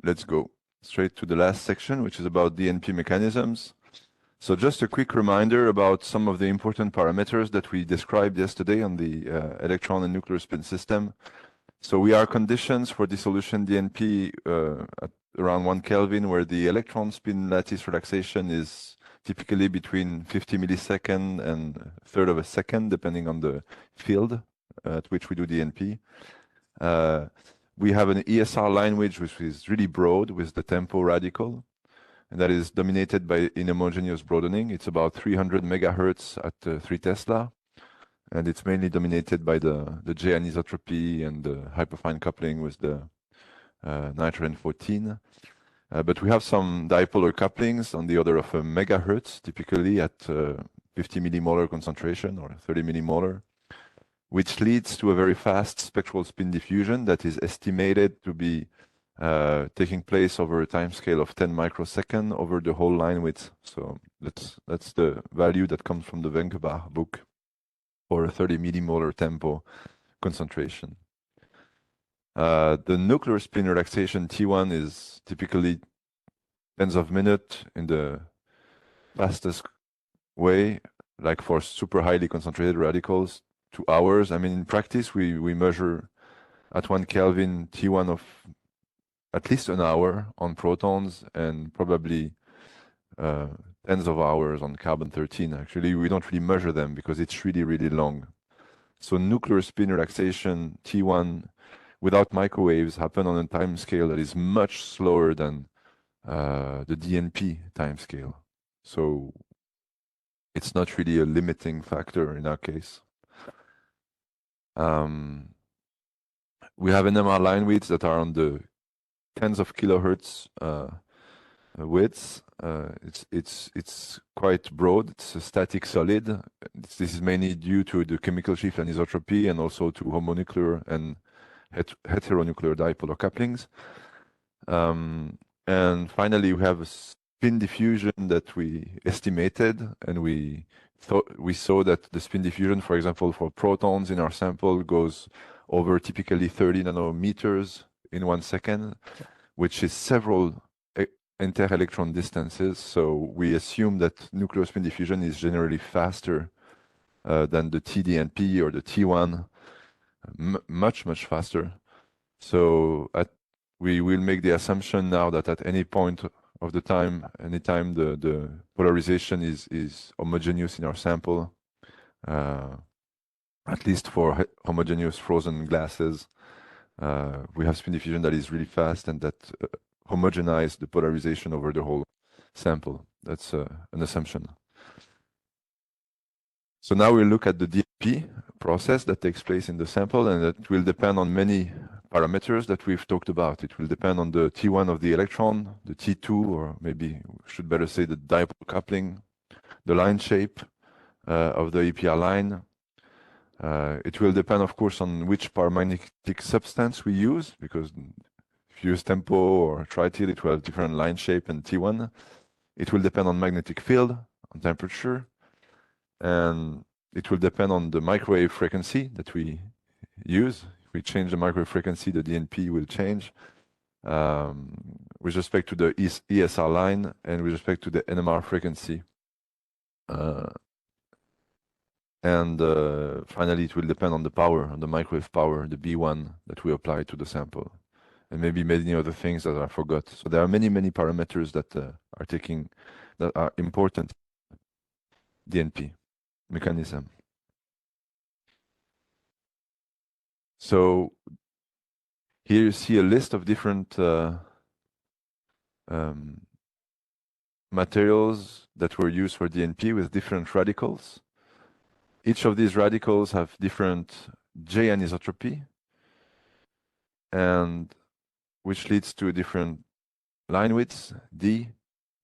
let's go straight to the last section, which is about DNP mechanisms. So just a quick reminder about some of the important parameters that we described yesterday on the electron and nuclear spin system. So we are conditions for dissolution DNP at around 1 Kelvin, where the electron spin lattice relaxation is typically between 50 milliseconds and a third of a second, depending on the field at which we do DNP. We have an ESR line which is really broad with the tempo radical, and that is dominated by inhomogeneous broadening. It's about 300 megahertz at 3 Tesla. And it's mainly dominated by the J anisotropy and the hyperfine coupling with the nitrogen 14. But we have some dipolar couplings on the order of a megahertz, typically at 50 millimolar concentration or 30 millimolar, which leads to a very fast spectral spin diffusion that is estimated to be taking place over a time scale of 10 microseconds over the whole line width. So that's the value that comes from the Vaneeckhaute book for a 30 millimolar tempo concentration. The nuclear spin relaxation T1 is typically tens of minutes in the fastest way, like for super highly concentrated radicals, 2 hours. I mean, in practice, we measure at 1 Kelvin T1 of at least an hour on protons and probably tens of hours on carbon-13. Actually, we don't really measure them because it's really, really long. So nuclear spin relaxation T1 without microwaves happen on a time scale that is much slower than the DNP time scale. So it's not really a limiting factor in our case. We have NMR line widths that are on the tens of kilohertz widths. It's quite broad. It's a static solid. This is mainly due to the chemical shift anisotropy and also to homonuclear and heteronuclear dipolar couplings. And finally, we have a spin diffusion that we estimated, and we saw that the spin diffusion, for example, for protons in our sample goes over typically 30 nanometers in 1 second, which is several inter-electron distances. So we assume that nuclear spin diffusion is generally faster than the tDNP or the T1, much, much faster. So we will make the assumption now that at any point of the time, anytime the polarization is homogeneous in our sample, at least for homogeneous frozen glasses, we have spin diffusion that is really fast and that homogenize the polarization over the whole sample. That's an assumption. So now we'll look at the DNP process that takes place in the sample, and that will depend on many parameters that we've talked about. It will depend on the T1 of the electron, the T2, or maybe we should better say the dipole coupling, the line shape of the EPR line. It will depend, of course, on which paramagnetic substance we use, because if you use tempo or tritil, it will have different line shape and T1. It will depend on magnetic field, on temperature, and it will depend on the microwave frequency that we use. If we change the microwave frequency, the DNP will change with respect to the ESR line and with respect to the NMR frequency. Finally, it will depend on the power, on the microwave power, the B1 that we apply to the sample, and maybe many other things that I forgot. So there are many, many parameters that are important DNP mechanism. So here you see a list of different materials that were used for DNP with different radicals. Each of these radicals have different J anisotropy, and which leads to different line widths, D,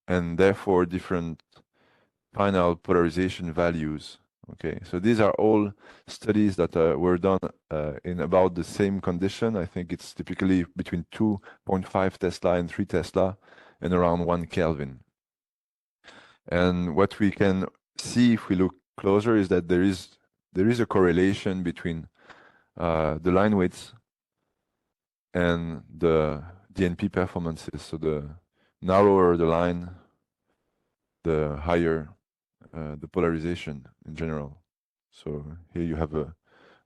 and therefore different final polarization values. Okay, so these are all studies that were done in about the same condition. I think it's typically between 2.5 Tesla and 3 Tesla and around 1 Kelvin. And what we can see if we look closer is that there is a correlation between the line widths and the DNP performances. So the narrower the line, the higher the polarization in general. So here you have a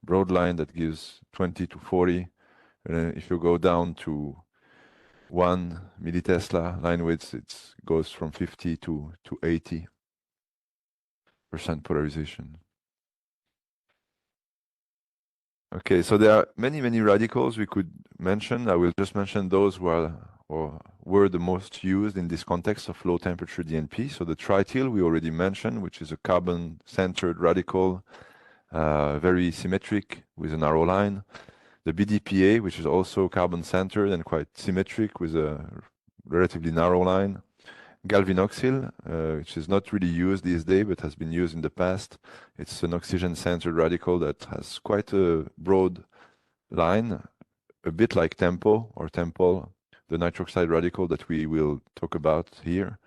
broad line that gives 20 to 40. And if you go down to 1 millitesla line width, it goes from 50 to 80% polarization. Okay, so there are many, many radicals we could mention. I will just mention those who are or were the most used in this context of low temperature DNP. So the trityl we already mentioned, which is a carbon-centered radical, very symmetric with a narrow line. The BDPA, which is also carbon-centered and quite symmetric with a relatively narrow line. Galvinoxyl, which is not really used these days, but has been used in the past. It's an oxygen-centered radical that has quite a broad line, a bit like TEMPO or TEMPOL, the nitroxide radical that we will talk about here.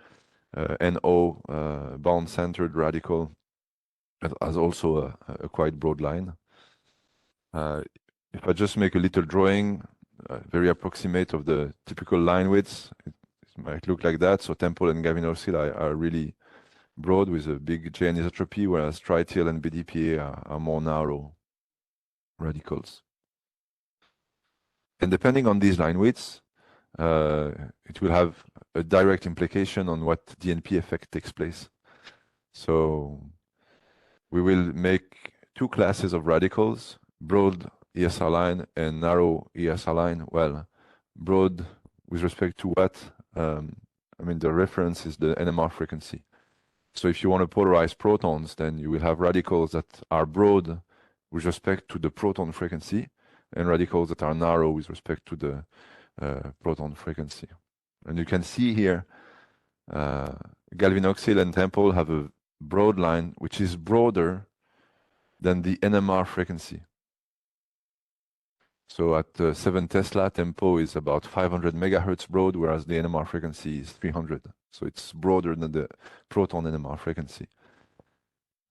NO, bond-centered radical, that has also a quite broad line. If I just make a little drawing, very approximate of the typical line widths, it might look like that. So TEMPOL and galvinoxyl are really broad with a big J anisotropy, whereas trityl and BDPA are more narrow radicals. And depending on these line widths, it will have a direct implication on what DNP effect takes place. So we will make two classes of radicals, broad ESR line and narrow ESR line. Well, broad with respect to what? I mean, the reference is the NMR frequency. So if you want to polarize protons, then you will have radicals that are broad with respect to the proton frequency and radicals that are narrow with respect to the proton frequency. And you can see here, galvinoxyl and TEMPOL have a broad line which is broader than the NMR frequency. So at 7 Tesla, TEMPO is about 500 megahertz broad, whereas the NMR frequency is 300. So it's broader than the proton NMR frequency.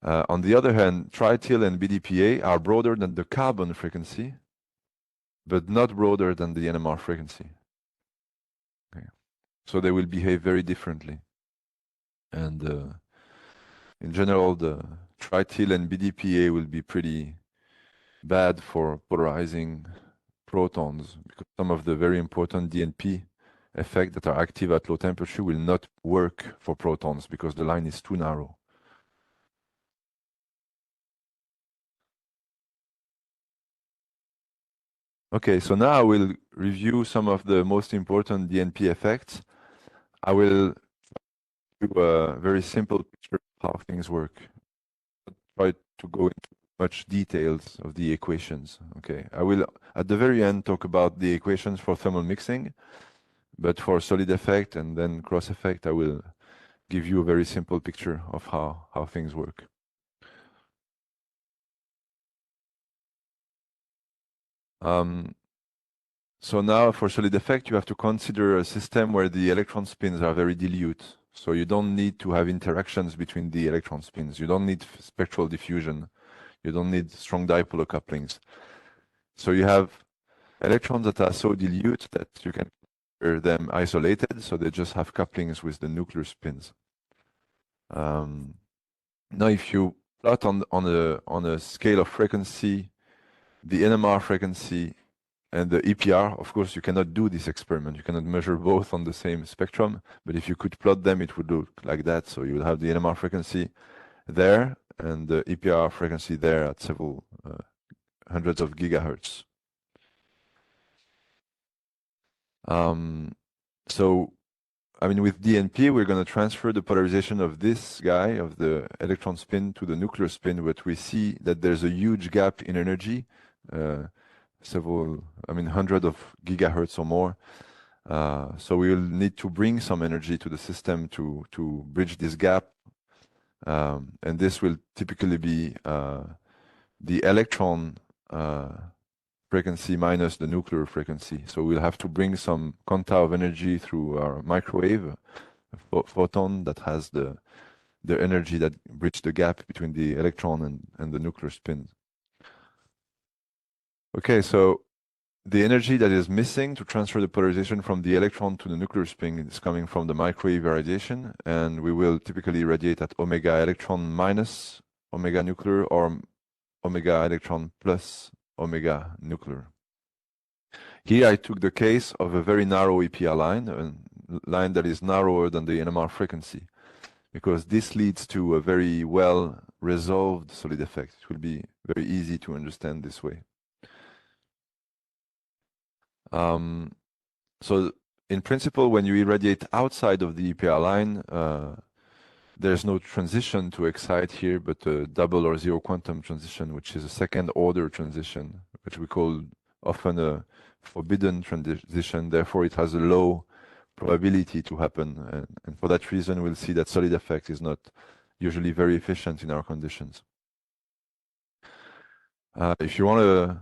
On the other hand, trityl and BDPA are broader than the carbon frequency, but not broader than the NMR frequency. Okay. So they will behave very differently. And in general, the trityl and BDPA will be pretty bad for polarizing protons, because some of the very important DNP effects that are active at low temperature will not work for protons because the line is too narrow. Okay, so now I will review some of the most important DNP effects. I will do a very simple picture of how things work. I'll try to go into much details of the equations. Okay, I will at the very end talk about the equations for thermal mixing, but for solid effect and then cross effect, I will give you a very simple picture of how things work. So now for solid effect, you have to consider a system where the electron spins are very dilute. So you don't need to have interactions between the electron spins. You don't need spectral diffusion. You don't need strong dipole couplings. So you have electrons that are so dilute that you can consider them isolated. So they just have couplings with the nuclear spins. Now, if you plot on a scale of frequency, the NMR frequency and the EPR, of course, you cannot do this experiment. You cannot measure both on the same spectrum, but if you could plot them, it would look like that. So you would have the NMR frequency there and the EPR frequency there at several hundreds of gigahertz. So, I mean, with DNP, we're going to transfer the polarization of this guy, of the electron spin, to the nuclear spin, but we see that there's a huge gap in energy. Hundreds of gigahertz or more. So we will need to bring some energy to the system to bridge this gap. And this will typically be the electron frequency minus the nuclear frequency. So we'll have to bring some quanta of energy through our microwave photon that has the energy that bridges the gap between the electron and the nuclear spin. Okay, so the energy that is missing to transfer the polarization from the electron to the nuclear spin is coming from the microwave radiation, and we will typically radiate at omega electron minus omega nuclear or omega electron plus omega nuclear. Here I took the case of a very narrow EPR line, a line that is narrower than the NMR frequency, because this leads to a very well resolved solid effect. It will be very easy to understand this way. So in principle, when you irradiate outside of the EPR line, there's no transition to excite here, but a double or zero quantum transition, which is a second order transition, which we call often a forbidden transition. Therefore, it has a low probability to happen. And for that reason, we'll see that solid effect is not usually very efficient in our conditions. If you want a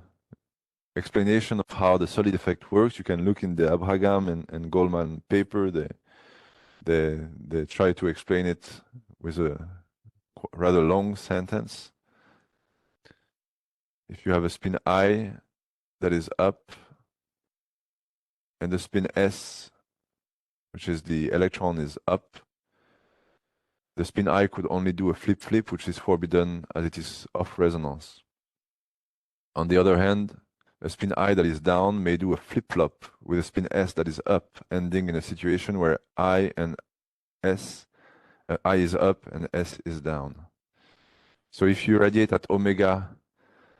explanation of how the solid effect works, you can look in the Abraham and Goldman paper. They try to explain it with a rather long sentence. If you have a spin I that is up and the spin S, which is the electron, is up, the spin I could only do a flip-flip, which is forbidden as it is off resonance. On the other hand, a spin I that is down may do a flip-flop with a spin S that is up, ending in a situation where I and S, I is up and S is down. So if you radiate at omega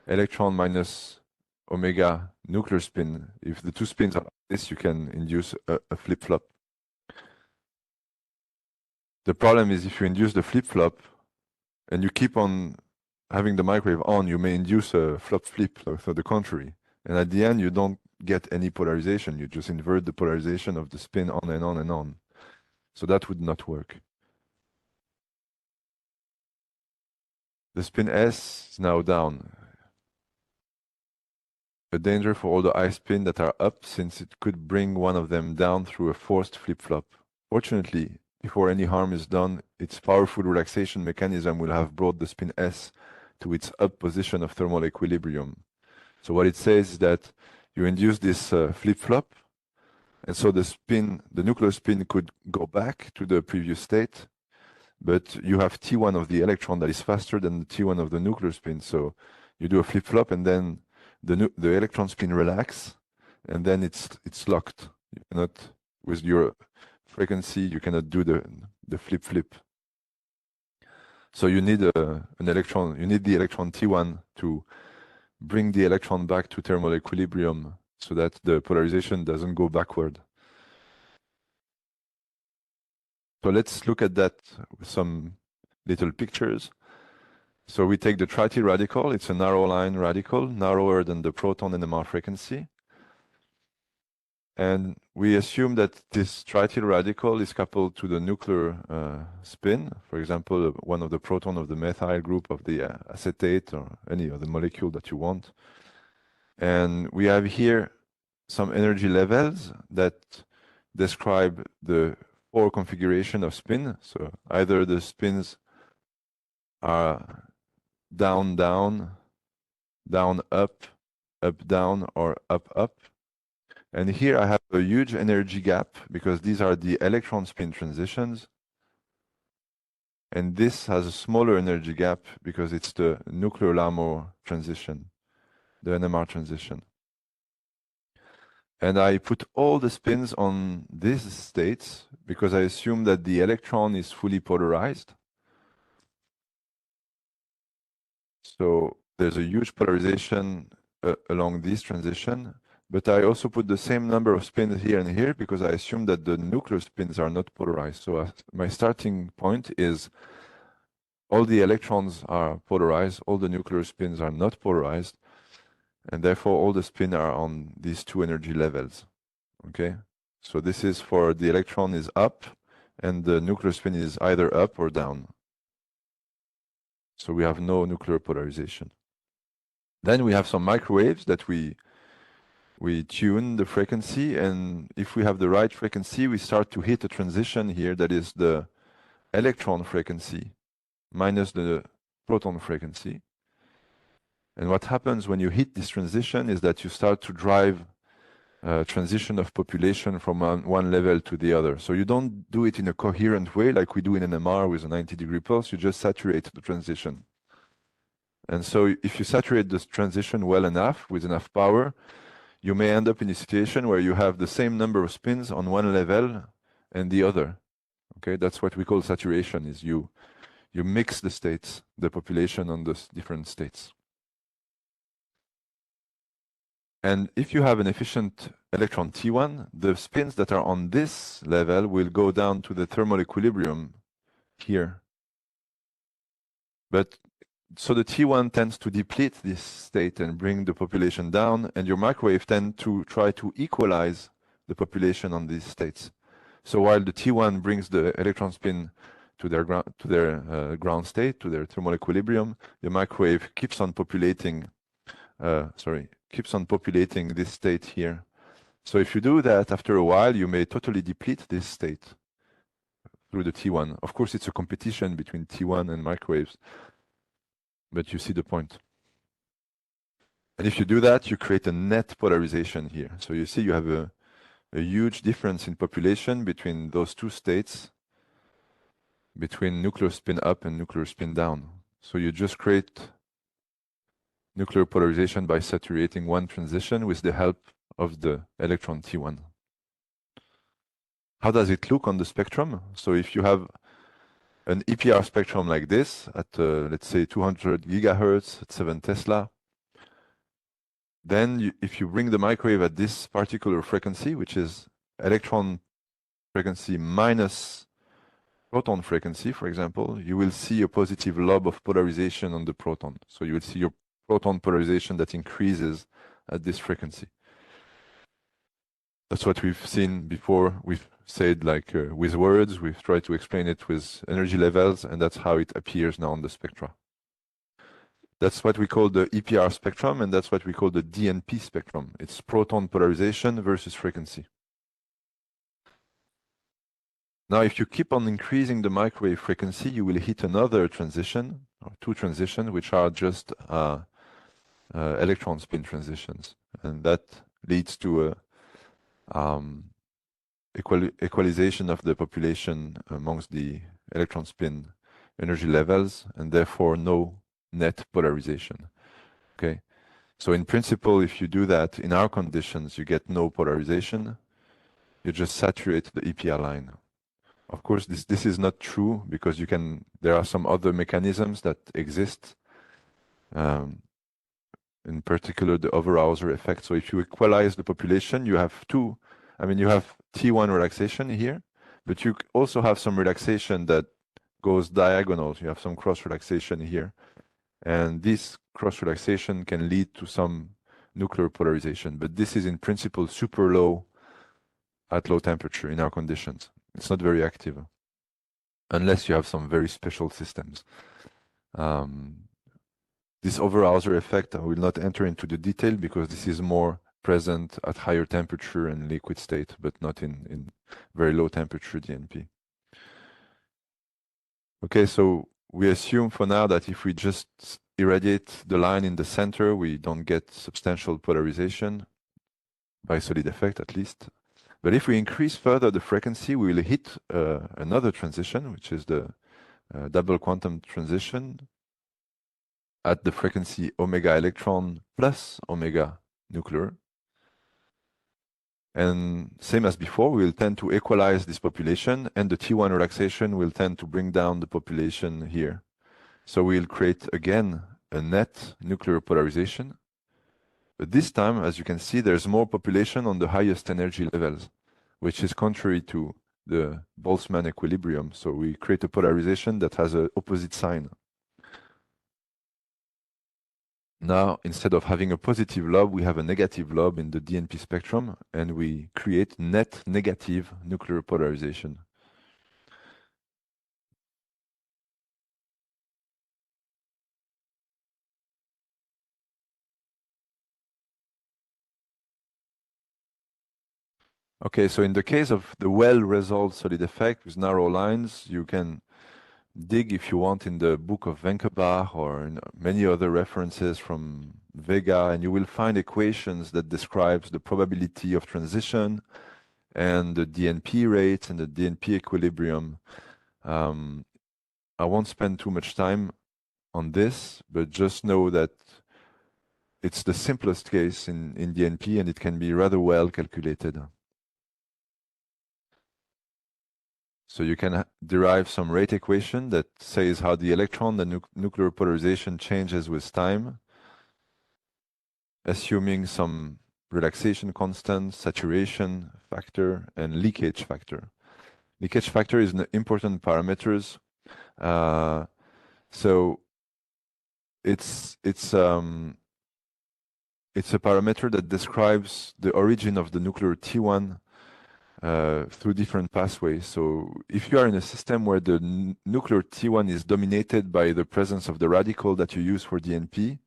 electron minus omega nuclear spin, if the two spins are like this, you can induce a flip-flop. The problem is if you induce the flip-flop and you keep on having the microwave on, you may induce a flop-flip, so the contrary. And at the end, you don't get any polarization. You just invert the polarization of the spin on and on and on. So that would not work. The spin S is now down. A danger for all the I spin that are up, since it could bring one of them down through a forced flip-flop. Fortunately, before any harm is done, its powerful relaxation mechanism will have brought the spin S to its up position of thermal equilibrium. So what it says is that you induce this flip-flop, and so the nuclear spin could go back to the previous state, but you have T1 of the electron that is faster than the T1 of the nuclear spin. So you do a flip-flop, and then the electron spin relax, and then it's locked. You cannot, with your frequency, you cannot do the flip-flip. So you need an electron. You need the electron T1 to bring the electron back to thermal equilibrium so that the polarization doesn't go backward. So let's look at that with some little pictures. So we take the tritial radical. It's a narrow line radical, narrower than the proton NMR frequency. And we assume that this tritial radical is coupled to the nuclear spin. For example, one of the proton of the methyl group of the acetate or any other molecule that you want. And we have here some energy levels that describe the four configuration of spin. So either the spins are down, down, down, up, up, down, or up, up. And here I have a huge energy gap because these are the electron spin transitions. And this has a smaller energy gap because it's the nuclear Larmor transition, the NMR transition. And I put all the spins on these states because I assume that the electron is fully polarized. So there's a huge polarization along this transition. But I also put the same number of spins here and here because I assume that the nuclear spins are not polarized. So my starting point is all the electrons are polarized, all the nuclear spins are not polarized, and therefore all the spin are on these two energy levels. Okay, so this is for the electron is up and the nuclear spin is either up or down. So we have no nuclear polarization. Then we have some microwaves that we tune the frequency, and if we have the right frequency, we start to hit a transition here that is the electron frequency minus the proton frequency. And what happens when you hit this transition is that you start to drive transition of population from one level to the other. So you don't do it in a coherent way like we do in an MR with a 90-degree pulse. You just saturate the transition. And so if you saturate this transition well enough with enough power, you may end up in a situation where you have the same number of spins on one level and the other. Okay, that's what we call saturation, is you mix the states, the population on the different states. And if you have an efficient electron T1, the spins that are on this level will go down to the thermal equilibrium here. But so the T1 tends to deplete this state and bring the population down, and your microwave tend to try to equalize the population on these states. So while the T1 brings the electron spin to their ground state, to their thermal equilibrium, the microwave keeps on populating this state here. So if you do that, after a while, you may totally deplete this state through the T1. Of course, it's a competition between T1 and microwaves, but you see the point. And if you do that, you create a net polarization here. So you see you have a huge difference in population between those two states, between nuclear spin up and nuclear spin down. So you just create nuclear polarization by saturating one transition with the help of the electron T1. How does it look on the spectrum? So if you have an EPR spectrum like this at, let's say, 200 gigahertz at 7 Tesla, then if you bring the microwave at this particular frequency, which is electron frequency minus proton frequency, for example, you will see a positive lob of polarization on the proton. So you will see your proton polarization that increases at this frequency. That's what we've seen before. We've said, like, with words, we've tried to explain it with energy levels, and that's how it appears now on the spectra. That's what we call the EPR spectrum, and that's what we call the DNP spectrum. It's proton polarization versus frequency. Now, if you keep on increasing the microwave frequency, you will hit another transition, or two transitions, which are just electron spin transitions. And that leads to a equalization of the population amongst the electron spin energy levels, and therefore no net polarization. Okay, so in principle, if you do that in our conditions, you get no polarization. You just saturate the EPR line. Of course, this is not true, because there are some other mechanisms that exist. In particular, the Overhauser effect. So if you equalize the population, you have you have T1 relaxation here, but you also have some relaxation that goes diagonal. You have some cross relaxation here. And this cross relaxation can lead to some nuclear polarization. But this is in principle super low at low temperature in our conditions. It's not very active, unless you have some very special systems. This Overhauser effect, I will not enter into the detail, because this is more present at higher temperature and liquid state, but not in very low temperature DNP. Okay, so we assume for now that if we just irradiate the line in the center, we don't get substantial polarization, by solid effect at least. But if we increase further the frequency, we will hit another transition, which is the double quantum transition at the frequency omega electron plus omega nuclear. And same as before, we will tend to equalize this population, and the T1 relaxation will tend to bring down the population here. So we'll create again a net nuclear polarization. But this time, as you can see, there's more population on the highest energy levels, which is contrary to the Boltzmann equilibrium. So we create a polarization that has an opposite sign. Now, instead of having a positive lobe, we have a negative lobe in the DNP spectrum, and we create net negative nuclear polarization. Okay, so in the case of the well-resolved solid effect with narrow lines, you can dig, if you want, in the book of Vaneeckhaute or in many other references from Vega, and you will find equations that describes the probability of transition and the DNP rates and the DNP equilibrium. I won't spend too much time on this, but just know that it's the simplest case in DNP, and it can be rather well calculated. So you can derive some rate equation that says how the electron, the nuclear polarization changes with time, assuming some relaxation constant, saturation factor, and leakage factor. Leakage factor is an important parameters. So it's a parameter that describes the origin of the nuclear T1 through different pathways. So if you are in a system where the nuclear T1 is dominated by the presence of the radical that you use for DNP,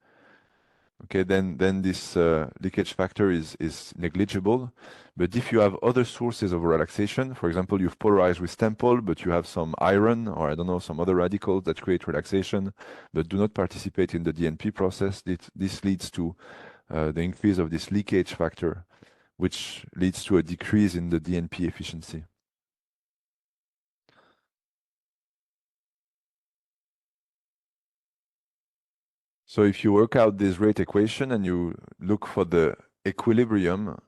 okay, then this leakage factor is negligible. But if you have other sources of relaxation, for example, you've polarized with temple, but you have some iron or I don't know, some other radicals that create relaxation, but do not participate in the DNP process, this leads to the increase of this leakage factor, which leads to a decrease in the DNP efficiency. So if you work out this rate equation and you look for the equilibrium,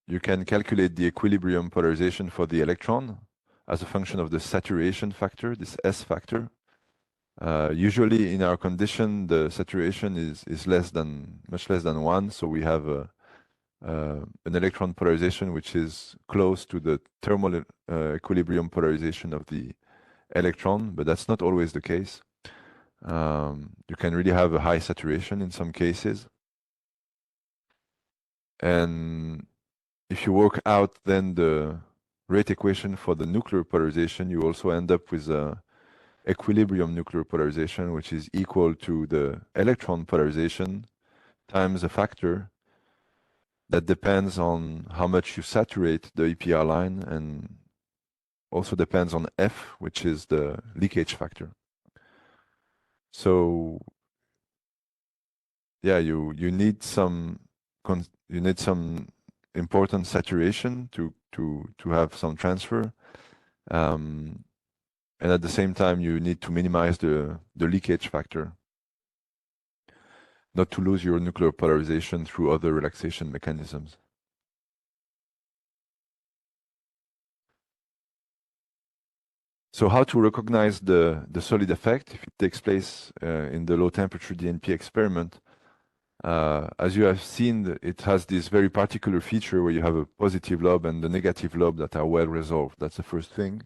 you can calculate the equilibrium polarization for the electron as a function of the saturation factor, this S factor. Usually in our condition, the saturation is much less than 1, so we have an electron polarization which is close to the thermal equilibrium polarization of the electron, but that's not always the case. You can really have a high saturation in some cases. And if you work out then the rate equation for the nuclear polarization, you also end up with a equilibrium nuclear polarization, which is equal to the electron polarization times a factor that depends on how much you saturate the EPR line and also depends on F, which is the leakage factor. So yeah, you need some important saturation to have some transfer, and at the same time you need to minimize the leakage factor, not to lose your nuclear polarization through other relaxation mechanisms. So how to recognize the solid effect if it takes place in the low temperature DNP experiment? As you have seen, it has this very particular feature where you have a positive lobe and the negative lobe that are well resolved. That's the first thing.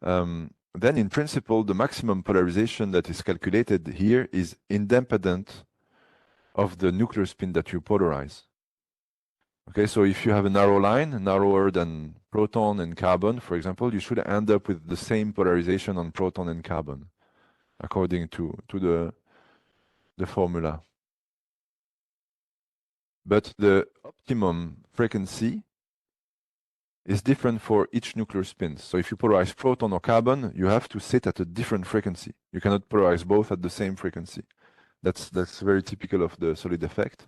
Then in principle, the maximum polarization that is calculated here is independent of the nuclear spin that you polarize. Okay, so if you have a narrow line, narrower than proton and carbon, for example, you should end up with the same polarization on proton and carbon, according to the formula. But the optimum frequency is different for each nuclear spin. So if you polarize proton or carbon, you have to sit at a different frequency. You cannot polarize both at the same frequency. That's very typical of the solid effect.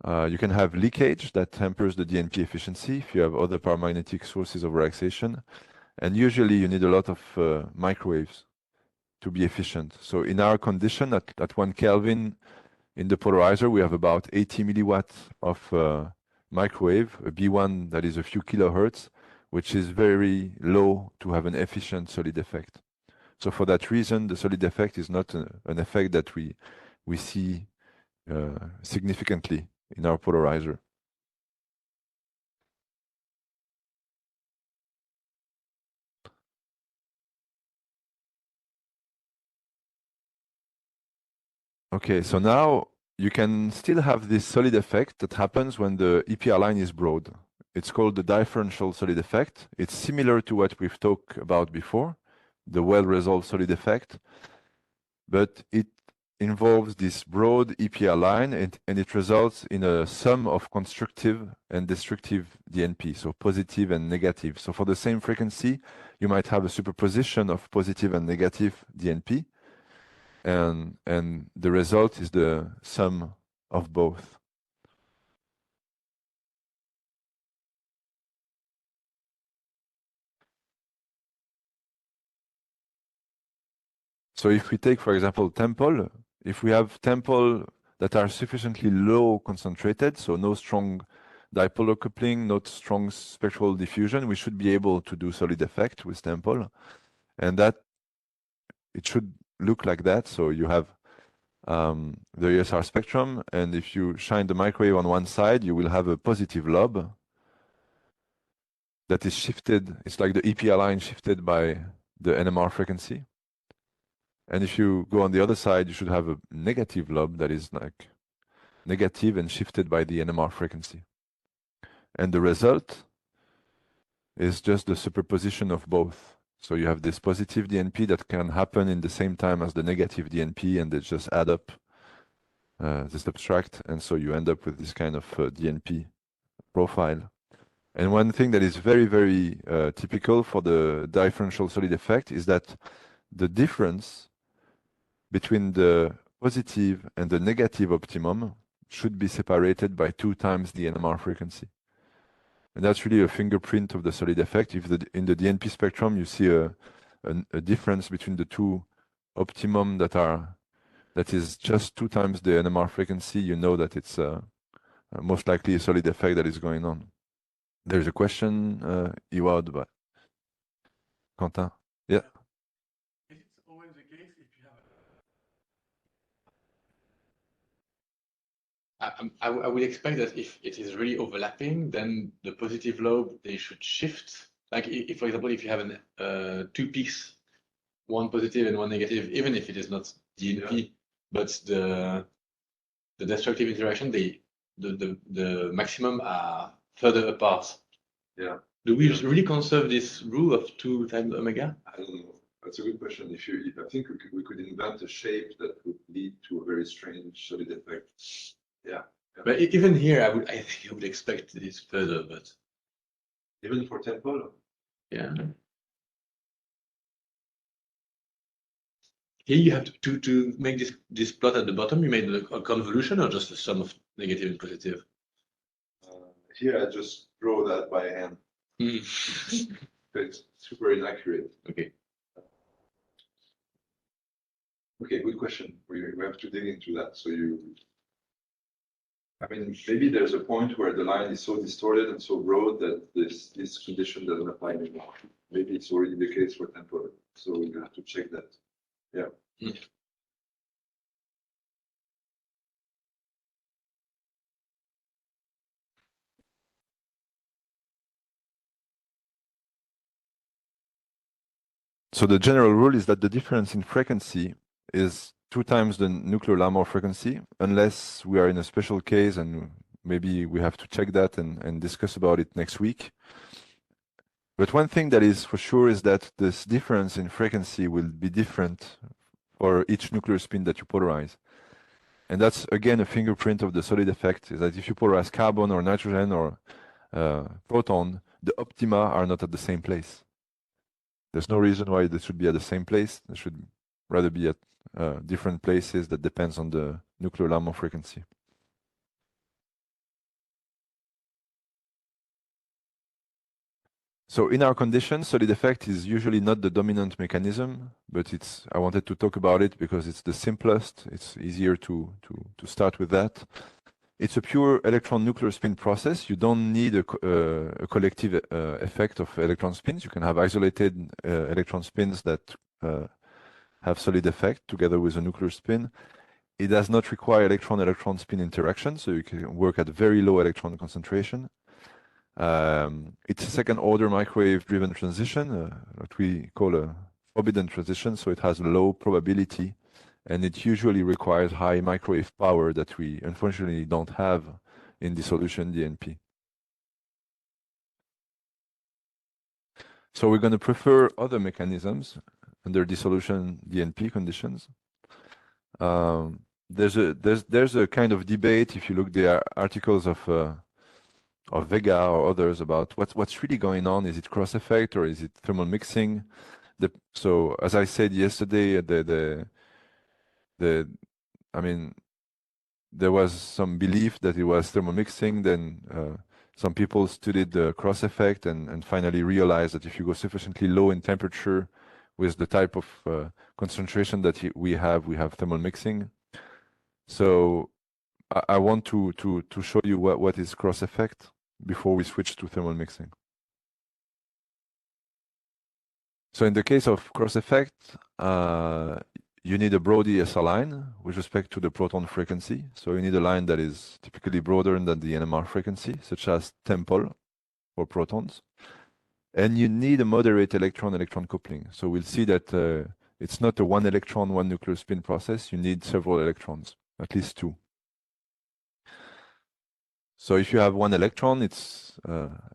You can have leakage that hampers the DNP efficiency if you have other paramagnetic sources of relaxation. And usually you need a lot of microwaves to be efficient. So in our condition at 1 Kelvin in the polarizer, we have about 80 milliwatts of microwave, a B1 that is a few kilohertz, which is very low to have an efficient solid effect. So for that reason, the solid effect is not an effect that we see significantly in our polarizer. Okay, so now you can still have this solid effect that happens when the EPR line is broad. It's called the differential solid effect. It's similar to what we've talked about before, the well-resolved solid effect, but it involves this broad EPR line, and it results in a sum of constructive and destructive DNP, so positive and negative. So for the same frequency, you might have a superposition of positive and negative DNP, and the result is the sum of both. So if we take, for example, temple, if we have temple that are sufficiently low concentrated, so no strong dipolar coupling, not strong spectral diffusion, we should be able to do solid effect with temple. And that, it should look like that. So you have the ESR spectrum, and if you shine the microwave on one side, you will have a positive lobe that is shifted. It's like the EPR line shifted by the NMR frequency. And if you go on the other side, you should have a negative lobe that is like negative and shifted by the NMR frequency. And the result is just the superposition of both. So you have this positive DNP that can happen in the same time as the negative DNP, and they just add up, they subtract, and so you end up with this kind of DNP profile. And one thing that is very, very typical for the differential solid effect is that the difference between the positive and the negative optimum should be separated by 2 times the NMR frequency. And that's really a fingerprint of the solid effect. If in the DNP spectrum you see a difference between the 2 optimum that is just 2 times the NMR frequency, you know that it's most likely a solid effect that is going on. There's a question, Ewoud, but Quentin? Yeah. Is it always the case if you have I would expect that if it is really overlapping, then the positive lobe, they should shift. Like if for example, if you have 2 peaks, one positive and one negative, even if it is not DNP, but the destructive interaction, the maximum are further apart. Yeah. Do we really conserve this rule of 2 times omega? I don't know. That's a good question. I think we could invent a shape that would lead to a very strange solid effect. Yeah. But even here, I think I would expect this further, but even for temple. Yeah. Here you have to make this plot at the bottom. You made a convolution or just a sum of negative and positive? Here I just draw that by hand. It's super inaccurate. Okay. Okay, good question. We have to dig into that. So I mean, maybe there's a point where the line is so distorted and so broad that this condition doesn't apply anymore. Maybe it's already the case for temporal. So we have to check that. Yeah. So the general rule is that the difference in frequency is 2 times the nuclear Larmor frequency, unless we are in a special case, and maybe we have to check that and discuss about it next week. But one thing that is for sure is that this difference in frequency will be different for each nuclear spin that you polarize. And that's again a fingerprint of the solid effect, is that if you polarize carbon or nitrogen or proton, the optima are not at the same place. There's no reason why they should be at the same place. They should rather be at different places. That depends on the nuclear Larmor frequency. So in our conditions, solid effect is usually not the dominant mechanism, but I wanted to talk about it because it's the simplest. It's easier to start with that. It's a pure electron nuclear spin process. You don't need a collective effect of electron spins. You can have isolated electron spins that have solid effect together with a nuclear spin. It does not require electron-electron spin interaction, so you can work at very low electron concentration. It's a second-order microwave-driven transition, what we call a forbidden transition, so it has low probability, and it usually requires high microwave power that we unfortunately don't have in dissolution DNP. So we're going to prefer other mechanisms under dissolution DNP conditions. There's a kind of debate if you look the articles of Vega or others about what's really going on. Is it cross effect or is it thermal mixing? So as I said yesterday, I mean, there was some belief that it was thermal mixing. Then some people studied the cross effect and finally realized that if you go sufficiently low in temperature with the type of concentration that we have thermal mixing. So I want to show you what is cross effect before we switch to thermal mixing. So in the case of cross effect, you need a Brody SR line with respect to the proton frequency. So you need a line that is typically broader than the NMR frequency, such as temple for protons. And you need a moderate electron-electron coupling. So we'll see that it's not a one electron, one nuclear spin process. You need several electrons, at least two. So if you have one electron, it's,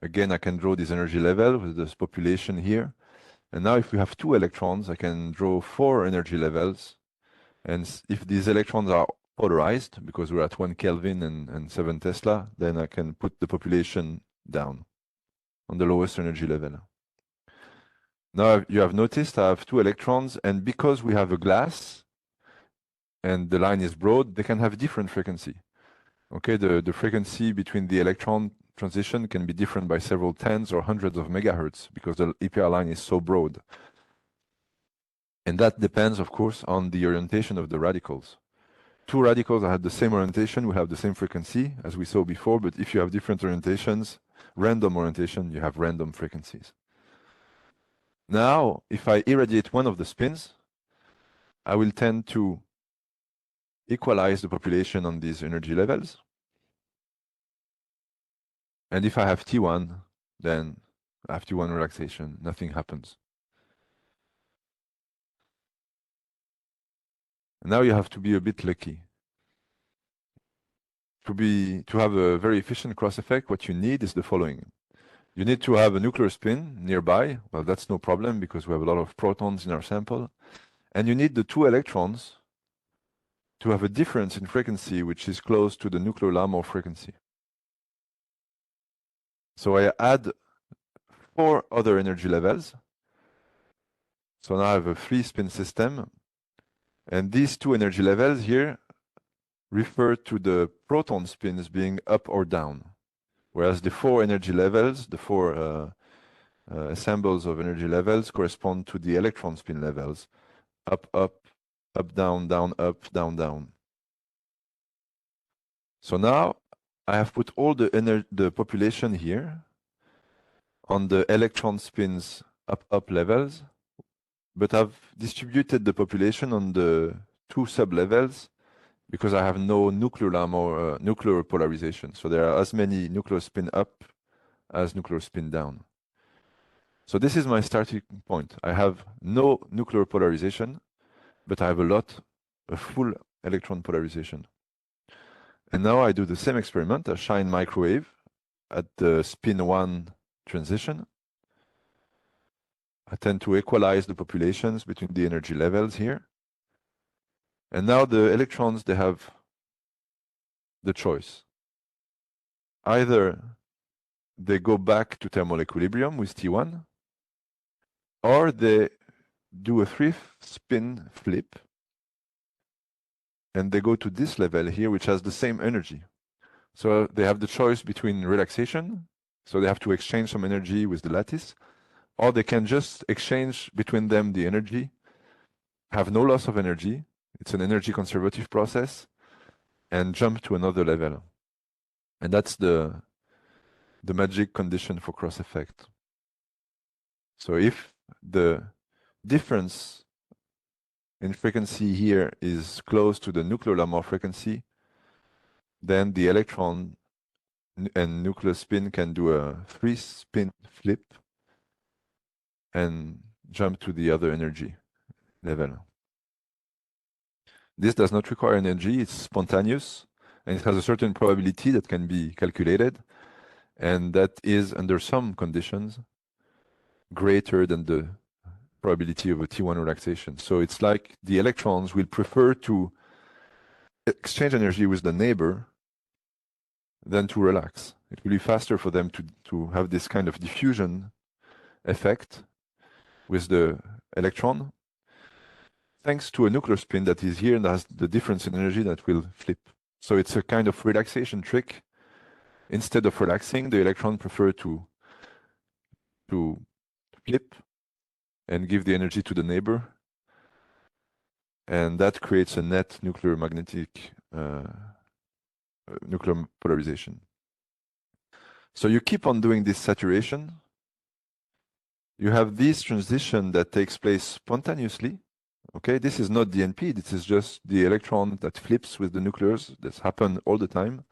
again, I can draw this energy level with this population here. And now if we have two electrons, I can draw 4 energy levels. And if these electrons are polarized, because we're at 1 Kelvin and 7 Tesla, then I can put the population down on the lowest energy level. Now you have noticed I have 2 electrons, and because we have a glass and the line is broad, they can have different frequency. Okay, the frequency between the electron transition can be different by several tens or hundreds of megahertz because the EPR line is so broad. And that depends, of course, on the orientation of the radicals. 2 radicals that have the same orientation will have the same frequency as we saw before, but if you have different orientations, random orientation, you have random frequencies. Now, if I irradiate one of the spins, I will tend to equalize the population on these energy levels. And if I have T1, then I have T1 relaxation, nothing happens. And now you have to be a bit lucky. To have a very efficient cross effect, what you need is the following. You need to have a nuclear spin nearby. Well, that's no problem because we have a lot of protons in our sample. And you need the 2 electrons to have a difference in frequency which is close to the nuclear Larmor frequency. So I add 4 other energy levels. So now I have a 3-spin system. And these 2 energy levels here refer to the proton spins being up or down. Whereas the 4 energy levels, the 4 assembles of energy levels correspond to the electron spin levels. Up, up, up, down, down, up, down, down. So now I have put all the population here on the electron spins up, up levels, but I've distributed the population on the 2 sub-levels because I have no nuclear Larmor, nuclear polarization. So there are as many nuclear spin up as nuclear spin down. So this is my starting point. I have no nuclear polarization, but I have a full electron polarization. And now I do the same experiment. I shine microwave at the spin 1 transition. I tend to equalize the populations between the energy levels here. And now the electrons, they have the choice. Either they go back to thermal equilibrium with T1, or they do a 3-spin flip, and they go to this level here, which has the same energy. So they have the choice between relaxation, so they have to exchange some energy with the lattice, or they can just exchange between them the energy, have no loss of energy, it's an energy conservative process, and jump to another level. And that's the magic condition for cross effect. So if the difference in frequency here is close to the nuclear Larmor frequency, then the electron and nuclear spin can do a 3-spin flip and jump to the other energy level. This does not require energy, it's spontaneous, and it has a certain probability that can be calculated, and that is, under some conditions, greater than the probability of a T1 relaxation. So it's like the electrons will prefer to exchange energy with the neighbor than to relax. It will be faster for them to have this kind of diffusion effect with the electron, thanks to a nuclear spin that is here and has the difference in energy that will flip. So it's a kind of relaxation trick. Instead of relaxing, the electron prefer to flip and give the energy to the neighbor. And that creates a net nuclear magnetic nuclear polarization. So you keep on doing this saturation. You have this transition that takes place spontaneously. Okay, this is not DNP, this is just the electron that flips with the nuclears. That's happened all the time.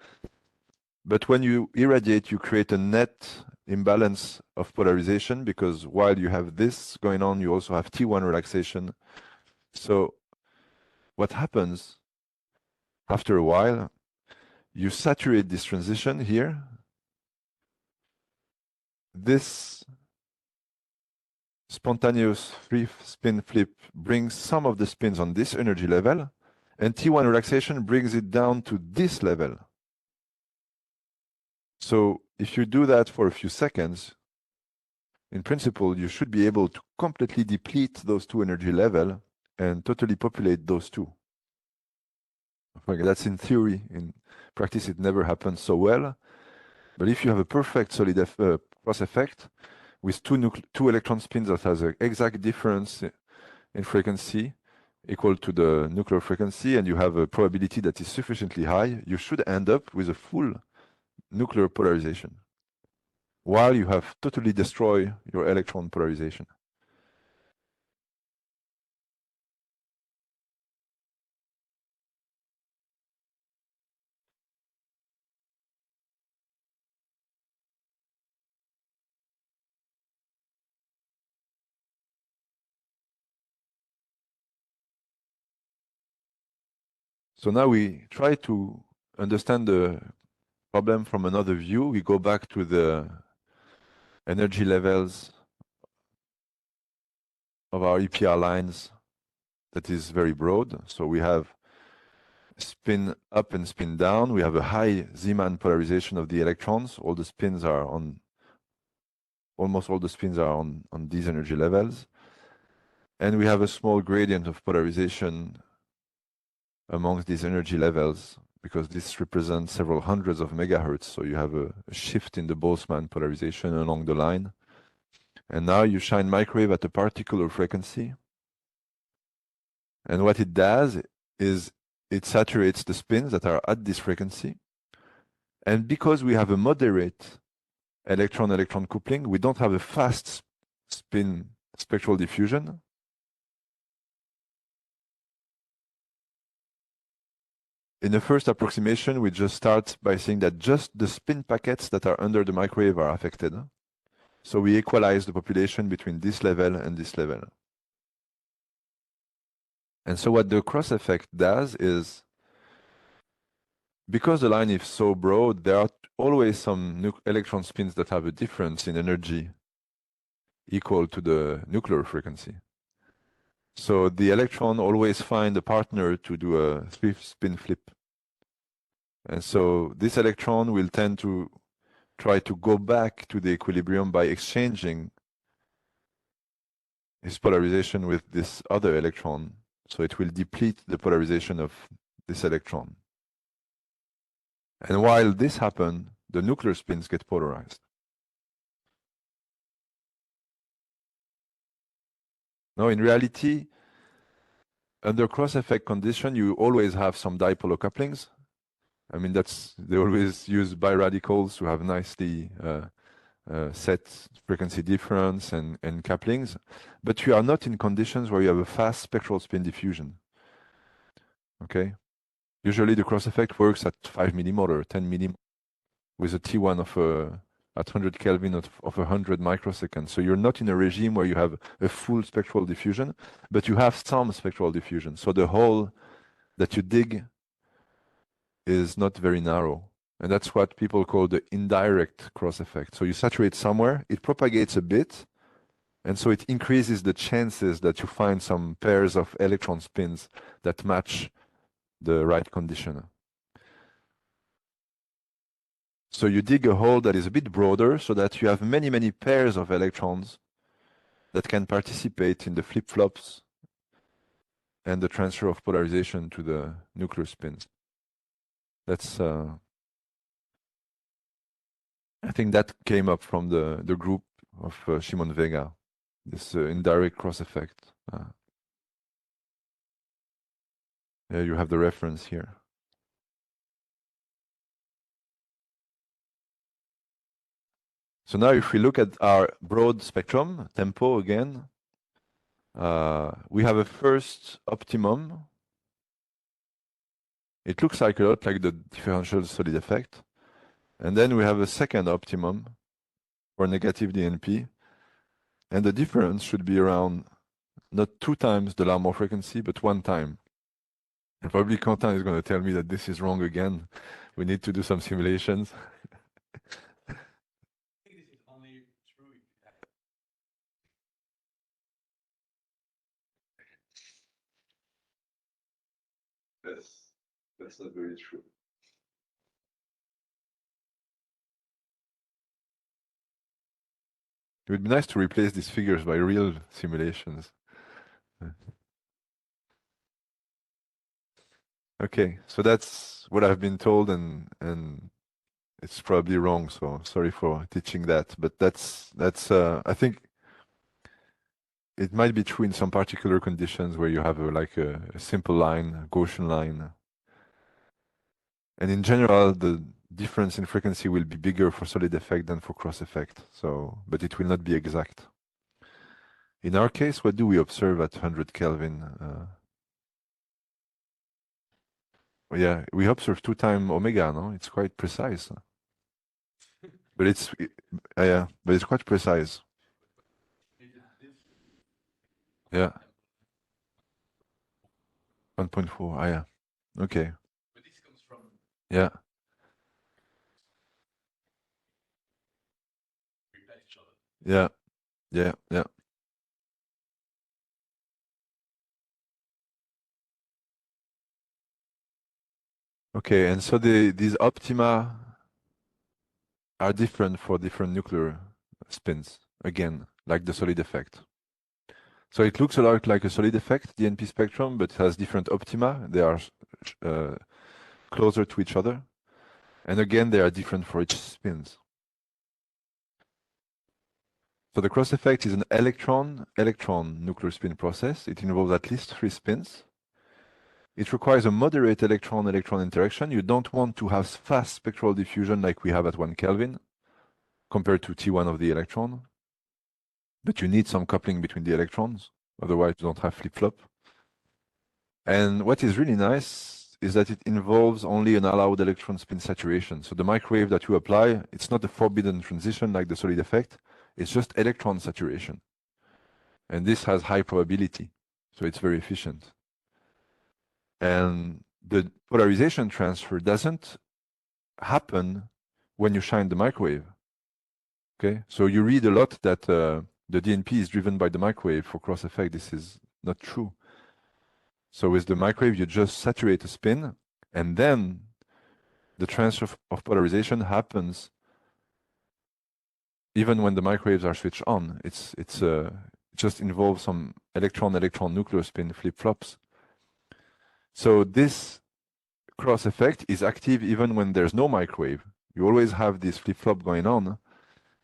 But when you irradiate, you create a net imbalance of polarization, because while you have this going on, you also have T1 relaxation. So what happens after a while, you saturate this transition here. This spontaneous free spin flip brings some of the spins on this energy level, and T1 relaxation brings it down to this level. So if you do that for a few seconds, in principle, you should be able to completely deplete those two energy levels and totally populate those two. Okay, that's in theory. In practice, it never happens so well. But if you have a perfect solid cross effect with two electron spins that has an exact difference in frequency equal to the nuclear frequency, and you have a probability that is sufficiently high, you should end up with a full nuclear polarization, while you have totally destroyed your electron polarization. So now we try to understand the problem from another view. We go back to the energy levels of our EPR lines that is very broad. So we have spin up and spin down. We have a high Zeeman polarization of the electrons. All the spins are on, almost all the spins are on these energy levels. And we have a small gradient of polarization amongst these energy levels, because this represents several hundreds of megahertz. So you have a shift in the Boltzmann polarization along the line. And now you shine microwave at a particular frequency. And what it does is it saturates the spins that are at this frequency. And because we have a moderate electron-electron coupling, we don't have a fast spin spectral diffusion. In the first approximation, we just start by saying that just the spin packets that are under the microwave are affected. So we equalize the population between this level and this level. And so what the cross effect does is, because the line is so broad, there are always some electron spins that have a difference in energy equal to the nuclear frequency. So the electron always find a partner to do a spin flip. And so this electron will tend to try to go back to the equilibrium by exchanging his polarization with this other electron. So it will deplete the polarization of this electron. And while this happens, the nuclear spins get polarized. Now, in reality, under cross-effect condition, you always have some dipolar couplings. I mean, they always use biradicals to have nicely set frequency difference and couplings, but you are not in conditions where you have a fast spectral spin diffusion. Okay, usually the cross effect works at 5 millimolar, 10 millimolar, with a T1 of at 100 Kelvin of 100 microseconds. So you're not in a regime where you have a full spectral diffusion, but you have some spectral diffusion. So the hole that you dig is not very narrow. And that's what people call the indirect cross effect. So you saturate somewhere, it propagates a bit, and so it increases the chances that you find some pairs of electron spins that match the right condition. So you dig a hole that is a bit broader so that you have many, many pairs of electrons that can participate in the flip-flops and the transfer of polarization to the nuclear spins. That's, I think that came up from the group of Shimon Vega, this indirect cross effect. Yeah, you have the reference here. So now if we look at our broad spectrum, tempo again, we have a first optimum. It looks like a lot like the differential solid effect. And then we have a second optimum for negative DNP. And the difference should be around not 2 times the Larmor frequency, but 1 time. And probably Quentin is going to tell me that this is wrong again. We need to do some simulations. That's not very true. It would be nice to replace these figures by real simulations. Okay, so that's what I've been told, and it's probably wrong. So sorry for teaching that, but that's I think it might be true in some particular conditions where you have like a simple line, a Gaussian line, and in general the difference in frequency will be bigger for solid effect than for cross effect. So, but it will not be exact. In our case, what do we observe at 100 Kelvin? Yeah, we observe 2 times omega, no? It's quite precise. But it's, yeah, but it's quite precise. Yeah. 1.4, yeah. Okay. Yeah. Yeah. Yeah. Yeah. Okay, and so these optima are different for different nuclear spins, again, like the solid effect. So it looks a lot like a solid effect, DNP spectrum, but it has different optima. They are closer to each other. And again, they are different for each spins. So the cross effect is an electron-electron nuclear spin process. It involves at least 3 spins. It requires a moderate electron-electron interaction. You don't want to have fast spectral diffusion like we have at 1 Kelvin compared to T1 of the electron. But you need some coupling between the electrons, otherwise you don't have flip-flop. And what is really nice is that it involves only an allowed electron spin saturation. So the microwave that you apply, it's not a forbidden transition like the solid effect, it's just electron saturation. And this has high probability, so it's very efficient. And the polarization transfer doesn't happen when you shine the microwave. Okay, so you read a lot that the DNP is driven by the microwave for cross effect. This is not true. So with the microwave, you just saturate a spin, and then the transfer of polarization happens even when the microwaves are switched on. It just involves some electron-electron nuclear spin flip-flops. So this cross effect is active even when there's no microwave. You always have this flip-flop going on.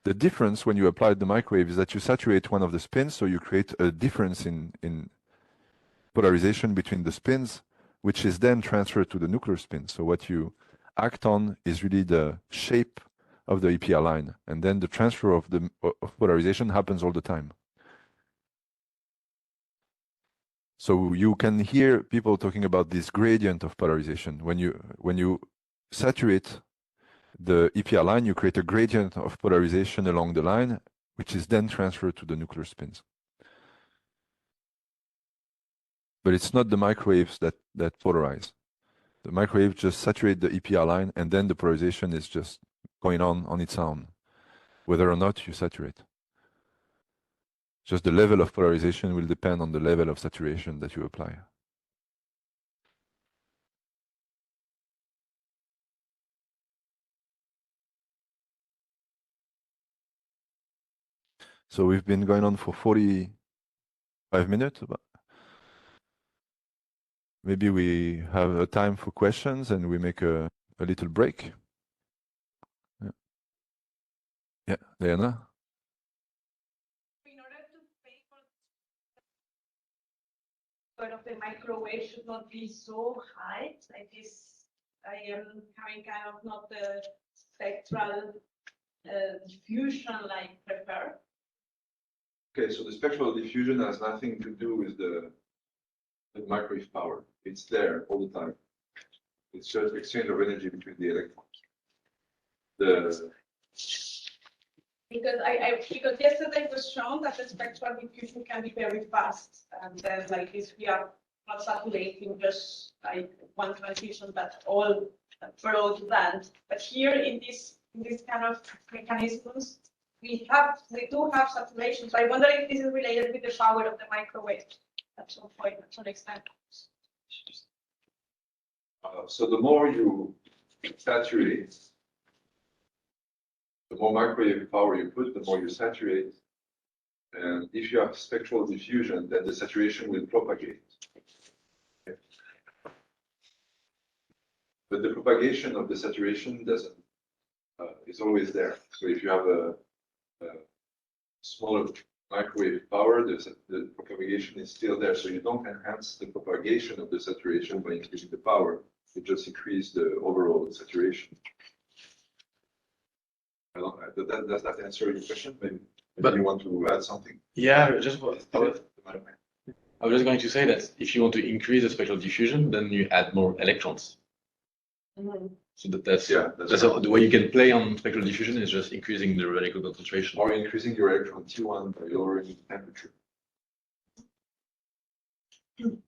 The difference when you apply the microwave is that you saturate one of the spins, so you create a difference in polarization between the spins, which is then transferred to the nuclear spin. So what you act on is really the shape of the EPR line, and then the transfer of polarization happens all the time. So you can hear people talking about this gradient of polarization. When you saturate the EPR line, you create a gradient of polarization along the line, which is then transferred to the nuclear spins. But it's not the microwaves that polarize. The microwave just saturate the EPR line, and then the polarization is just going on its own, whether or not you saturate. Just the level of polarization will depend on the level of saturation that you apply. So we've been going on for 45 minutes. But maybe we have a time for questions and we make a little break. Yeah, Diana? In order to pay for of the microwave should not be so high. Like this, I am having kind of not the spectral diffusion like prefer. Okay, so the spectral diffusion has nothing to do with the microwave power. It's there all the time. It's just exchange of energy between the electrons. Because yesterday it was shown that the spectral diffusion can be very fast, and then like this we are not saturating just like one transition but all broad band. But here in this kind of mechanisms we do have saturation. So I wonder if this is related with the power of the microwave at some point, at some extent. So the more you saturate, the more microwave power you put, the more you saturate. And if you have spectral diffusion, then the saturation will propagate. Okay. But the propagation of the saturation doesn't, is always there. So if you have a smaller microwave power, the propagation is still there. So you don't enhance the propagation of the saturation by increasing the power. You just increase the overall saturation. Does that answer your question? Maybe you want to add something? Yeah, I was just going to say that if you want to increase the spectral diffusion, then you add more electrons. Mm-hmm. So that's the way you can play on spectral diffusion is just increasing the radical concentration. Or increasing your electron T1 by lowering the temperature. And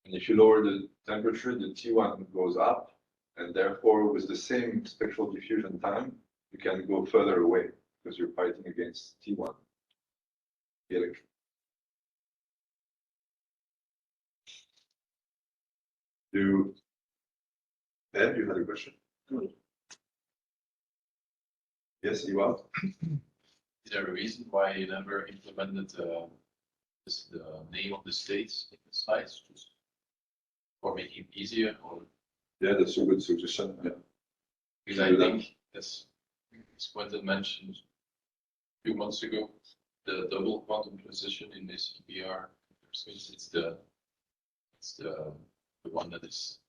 if you lower the temperature, the T1 goes up, and therefore with the same spectral diffusion time, you can go further away because you're fighting against T1, the electron. Ed, you had a question? Yes, Ewoud? Is there a reason why you never implemented the name of the states in the slides, just for making it easier? Or Yeah, that's a good suggestion. Yeah. because I think, as Quentin mentioned a few months ago, the double quantum transition in this EPR space, it's the one that is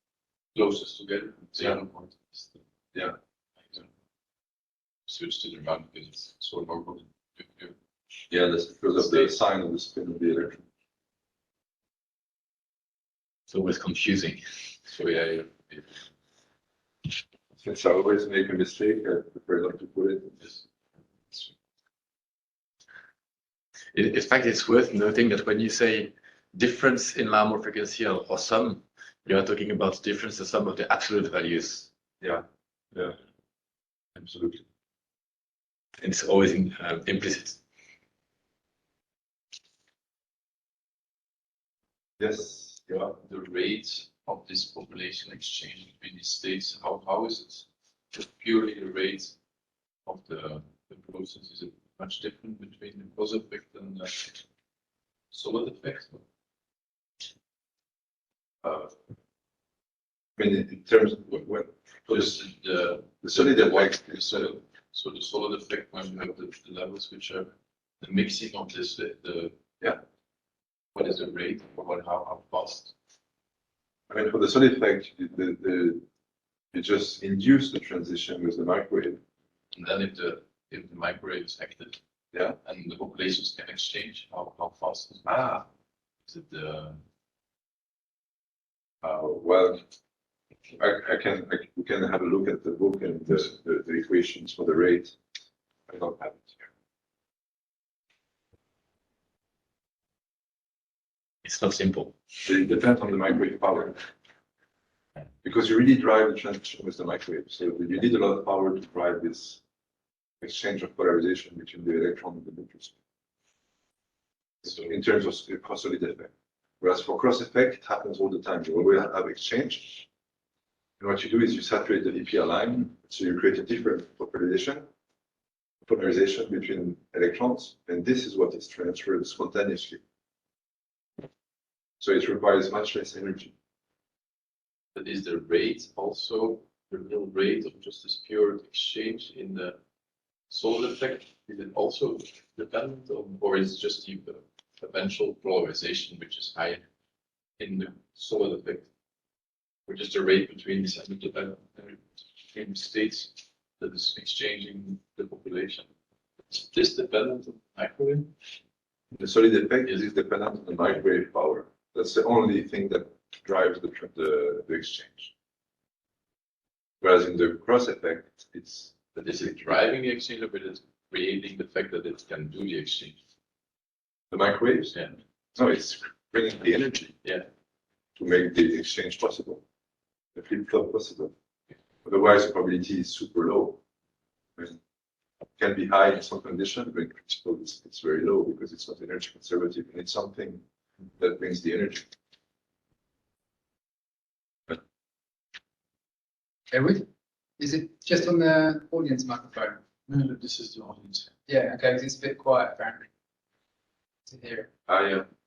closest together. Zero quantum is the, Yeah. Switch to the round because it's so normal. Yeah, that's because of the sign of the spin of the electron. It's always confusing. So yeah. Since I always make a mistake, I prefer not to put it. Yes. In fact, it's worth noting that when you say difference in Larmor frequency or sum, you are talking about difference in sum of the absolute values. Yeah, yeah, absolutely. And it's always implicit. Yes, yeah. The rate of this population exchange between these states, how is it? Just purely the rate of the process, is it much different between the cause effect and the solid effect? I mean, in terms of what Just the solid effect. So the solid effect, when you have the levels which are the mixing of this, what is the rate or how fast? I mean, for the solid effect, you just induce the transition with the microwave. And then if the microwave is active, Yeah, and the populations can exchange, how fast is it? Is it the well, we can have a look at the book and the equations for the rate. I don't have it here. It's not simple. It depends on the microwave power. Because you really drive the transition with the microwave. So you need a lot of power to drive this exchange of polarization between the electron and the neutron. So in terms of solid effect. Whereas for cross effect, it happens all the time. You always have exchange. And what you do is you saturate the EPR line, so you create a different polarization between electrons, and this is what is transferred spontaneously. So it requires much less energy. But is the rate also the real rate of just this pure exchange in the solid effect? Is it also dependent on, or is it just the eventual polarization which is higher in the solid effect? Or just the rate between between states that is exchanging the population? Is this dependent on microwave? The solid effect is dependent on the microwave power. That's the only thing that drives the exchange. Whereas in the cross effect, it's But is it driving the exchange, or is it creating the fact that it can do the exchange? the microwaves. Yeah. No, it's bringing the energy. Yeah. To make the exchange possible, the flip-flop possible. Otherwise, the probability is super low. I mean, it can be high in some conditions, but in principle, it's very low because it's not energy conservative, and it's something that brings the energy. Ewoud, is it just on the audience microphone? No, this is the audience. Yeah, okay, 'cause it's a bit quiet apparently. To hear.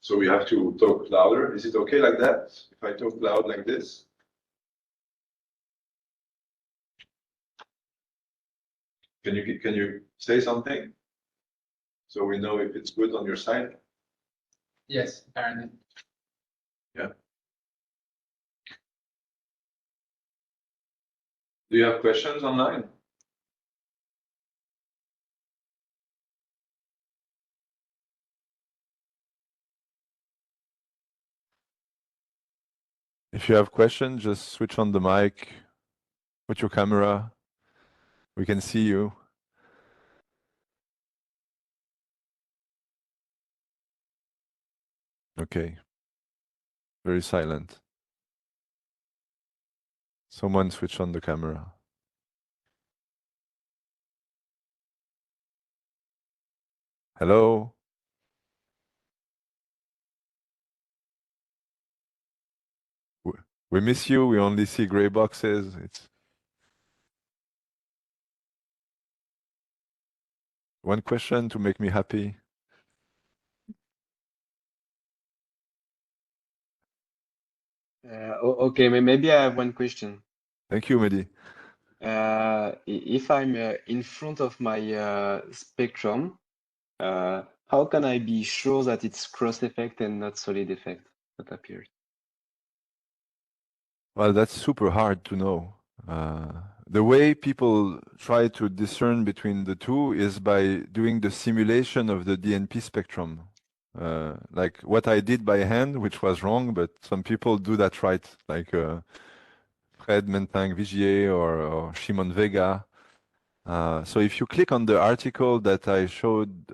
So we have to talk louder. Is it okay like that? If I talk loud like this? Can you say something? So we know if it's good on your side? Yes, apparently. Yeah. Do you have questions online? If you have questions, just switch on the mic, put your camera. We can see you. Okay. Very silent. Someone switch on the camera. Hello? We miss you. We only see gray boxes. It's one question to make me happy. Okay, maybe I have one question. Thank you, Mehdi. If I'm in front of my spectrum, how can I be sure that it's cross effect and not solid effect that appears? Well, that's super hard to know. The way people try to discern between the two is by doing the simulation of the DNP spectrum. Like what I did by hand, which was wrong, but some people do that right, like Fred Mentang-Vigier or Shimon Vega. So if you click on the article that I showed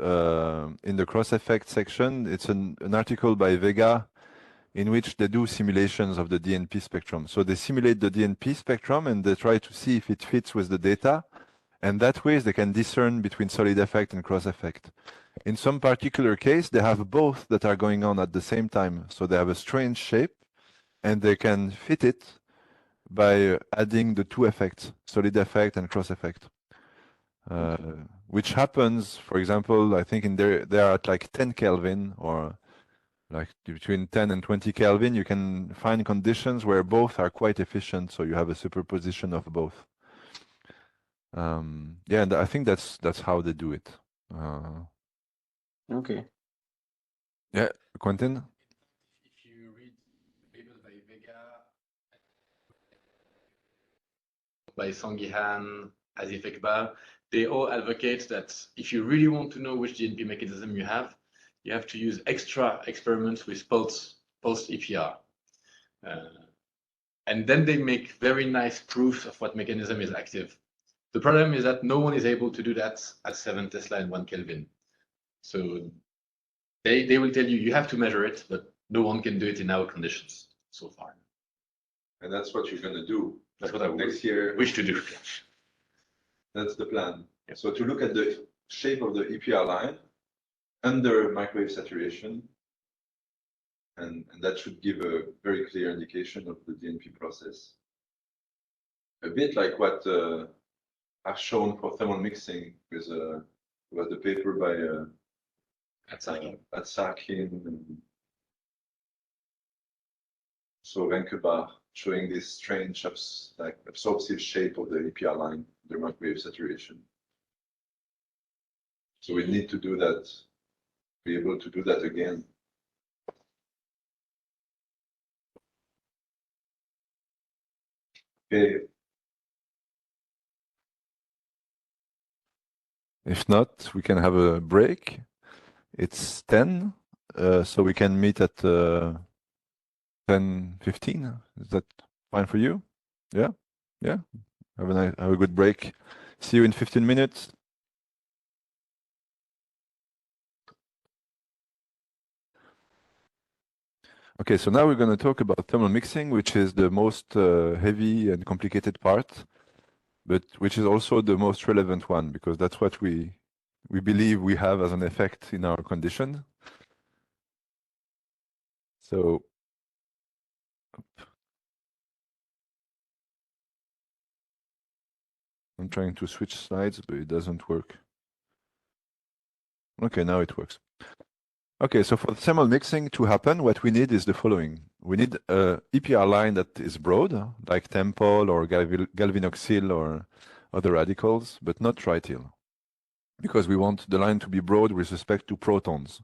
in the cross effect section, it's an article by Vega in which they do simulations of the DNP spectrum. So they simulate the DNP spectrum and they try to see if it fits with the data. And that way they can discern between solid effect and cross effect. In some particular case, they have both that are going on at the same time. So they have a strange shape and they can fit it by adding the two effects, solid effect and cross effect. Which happens, for example, I think they are at like 10 Kelvin or like between 10 and 20 Kelvin, you can find conditions where both are quite efficient, so you have a superposition of both. Yeah, and I think that's how they do it. Okay. Yeah, Quentin? If you read the paper by Vega, by Sangihan, Asif Ekbar, they all advocate that if you really want to know which DNP mechanism you have to use extra experiments with pulse EPR. And then they make very nice proofs of what mechanism is active. The problem is that no one is able to do that at 7 Tesla and 1 Kelvin. So they will tell you have to measure it, but no one can do it in our conditions so far. And that's what you're going to do. That's what I next year wish to do. That's the plan. Yeah. So to look at the shape of the EPR line under microwave saturation, and that should give a very clear indication of the DNP process. a bit like what I've shown for thermal mixing with was the paper by Atsakin and so Vaneeckhaute showing this strange like absorptive shape of the EPR line, the microwave saturation. So we need to do that, be able to do that again. Okay. If not, we can have a break. It's 10, so we can meet at 10:15. Is that fine for you? Yeah? Yeah? Have a good break. See you in 15 minutes. Okay, so now we're going to talk about thermal mixing, which is the most heavy and complicated part, but which is also the most relevant one, because that's what we believe we have as an effect in our condition. So, I'm trying to switch slides, but it doesn't work. Okay, now it works. Okay, so for thermal mixing to happen, what we need is the following. We need a EPR line that is broad, like Tempol or galvinoxyl or other radicals, but not trityl, because we want the line to be broad with respect to protons.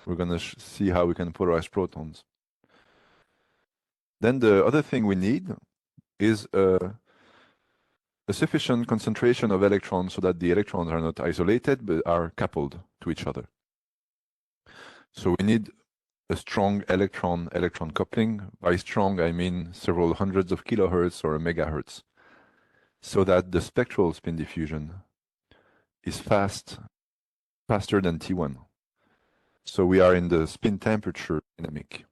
We're going to see how we can polarize protons. Then the other thing we need is a sufficient concentration of electrons so that the electrons are not isolated, but are coupled to each other. So we need a strong electron-electron coupling. By strong, I mean several hundreds of kilohertz or a megahertz, so that the spectral spin diffusion is faster than T1. So we are in the spin temperature dynamic,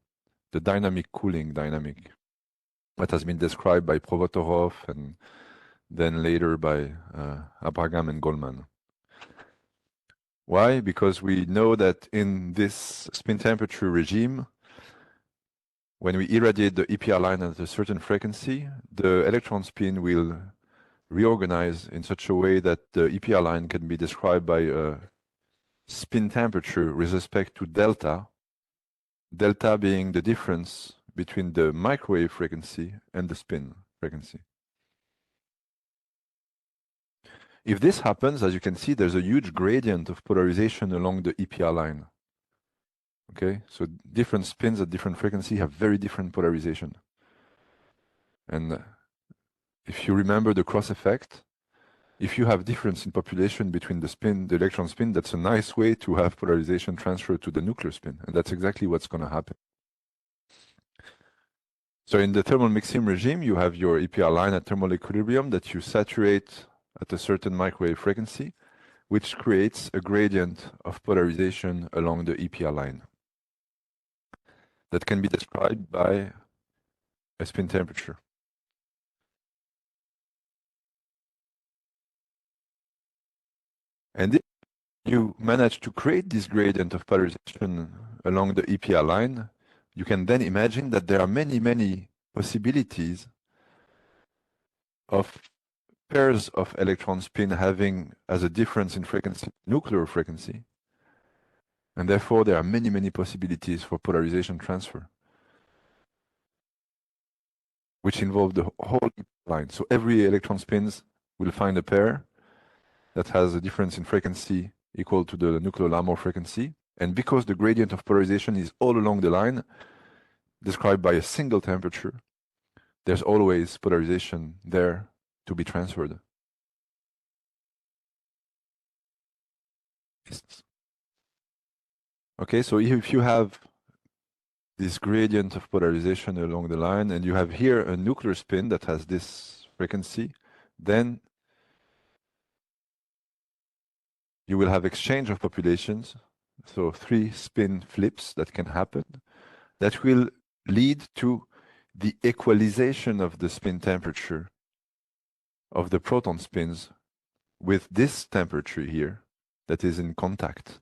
the dynamic cooling dynamic, that has been described by Provotorov and then later by Abraham and Goldman. Why? Because we know that in this spin temperature regime, when we irradiate the EPR line at a certain frequency, the electron spin will reorganize in such a way that the EPR line can be described by a spin temperature with respect to delta, delta being the difference between the microwave frequency and the spin frequency. If this happens, as you can see, there's a huge gradient of polarization along the EPR line. Okay, so different spins at different frequency have very different polarization. And if you remember the cross effect, if you have difference in population between the spin, the electron spin, that's a nice way to have polarization transfer to the nuclear spin. And that's exactly what's going to happen. So in the thermal mixing regime, you have your EPR line at thermal equilibrium that you saturate at a certain microwave frequency, which creates a gradient of polarization along the EPR line that can be described by a spin temperature. And if you manage to create this gradient of polarization along the EPR line, you can then imagine that there are many, many possibilities of pairs of electron spin having as a difference in frequency, nuclear frequency. And therefore, there are many, many possibilities for polarization transfer, which involve the whole line. So every electron spins will find a pair that has a difference in frequency equal to the nuclear Larmor frequency. And because the gradient of polarization is all along the line, described by a single temperature, there's always polarization there to be transferred. Okay, so if you have this gradient of polarization along the line, and you have here a nuclear spin that has this frequency, then you will have exchange of populations, so 3 spin flips that can happen, that will lead to the equalization of the spin temperature of the proton spins with this temperature here that is in contact.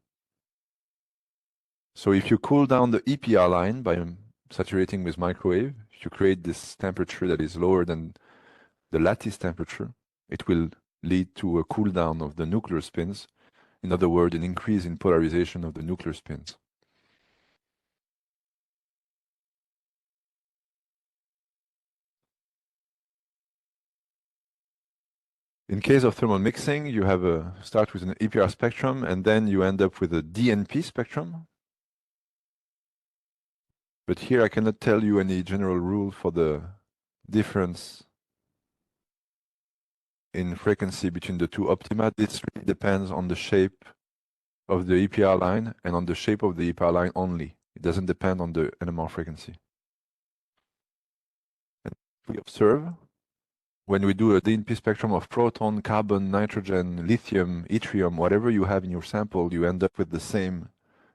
So if you cool down the EPR line by saturating with microwave, you create this temperature that is lower than the lattice temperature, it will lead to a cool down of the nuclear spins. In other words, an increase in polarization of the nuclear spins. In case of thermal mixing, you have start with an EPR spectrum, and then you end up with a DNP spectrum. But here I cannot tell you any general rule for the difference in frequency between the two optima. This really depends on the shape of the EPR line and on the shape of the EPR line only. It doesn't depend on the NMR frequency. And we observe when we do a DNP spectrum of proton, carbon, nitrogen, lithium, yttrium, whatever you have in your sample, you end up with the same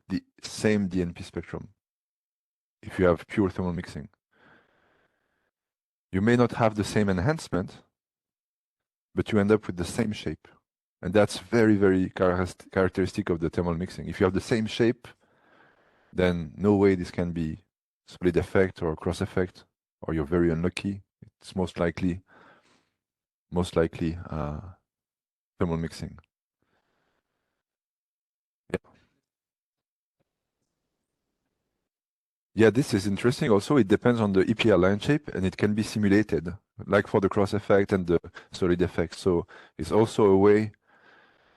DNP spectrum if you have pure thermal mixing. You may not have the same enhancement, but you end up with the same shape. And that's very, very characteristic of the thermal mixing. If you have the same shape, then no way this can be solid effect or cross effect, or you're very unlucky. It's most likely thermal mixing. Yeah, this is interesting. Also, it depends on the EPR line shape, and it can be simulated, like for the cross effect and the solid effect. So it's also a way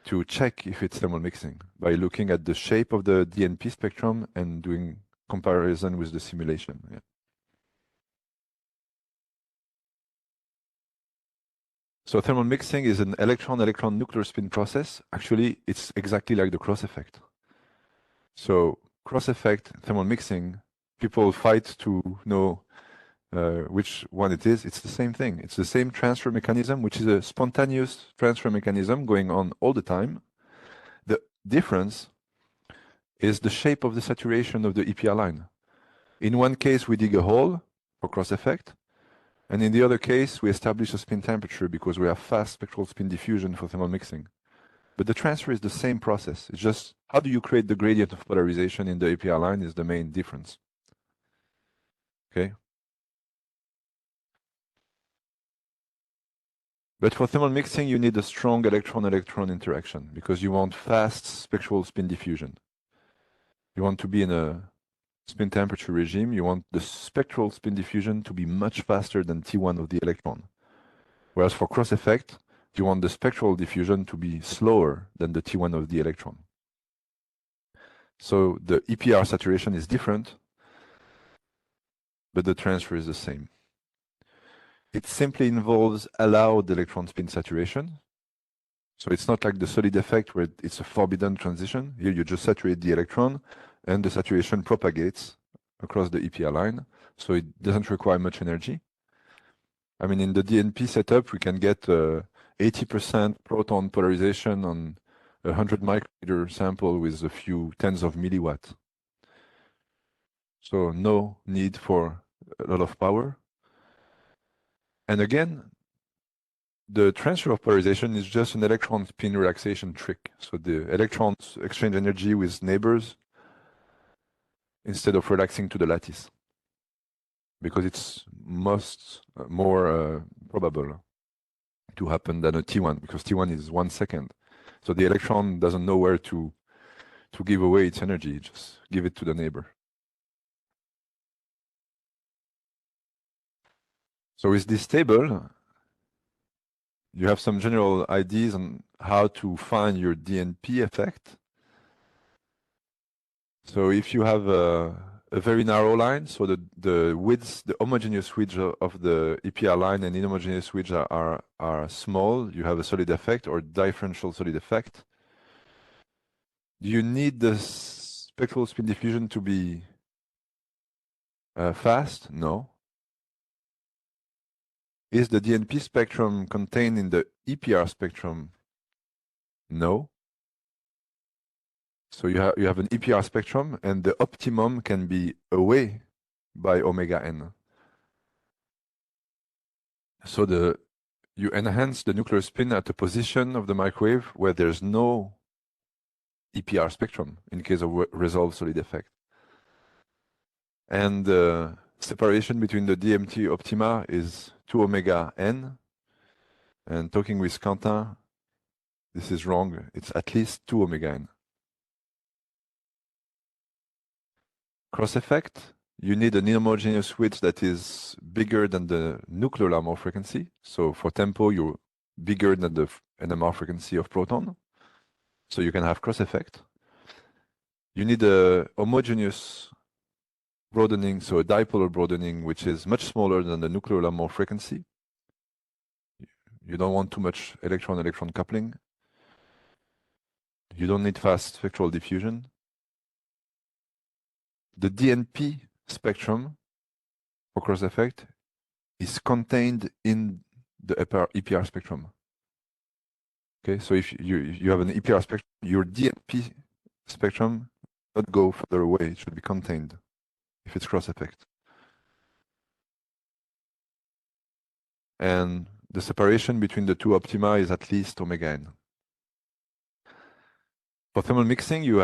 to check if it's thermal mixing by looking at the shape of the DNP spectrum and doing comparison with the simulation. Yeah. So thermal mixing is an electron-electron nuclear spin process. Actually, it's exactly like the cross effect. So cross effect, thermal mixing, people fight to know which one it is. It's the same thing. It's the same transfer mechanism, which is a spontaneous transfer mechanism going on all the time. The difference is the shape of the saturation of the EPR line. In one case, we dig a hole for cross effect. And in the other case, we establish a spin temperature because we have fast spectral spin diffusion for thermal mixing. But the transfer is the same process. It's just how do you create the gradient of polarization in the EPR line is the main difference. Okay. But for thermal mixing, you need a strong electron-electron interaction because you want fast spectral spin diffusion. You want to be in a spin temperature regime. You want the spectral spin diffusion to be much faster than T1 of the electron. Whereas for cross effect, you want the spectral diffusion to be slower than the T1 of the electron. So the EPR saturation is different, but the transfer is the same. It simply involves allowed electron spin saturation. So it's not like the solid effect where it's a forbidden transition. Here you just saturate the electron and the saturation propagates across the EPR line. So it doesn't require much energy. I mean, in the DNP setup, we can get 80% proton polarization on a 100 micrometer sample with a few tens of milliwatt. So no need for a lot of power. And again, the transfer of polarization is just an electron spin relaxation trick. So the electrons exchange energy with neighbors instead of relaxing to the lattice, because it's more probable to happen than a T1, because T1 is 1 second. So the electron doesn't know where to give away its energy, just give it to the neighbor. So with this table, you have some general ideas on how to find your DNP effect. So if you have a very narrow line, so the widths, the homogeneous width of the EPR line and inhomogeneous widths are small, you have a solid effect or differential solid effect. Do you need the spectral spin diffusion to be fast? No. Is the DNP spectrum contained in the EPR spectrum? No. So you have an EPR spectrum, and the optimum can be away by omega n. So you enhance the nuclear spin at a position of the microwave where there's no EPR spectrum in case of resolved solid effect. And the separation between the DMT optima is 2 omega n, And talking with Quentin, this is wrong. It's at least 2 omega n. Cross effect, you need an inhomogeneous width that is bigger than the nuclear Larmor frequency. So for tempo, you're bigger than the NMR frequency of proton. So you can have cross effect. You need a homogeneous broadening, so a dipolar broadening, which is much smaller than the nuclear Larmor frequency. You don't want too much electron-electron coupling. You don't need fast spectral diffusion. The DNP spectrum for cross effect is contained in the EPR spectrum. Okay, so if you have an EPR spectrum, your DNP spectrum not go further away. It should be contained if it's cross effect. And the separation between the two optima is at least omega n. For thermal mixing, you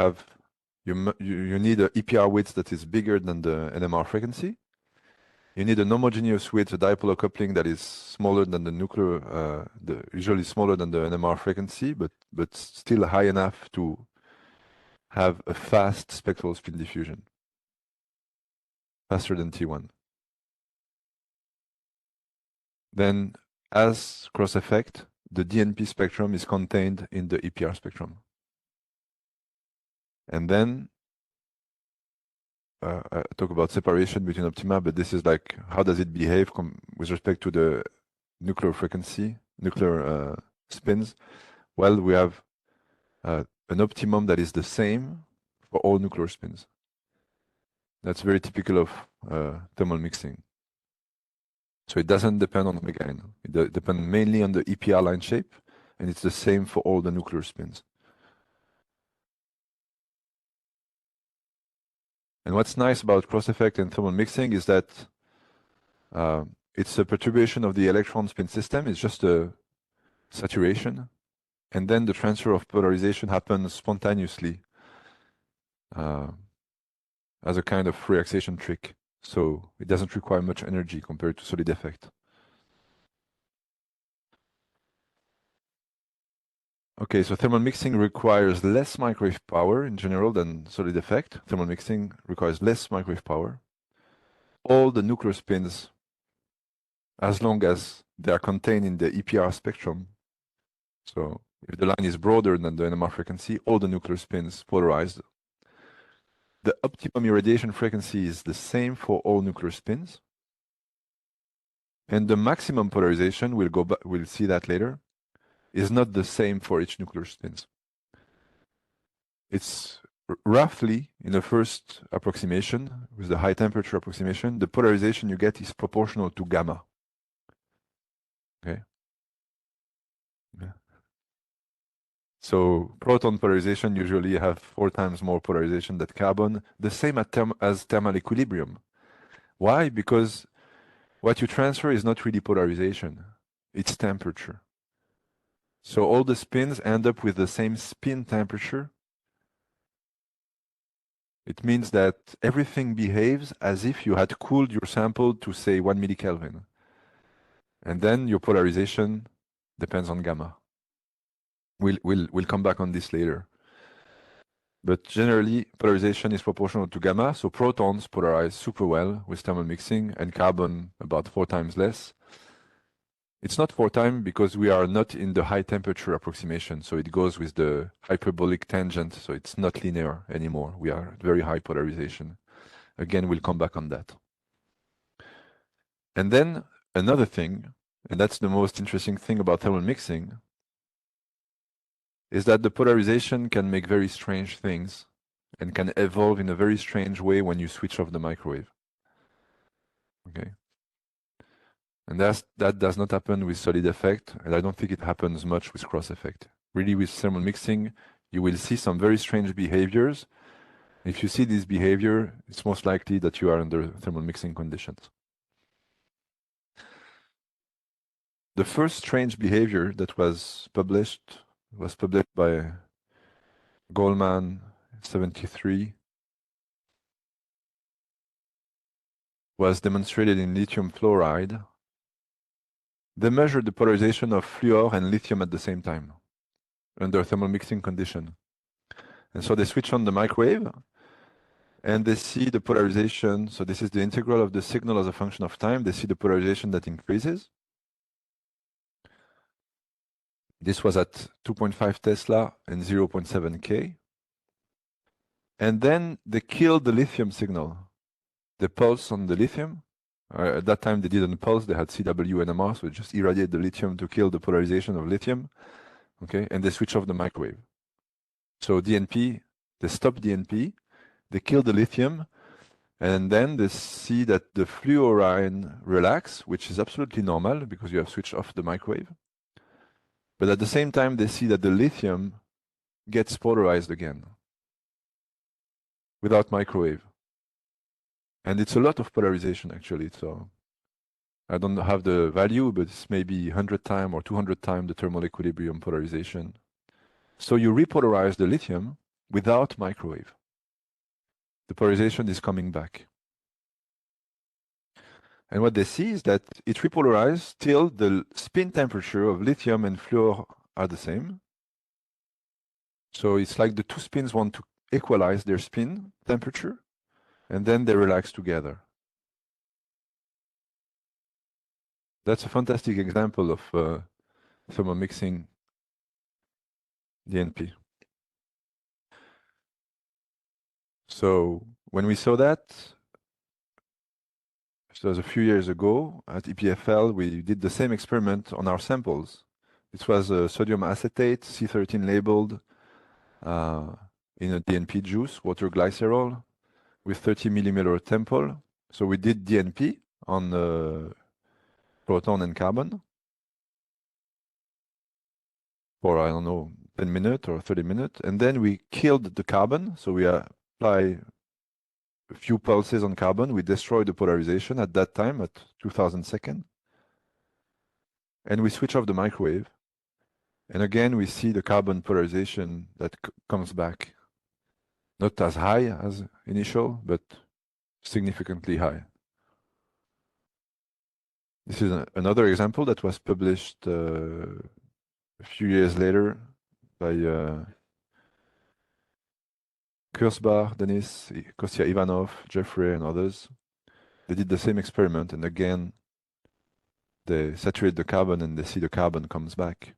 need an EPR width that is bigger than the NMR frequency. You need an homogeneous width, a dipolar coupling that is smaller than the nuclear, usually smaller than the NMR frequency, but still high enough to have a fast spectral spin diffusion, faster than T1. Then, as cross effect, the DNP spectrum is contained in the EPR spectrum. And then I talk about separation between optima, but this is like, how does it behave with respect to the nuclear frequency, nuclear spins? Well, we have an optimum that is the same for all nuclear spins. That's very typical of thermal mixing. So it doesn't depend on omega n. It depends mainly on the EPR line shape, and it's the same for all the nuclear spins. And what's nice about cross effect and thermal mixing is that it's a perturbation of the electron spin system. It's just a saturation. And then the transfer of polarization happens spontaneously as a kind of relaxation trick. So it doesn't require much energy compared to solid effect. Okay, so thermal mixing requires less microwave power in general than solid effect. Thermal mixing requires less microwave power. All the nuclear spins, as long as they are contained in the EPR spectrum, so if the line is broader than the NMR frequency, all the nuclear spins polarized. The optimum irradiation frequency is the same for all nuclear spins. And the maximum polarization, we'll see that later, is not the same for each nuclear spins. It's roughly, in the first approximation, with the high temperature approximation, the polarization you get is proportional to gamma. Okay. Yeah. So proton polarization usually have 4 times more polarization than carbon, the same as thermal equilibrium. Why? Because what you transfer is not really polarization, it's temperature. So all the spins end up with the same spin temperature. It means that everything behaves as if you had cooled your sample to, say, 1 millikelvin. And then your polarization depends on gamma. We'll come back on this later. But generally, polarization is proportional to gamma, so protons polarize super well with thermal mixing, and carbon about 4 times less. It's not 4 times because we are not in the high temperature approximation, so it goes with the hyperbolic tangent, so it's not linear anymore. We are at very high polarization. Again, we'll come back on that. And then another thing, and that's the most interesting thing about thermal mixing, is that the polarization can make very strange things and can evolve in a very strange way when you switch off the microwave. Okay. And that does not happen with solid effect, and I don't think it happens much with cross effect. Really, with thermal mixing, you will see some very strange behaviors. If you see this behavior, it's most likely that you are under thermal mixing conditions. The first strange behavior that was published by Goldman 73, was demonstrated in lithium fluoride they measured the polarization of fluor and lithium at the same time under thermal mixing condition. And so they switch on the microwave and they see the polarization. So this is the integral of the signal as a function of time. They see the polarization that increases. This was at 2.5 Tesla and 0.7 K. And then they killed the lithium signal. They pulse on the lithium. At that time, they didn't pulse. They had CW and NMR, so just irradiate the lithium to kill the polarization of lithium. Okay, and they switch off the microwave. So DNP, they stop DNP, they kill the lithium, and then they see that the fluorine relax, which is absolutely normal because you have switched off the microwave. But at the same time, they see that the lithium gets polarized again without microwave. And it's a lot of polarization, actually. So I don't have the value, but it's maybe 100 times or 200 times the thermal equilibrium polarization. So you repolarize the lithium without microwave. The polarization is coming back. And what they see is that it repolarized till the spin temperature of lithium and fluor are the same. So it's like the two spins want to equalize their spin temperature, and then they relax together. That's a fantastic example of thermal mixing DNP. So when we saw that, so it was a few years ago at EPFL, we did the same experiment on our samples. This was a sodium acetate, C13 labeled, in a DNP juice, water glycerol, with 30 millimole temple. So we did DNP on proton and carbon for, I don't know, 10 minutes or 30 minutes. And then we killed the carbon. So we apply a few pulses on carbon. We destroyed the polarization at that time at 2000 seconds. And we switch off the microwave. And again, we see the carbon polarization that comes back. Not as high as initial, but significantly high. This is another example that was published a few years later by Kurzbach, Denis, Kostya Ivanov, Jeffrey, and others. They did the same experiment, and again, they saturate the carbon and they see the carbon comes back.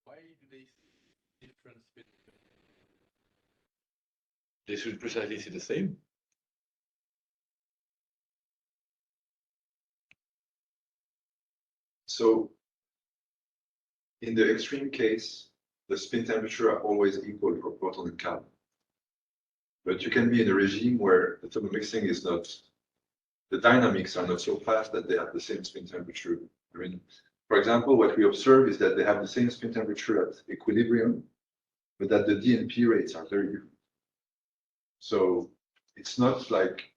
Why do they see different spin? They should precisely see the same. So, in the extreme case, the spin temperature are always equal for proton and carbon. But you can be in a regime where the thermal mixing is not, the dynamics are not so fast that they have the same spin temperature. I mean, for example, what we observe is that they have the same spin temperature at equilibrium, but that the DNP rates are very different. So it's not like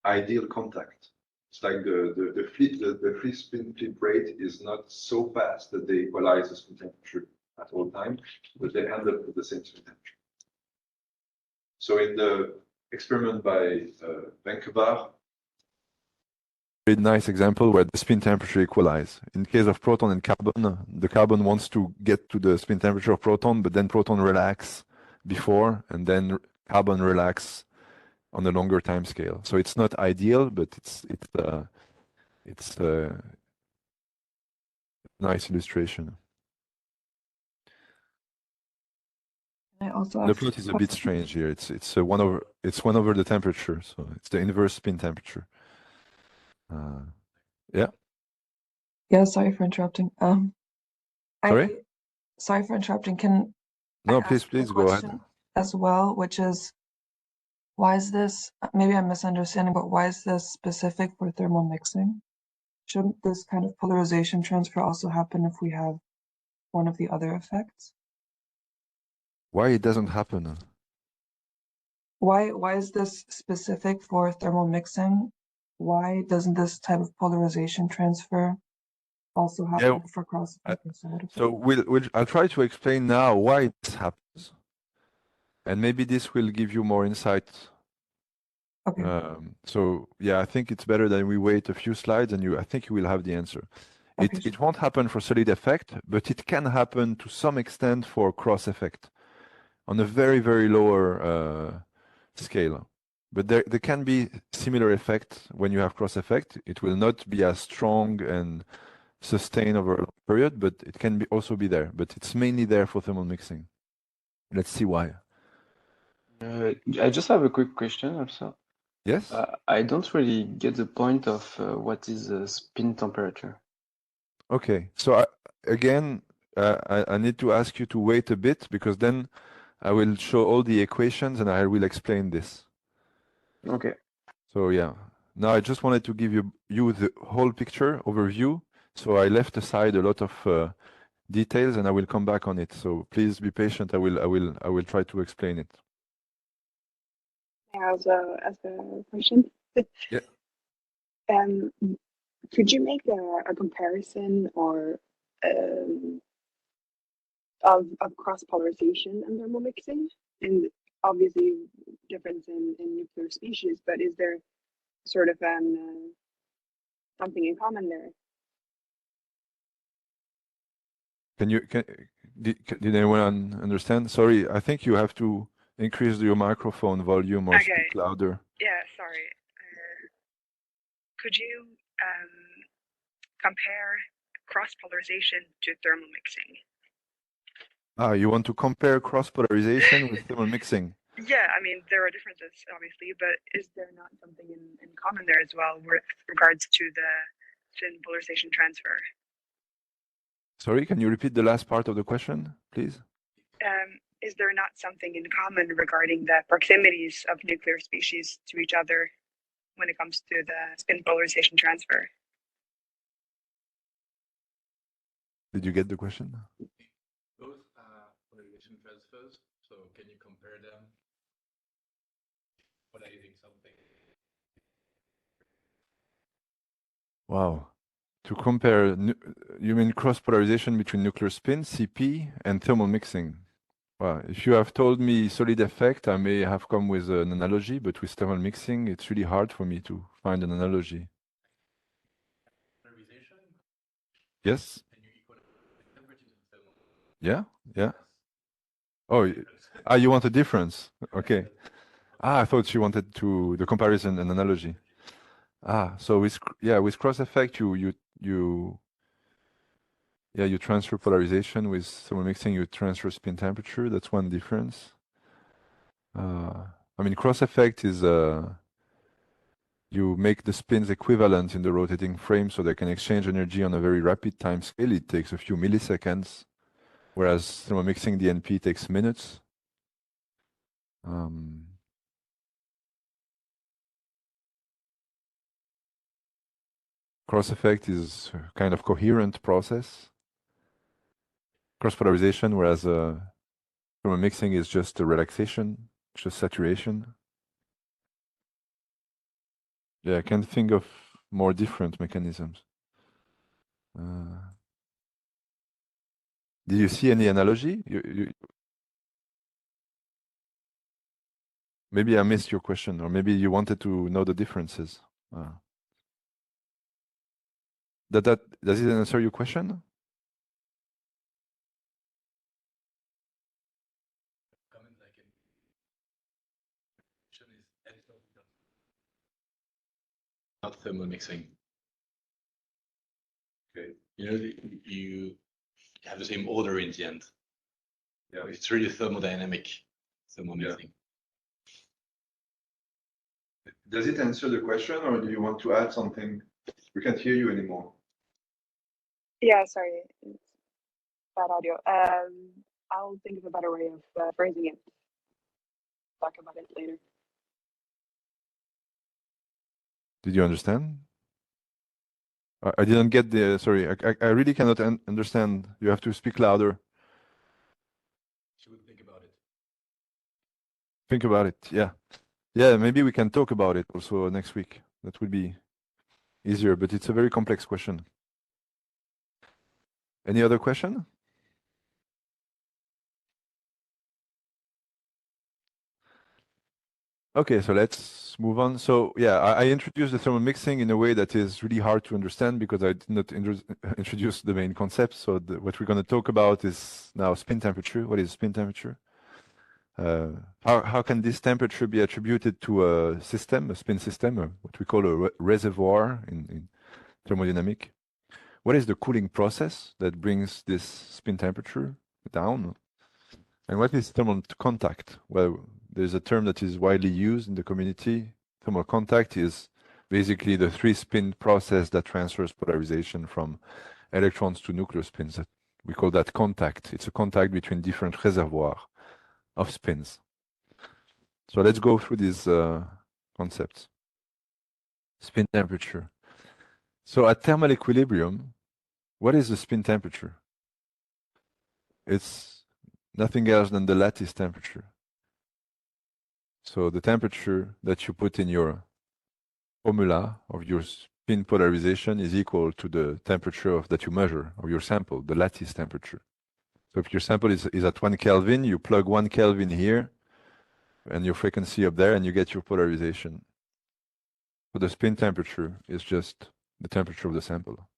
ideal contact. It's like the free spin flip rate is not so fast that they equalize the spin temperature at all times, but they end up with the same spin temperature. So in the experiment by Vaneeckhaute, very nice example where the spin temperature equalize. In case of proton and carbon, the carbon wants to get to the spin temperature of proton, but then proton relax before, and then carbon relax on a longer time scale. So it's not ideal, but it's a nice illustration. I also The plot is a bit strange here. It's one over the temperature, so it's the inverse spin temperature. Yeah. Yeah, sorry for interrupting. Sorry? Sorry for interrupting. Can No, I please ask a go ahead. question as well, which is, why is this, maybe I'm misunderstanding, but why is this specific for thermal mixing? Shouldn't this kind of polarization transfer also happen if we have one of the other effects? Why it doesn't happen? Why is this specific for thermal mixing? Why doesn't this type of polarization transfer also happen for cross-effect or side effect? So I'll try to explain now why this happens. And maybe this will give you more insight. Okay. So yeah, I think it's better that we wait a few slides and I think you will have the answer. Okay, It won't happen for solid effect, but it can happen to some extent for cross effect on a very, very lower scale. But there can be similar effect when you have cross effect. It will not be as strong and sustained over a long period, but it can also be there. But it's mainly there for thermal mixing. Let's see why. I just have a quick question also. Yes? I don't really get the point of what is the spin temperature. Okay. So again, I need to ask you to wait a bit because then I will show all the equations and I will explain this. Okay. So yeah, now I just wanted to give you the whole picture overview. So I left aside a lot of details and I will come back on it. So please be patient. I will try to explain it. As a question. Yeah. Could you make a comparison or of cross polarization and thermal mixing? And obviously difference in nuclear species, but is there sort of something in common there? Did anyone understand? Sorry, I think you have to increase your microphone volume or speak louder. Yeah, sorry. Could you compare cross polarization to thermal mixing? You want to compare cross polarization with thermal mixing? Yeah, I mean, there are differences, obviously, but is there not something in common there as well with regards to the spin polarization transfer? Sorry, can you repeat the last part of the question, please? Is there not something in common regarding the proximities of nuclear species to each other when it comes to the spin polarization transfer? Did you get the question? Both polarization transfers, so can you compare them? What are you doing something? Wow. To compare, you mean cross polarization between nuclear spin, CP, and thermal mixing? Well, if you have told me solid effect, I may have come with an analogy, but with thermal mixing, it's really hard for me to find an analogy. Polarization? Yes? And you equal the temperatures in thermal. Yeah? Yeah? Oh, you want a difference? Okay. I thought you wanted the comparison and analogy. So with cross effect, you transfer polarization. With thermal mixing, you transfer spin temperature. That's one difference. I mean, cross effect is you make the spins equivalent in the rotating frame so they can exchange energy on a very rapid time scale. It takes a few milliseconds, whereas thermal mixing DNP takes minutes. Cross effect is a kind of coherent process. Cross polarization, whereas thermal mixing is just a relaxation, just saturation. Yeah, I can think of more different mechanisms. Did you see any analogy? Maybe I missed your question, or maybe you wanted to know the differences. Does it answer your question? Comment like in not thermal mixing. Okay. You have the same order in the end. Yeah. It's really thermodynamic thermal mixing. Does it answer the question, or do you want to add something? We can't hear you anymore. Yeah, sorry, it's bad audio. I'll think of a better way of phrasing it. Talk about it later. Did you understand? I didn't get the, sorry, I really cannot understand. You have to speak louder. She would think about it. Think about it, yeah. Yeah, maybe we can talk about it also next week. That would be easier, but it's a very complex question. Any other question? Okay, so let's move on. So yeah, I introduced the thermal mixing in a way that is really hard to understand because I did not introduce the main concept. So what we're going to talk about is now spin temperature. What is spin temperature? How can this temperature be attributed to a system, a spin system, or what we call a reservoir in thermodynamic? What is the cooling process that brings this spin temperature down? And what is thermal contact? Well, there's a term that is widely used in the community. Thermal contact is basically the three-spin process that transfers polarization from electrons to nuclear spins. We call that contact. It's a contact between different reservoirs of spins. So let's go through these concepts. Spin temperature. So at thermal equilibrium, what is the spin temperature? It's nothing else than the lattice temperature. So the temperature that you put in your formula of your spin polarization is equal to the temperature that you measure of your sample, the lattice temperature. So if your sample is at 1 Kelvin, you plug 1 Kelvin here and your frequency up there and you get your polarization. So the spin temperature is just the temperature of the sample.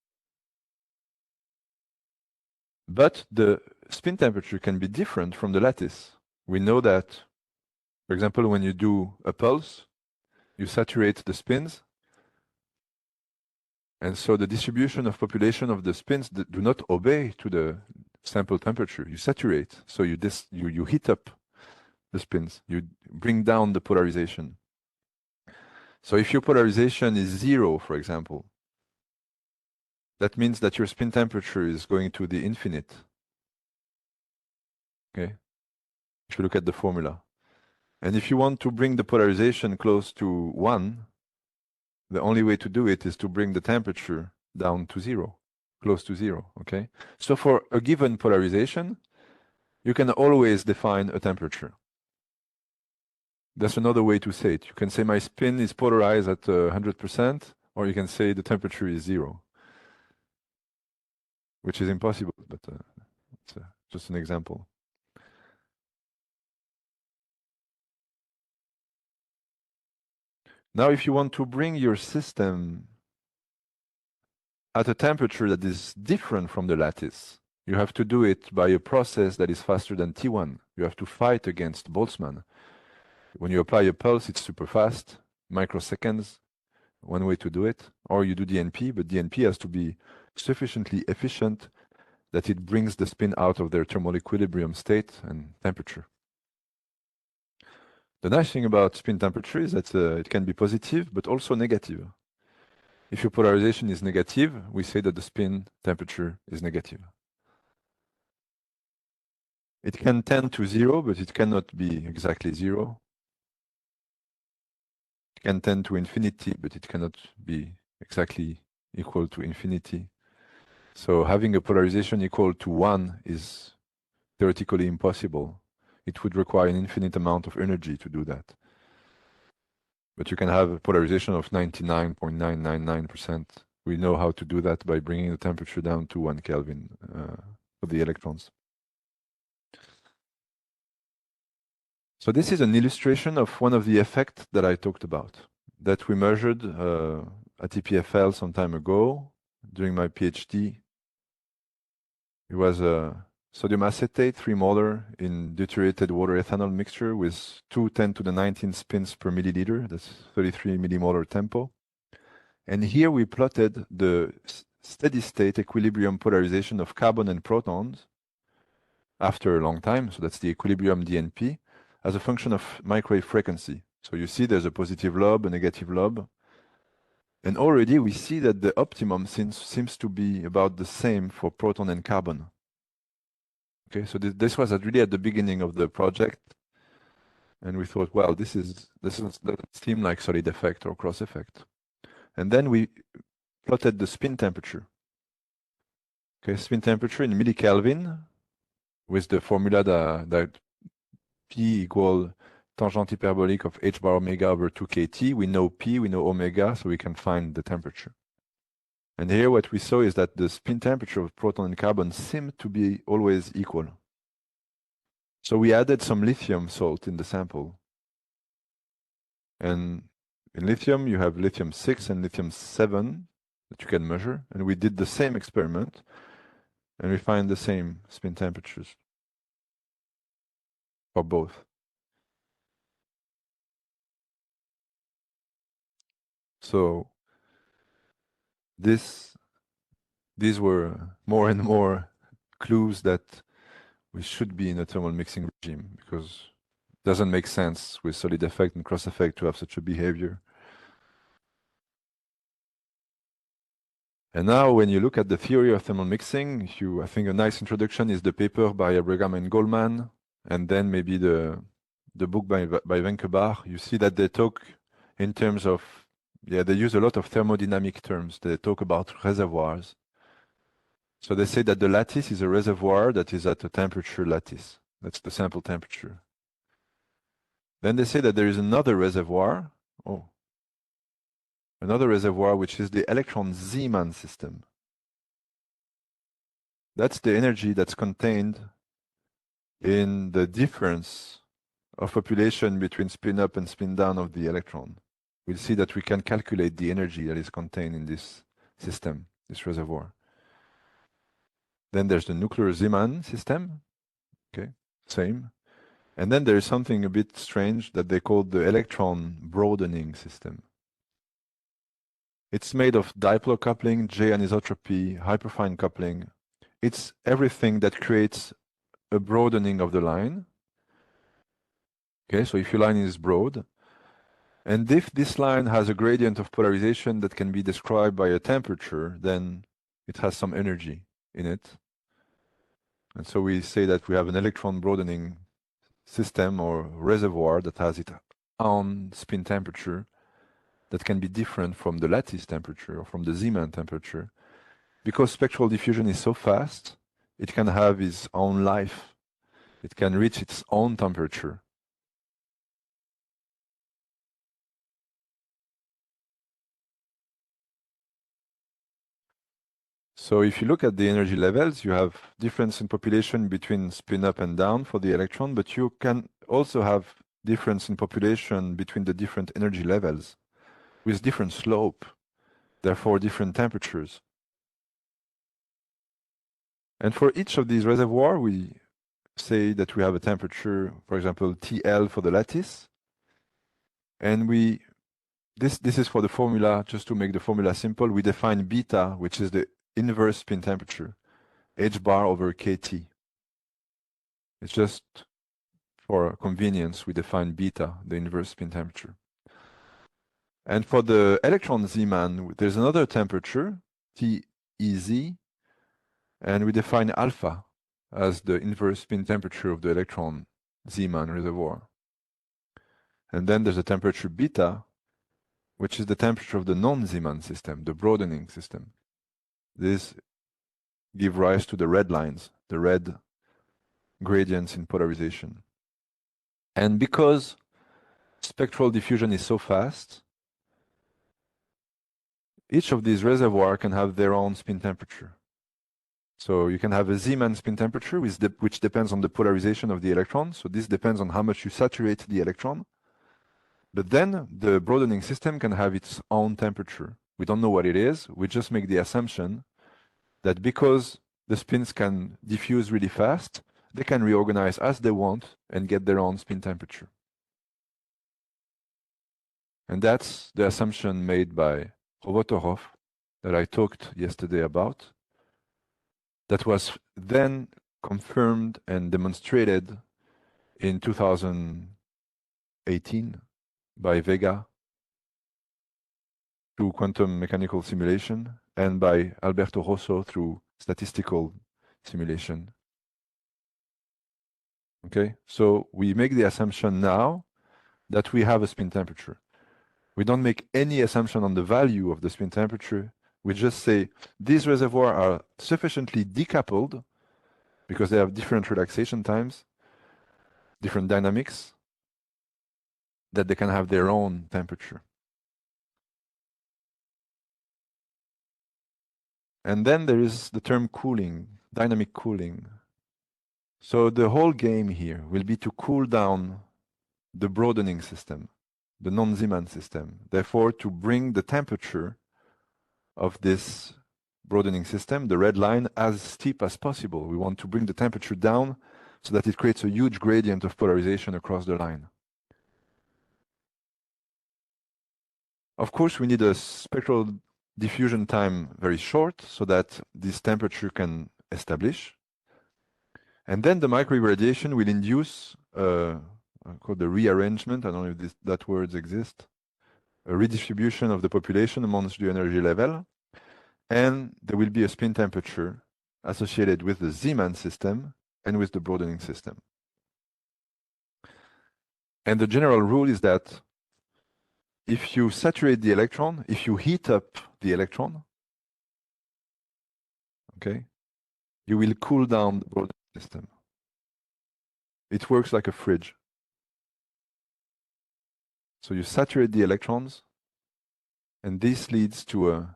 But the spin temperature can be different from the lattice. We know that, for example, when you do a pulse, you saturate the spins. And so the distribution of population of the spins do not obey to the sample temperature. You saturate, so you heat up the spins. You bring down the polarization. So if your polarization is 0, for example, that means that your spin temperature is going to the infinite. Okay? If you look at the formula. And if you want to bring the polarization close to 1, the only way to do it is to bring the temperature down to 0, close to 0, okay? So for a given polarization, you can always define a temperature. That's another way to say it. You can say my spin is polarized at 100%, or you can say the temperature is 0, which is impossible, but it's just an example. Now, if you want to bring your system at a temperature that is different from the lattice, you have to do it by a process that is faster than T1. You have to fight against Boltzmann. When you apply a pulse, it's super fast, microseconds, one way to do it. Or you do DNP, but DNP has to be sufficiently efficient that it brings the spin out of their thermal equilibrium state and temperature. The nice thing about spin temperature is that it can be positive, but also negative. If your polarization is negative, we say that the spin temperature is negative. It can tend to 0, but it cannot be exactly 0. It can tend to infinity, but it cannot be exactly equal to infinity. So having a polarization equal to 1 is theoretically impossible. It would require an infinite amount of energy to do that. But you can have a polarization of 99.999%. We know how to do that by bringing the temperature down to 1 Kelvin for the electrons. So this is an illustration of one of the effects that I talked about, that we measured at EPFL some time ago during my PhD. It was a sodium acetate 3 molar in deuterated water ethanol mixture with 2 10⁻⁹ spins per milliliter. That's 33 millimolar tempo. And here we plotted the steady state equilibrium polarization of carbon and protons after a long time. So that's the equilibrium DNP as a function of microwave frequency. So you see there's a positive lobe, a negative lobe. And already we see that the optimum seems to be about the same for proton and carbon. Okay, so this was really at the beginning of the project. And we thought, well, this doesn't seem like solid effect or cross effect. And then we plotted the spin temperature. Okay, spin temperature in millikelvin with the formula that P equal tangent hyperbolic of h bar omega over 2 kT. We know P, we know omega, so we can find the temperature. And here what we saw is that the spin temperature of proton and carbon seemed to be always equal. So we added some lithium salt in the sample. And in lithium, you have lithium 6 and lithium 7 that you can measure. And we did the same experiment, and we find the same spin temperatures for both. So these were more and more clues that we should be in a thermal mixing regime, because it doesn't make sense with solid effect and cross effect to have such a behavior. And now when you look at the theory of thermal mixing, I think a nice introduction is the paper by Abraham and Goldman, and then maybe the book by Vaneeckhaute. You see that they talk in terms of, they use a lot of thermodynamic terms. They talk about reservoirs. So they say that the lattice is a reservoir that is at a temperature lattice. That's the sample temperature. Then they say that there is another reservoir, which is the electron Zeeman system. That's the energy that's contained in the difference of population between spin up and spin down of the electron. We'll see that we can calculate the energy that is contained in this system, this reservoir. Then there's the nuclear Zeeman system, okay, same. And then there is something a bit strange that they call the electron broadening system. It's made of dipole coupling, J anisotropy, hyperfine coupling. It's everything that creates a broadening of the line. Okay, so if your line is broad, and if this line has a gradient of polarization that can be described by a temperature, then it has some energy in it. And so we say that we have an electron broadening system or reservoir that has its own spin temperature that can be different from the lattice temperature or from the Zeeman temperature. Because spectral diffusion is so fast, it can have its own life. It can reach its own temperature. So if you look at the energy levels, you have difference in population between spin up and down for the electron, but you can also have difference in population between the different energy levels with different slope, therefore different temperatures. And for each of these reservoirs, we say that we have a temperature, for example, TL for the lattice. And this is for the formula, just to make the formula simple, we define beta, which is the inverse spin temperature, h bar over kT. It's just for convenience, we define beta, the inverse spin temperature. And for the electron Zeeman, there's another temperature, TEZ, and we define alpha as the inverse spin temperature of the electron Zeeman reservoir. And then there's a temperature beta, which is the temperature of the non-Zeeman system, the broadening system. This gives rise to the red lines, the red gradients in polarization. And because spectral diffusion is so fast, each of these reservoirs can have their own spin temperature. So you can have a Zeeman spin temperature, which depends on the polarization of the electron. So this depends on how much you saturate the electron. But then the broadening system can have its own temperature. We don't know what it is. We just make the assumption that because the spins can diffuse really fast, they can reorganize as they want and get their own spin temperature. And that's the assumption made by Robotorov that I talked yesterday about. That was then confirmed and demonstrated in 2018 by Vega through quantum mechanical simulation and by Alberto Rosso through statistical simulation. Okay, so we make the assumption now that we have a spin temperature. We don't make any assumption on the value of the spin temperature. We just say these reservoirs are sufficiently decoupled because they have different relaxation times, different dynamics, that they can have their own temperature. And then there is the term cooling, dynamic cooling. So the whole game here will be to cool down the broadening system, the non-Zeeman system. Therefore, to bring the temperature of this broadening system, the red line, as steep as possible. We want to bring the temperature down so that it creates a huge gradient of polarization across the line. Of course, we need a spectral diffusion time very short so that this temperature can establish. And then the microwave radiation will induce called the rearrangement, I don't know if that word exists, a redistribution of the population amongst the energy level. And there will be a spin temperature associated with the Zeeman system and with the broadening system. And the general rule is that if you saturate the electron, if you heat up the electron, okay, you will cool down the broadening system. It works like a fridge. So you saturate the electrons, and this leads to a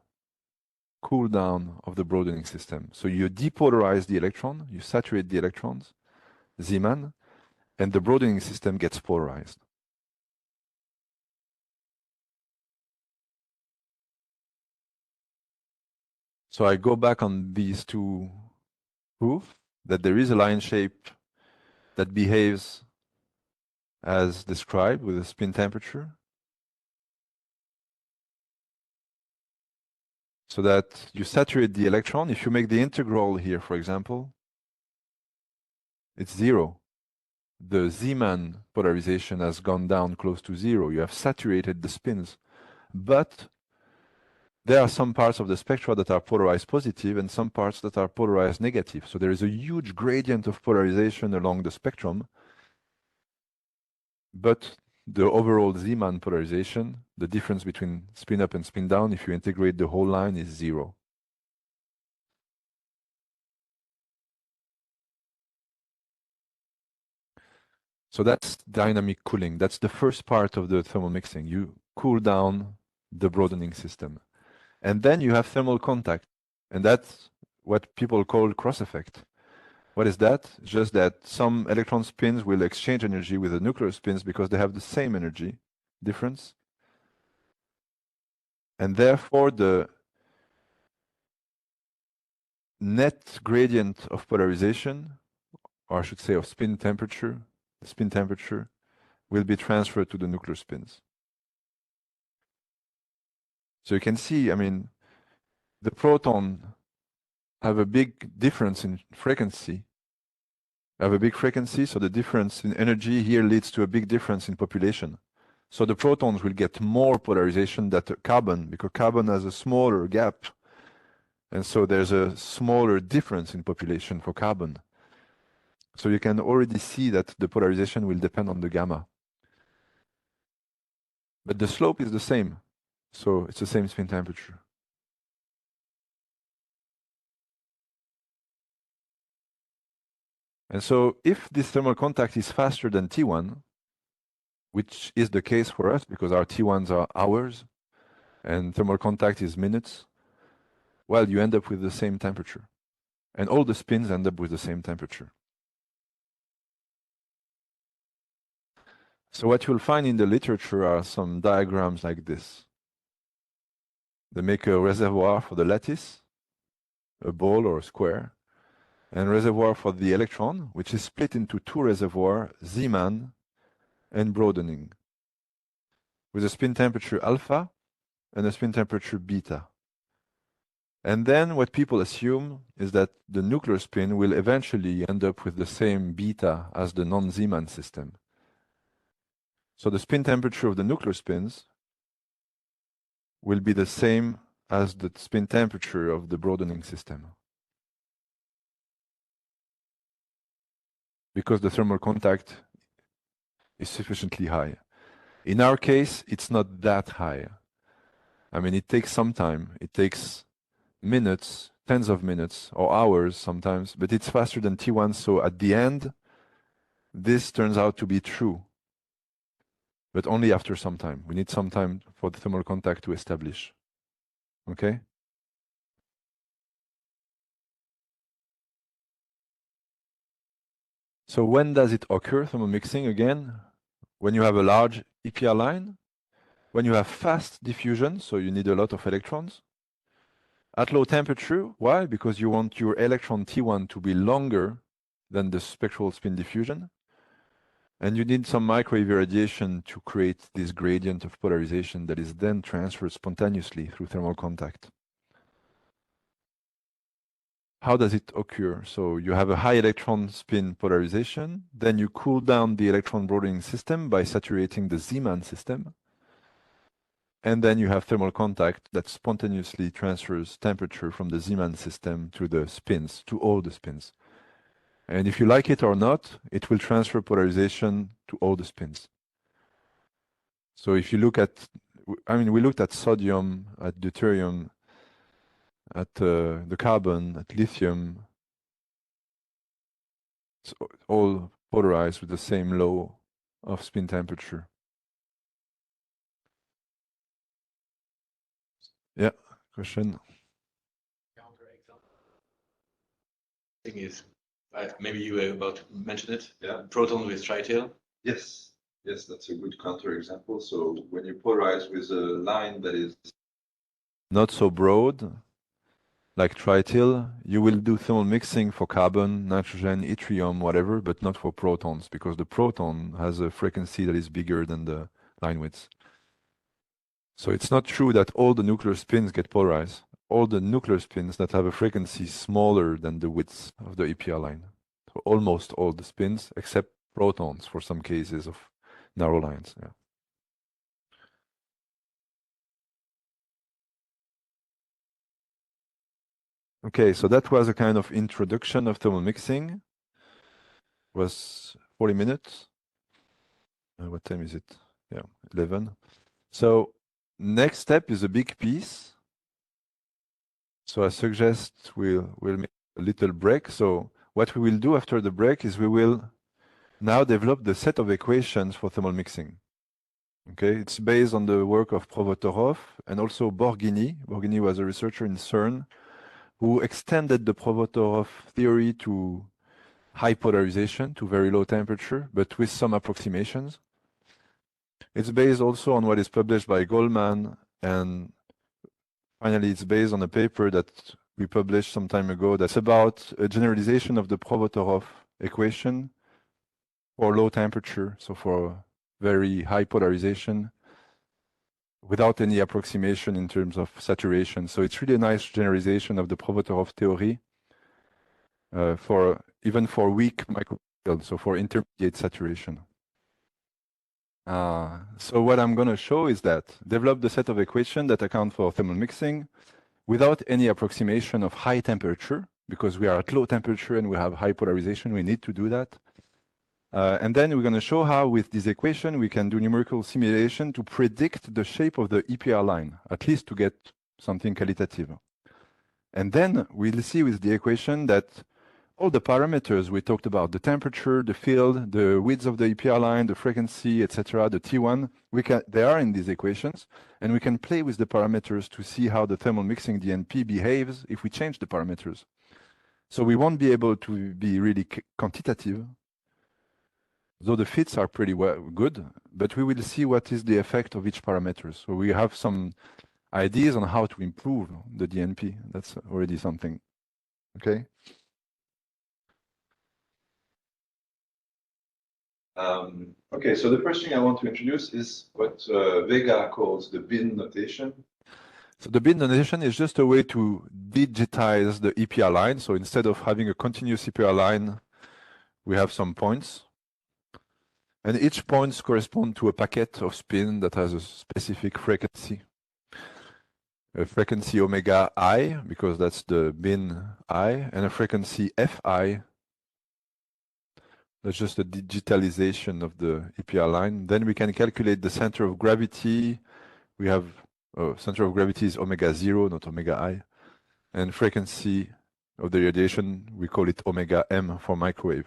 cool down of the broadening system. So you depolarize the electron, you saturate the electrons, Zeeman, and the broadening system gets polarized. So I go back on these two proofs that there is a line shape that behaves as described with a spin temperature. So that you saturate the electron. If you make the integral here, for example, it's 0. The Zeeman polarization has gone down close to 0. You have saturated the spins. But there are some parts of the spectra that are polarized positive and some parts that are polarized negative. So there is a huge gradient of polarization along the spectrum. But the overall Zeeman polarization, the difference between spin up and spin down, if you integrate the whole line, is 0. So that's dynamic cooling. That's the first part of the thermal mixing. You cool down the broadening system. And then you have thermal contact. And that's what people call cross effect. What is that? Just that some electron spins will exchange energy with the nuclear spins because they have the same energy difference. And therefore, the net gradient of polarization, or I should say of spin temperature, the spin temperature, will be transferred to the nuclear spins. So you can see, I mean, the proton have a big difference in frequency. Have a big frequency, so the difference in energy here leads to a big difference in population. So the protons will get more polarization than carbon, because carbon has a smaller gap. And so there's a smaller difference in population for carbon. So you can already see that the polarization will depend on the gamma. But the slope is the same. So it's the same spin temperature. And so if this thermal contact is faster than T1, which is the case for us because our T1s are hours and thermal contact is minutes, well, you end up with the same temperature. And all the spins end up with the same temperature. So what you'll find in the literature are some diagrams like this. They make a reservoir for the lattice, a ball or a square, and a reservoir for the electron, which is split into two reservoirs, Zeeman and broadening, with a spin temperature alpha and a spin temperature beta. And then what people assume is that the nuclear spin will eventually end up with the same beta as the non-Zeeman system. So the spin temperature of the nuclear spins will be the same as the spin temperature of the broadening system, because the thermal contact is sufficiently high. In our case, it's not that high. I mean, it takes some time. It takes minutes, tens of minutes, or hours sometimes, but it's faster than T1. So at the end, this turns out to be true, but only after some time. We need some time for the thermal contact to establish. Okay? So when does it occur, thermal mixing? Again, when you have a large EPR line, when you have fast diffusion, so you need a lot of electrons. At low temperature, why? Because you want your electron T1 to be longer than the spectral spin diffusion. And you need some microwave irradiation to create this gradient of polarization that is then transferred spontaneously through thermal contact. How does it occur? So you have a high electron spin polarization, then you cool down the electron broadening system by saturating the Zeeman system. And then you have thermal contact that spontaneously transfers temperature from the Zeeman system to the spins, to all the spins. And if you like it or not, it will transfer polarization to all the spins. So if you look at, we looked at sodium, at deuterium, at the carbon, at lithium. It's all polarized with the same law of spin temperature. Yeah, question? Thing is, maybe you were about to mention it. Yeah. Proton with tritail. Yes, yes, that's a good counterexample. So when you polarize with a line that is not so broad, like tritial, you will do thermal mixing for carbon, nitrogen, yttrium, whatever, but not for protons, because the proton has a frequency that is bigger than the line width. So it's not true that all the nuclear spins get polarized. All the nuclear spins that have a frequency smaller than the width of the EPR line. So almost all the spins, except protons for some cases of narrow lines. Yeah. Okay, so that was a kind of introduction of thermal mixing. It was 40 minutes. What time is it? Yeah, 11. So next step is a big piece. So I suggest we'll make a little break. So what we will do after the break is we will now develop the set of equations for thermal mixing. Okay, it's based on the work of Provotorov and also Borghini. Borghini was a researcher in CERN who extended the Provotorov theory to high polarization, to very low temperature, but with some approximations. It's based also on what is published by Goldman, and finally it's based on a paper that we published some time ago that's about a generalization of the Provotorov equation for low temperature, so for very high polarization, without any approximation in terms of saturation. So it's really a nice generalization of the Provotorov theory for even for weak microfield, so for intermediate saturation. So what I'm going to show is that develop the set of equations that account for thermal mixing without any approximation of high temperature, because we are at low temperature and we have high polarization. We need to do that. And then we're going to show how with this equation we can do numerical simulation to predict the shape of the EPR line, at least to get something qualitative. And then we'll see with the equation that all the parameters we talked about, the temperature, the field, the width of the EPR line, the frequency, etc., the T1, they are in these equations, and we can play with the parameters to see how the thermal mixing DNP behaves if we change the parameters. So we won't be able to be really quantitative, though the fits are pretty good, but we will see what is the effect of each parameter. So we have some ideas on how to improve the DNP. That's already something. Okay. Okay, so the first thing I want to introduce is what Vega calls the bin notation. So the bin notation is just a way to digitize the EPR line. So instead of having a continuous EPR line, we have some points. And each points correspond to a packet of spin that has a specific frequency. A frequency omega I, because that's the bin I, and a frequency Fi. That's just a digitalization of the EPR line. Then we can calculate the center of gravity. We have center of gravity is omega 0, not omega I. And frequency of the radiation, we call it omega m for microwave.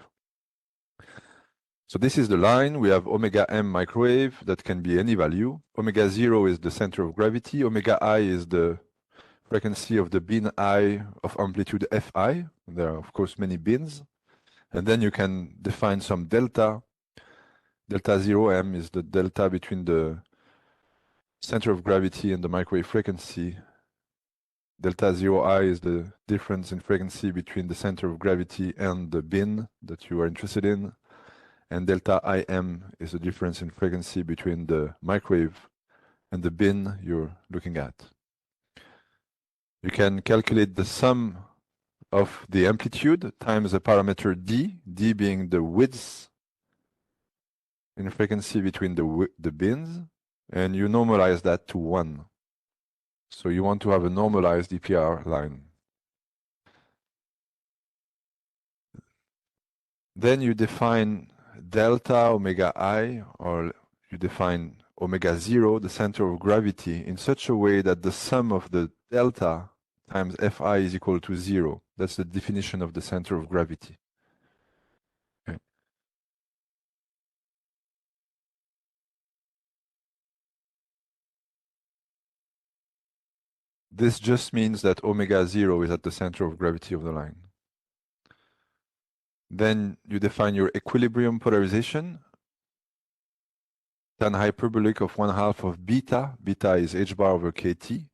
So this is the line. We have omega m microwave that can be any value. Omega 0 is the center of gravity. Omega I is the frequency of the bin I of amplitude Fi. There are, of course, many bins. And then you can define some delta. Delta 0m is the delta between the center of gravity and the microwave frequency. Delta 0I is the difference in frequency between the center of gravity and the bin that you are interested in. And delta IM is the difference in frequency between the microwave and the bin you're looking at. You can calculate the sum of the amplitude times the parameter d, d being the width in frequency between the bins, and you normalize that to 1. So you want to have a normalized EPR line. Then you define delta omega I, or you define omega 0, the center of gravity, in such a way that the sum of the delta times Fi is equal to 0. That's the definition of the center of gravity. Okay. This just means that omega 0 is at the center of gravity of the line. Then you define your equilibrium polarization, tan hyperbolic of 1/2 of beta. Beta is h bar over kt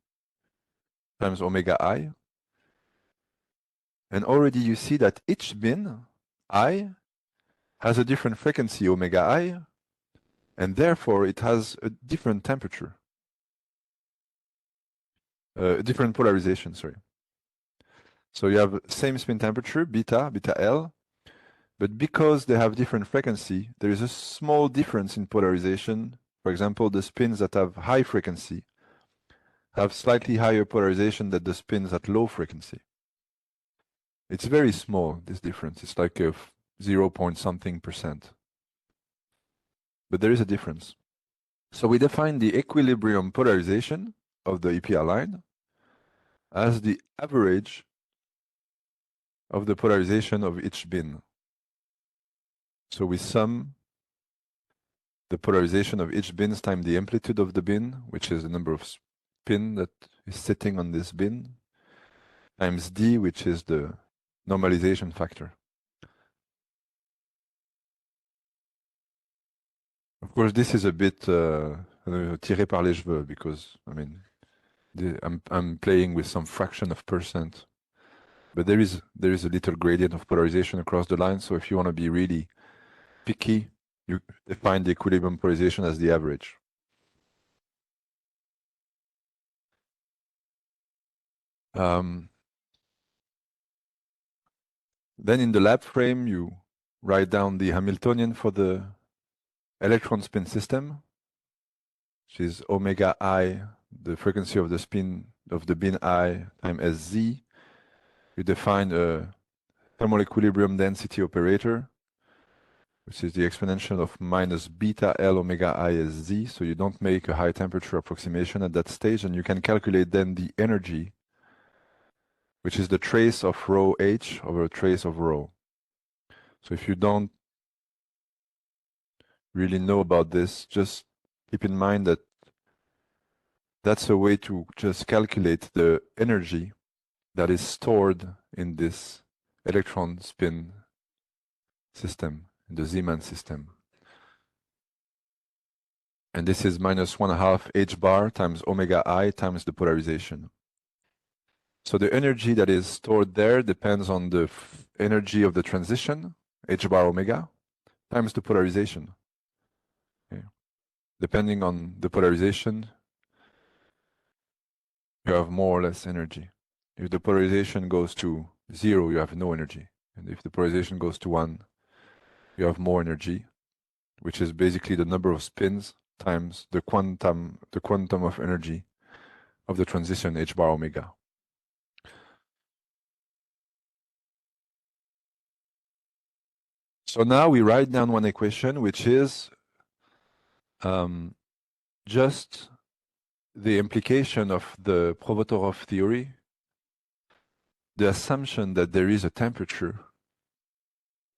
times omega I. And already you see that each bin, I, has a different frequency, omega I, and therefore it has a different temperature. Different polarization, sorry. So you have same spin temperature, beta, beta L, but because they have different frequency, there is a small difference in polarization. For example, the spins that have high frequency have slightly higher polarization than the spins at low frequency. It's very small, this difference. It's like a 0 point something %. But there is a difference. So we define the equilibrium polarization of the EPR line as the average of the polarization of each bin. So we sum the polarization of each bin times the amplitude of the bin, which is the number of spin that is sitting on this bin, times d, which is the normalization factor. Of course, this is a bit tiré par les cheveux because, I mean, I'm playing with some fraction of %, but there is a little gradient of polarization across the line. So if you want to be really picky, you define the equilibrium polarization as the average. Then in the lab frame, you write down the Hamiltonian for the electron spin system, which is omega I, the frequency of the spin of the bin I, times Sz. You define a thermal equilibrium density operator, which is the exponential of minus beta L omega I Sz. So you don't make a high temperature approximation at that stage, and you can calculate then the energy, which is the trace of rho h over a trace of rho. So if you don't really know about this, just keep in mind that that's a way to just calculate the energy that is stored in this electron spin system, in the Zeeman system. And this is minus 1/2 h bar times omega I times the polarization. So the energy that is stored there depends on the energy of the transition, h bar omega, times the polarization. Okay. Depending on the polarization, you have more or less energy. If the polarization goes to 0, you have no energy. And if the polarization goes to 1, you have more energy, which is basically the number of spins times the quantum of energy of the transition h bar omega. So now we write down one equation, which is just the implication of the Provotorov theory, the assumption that there is a temperature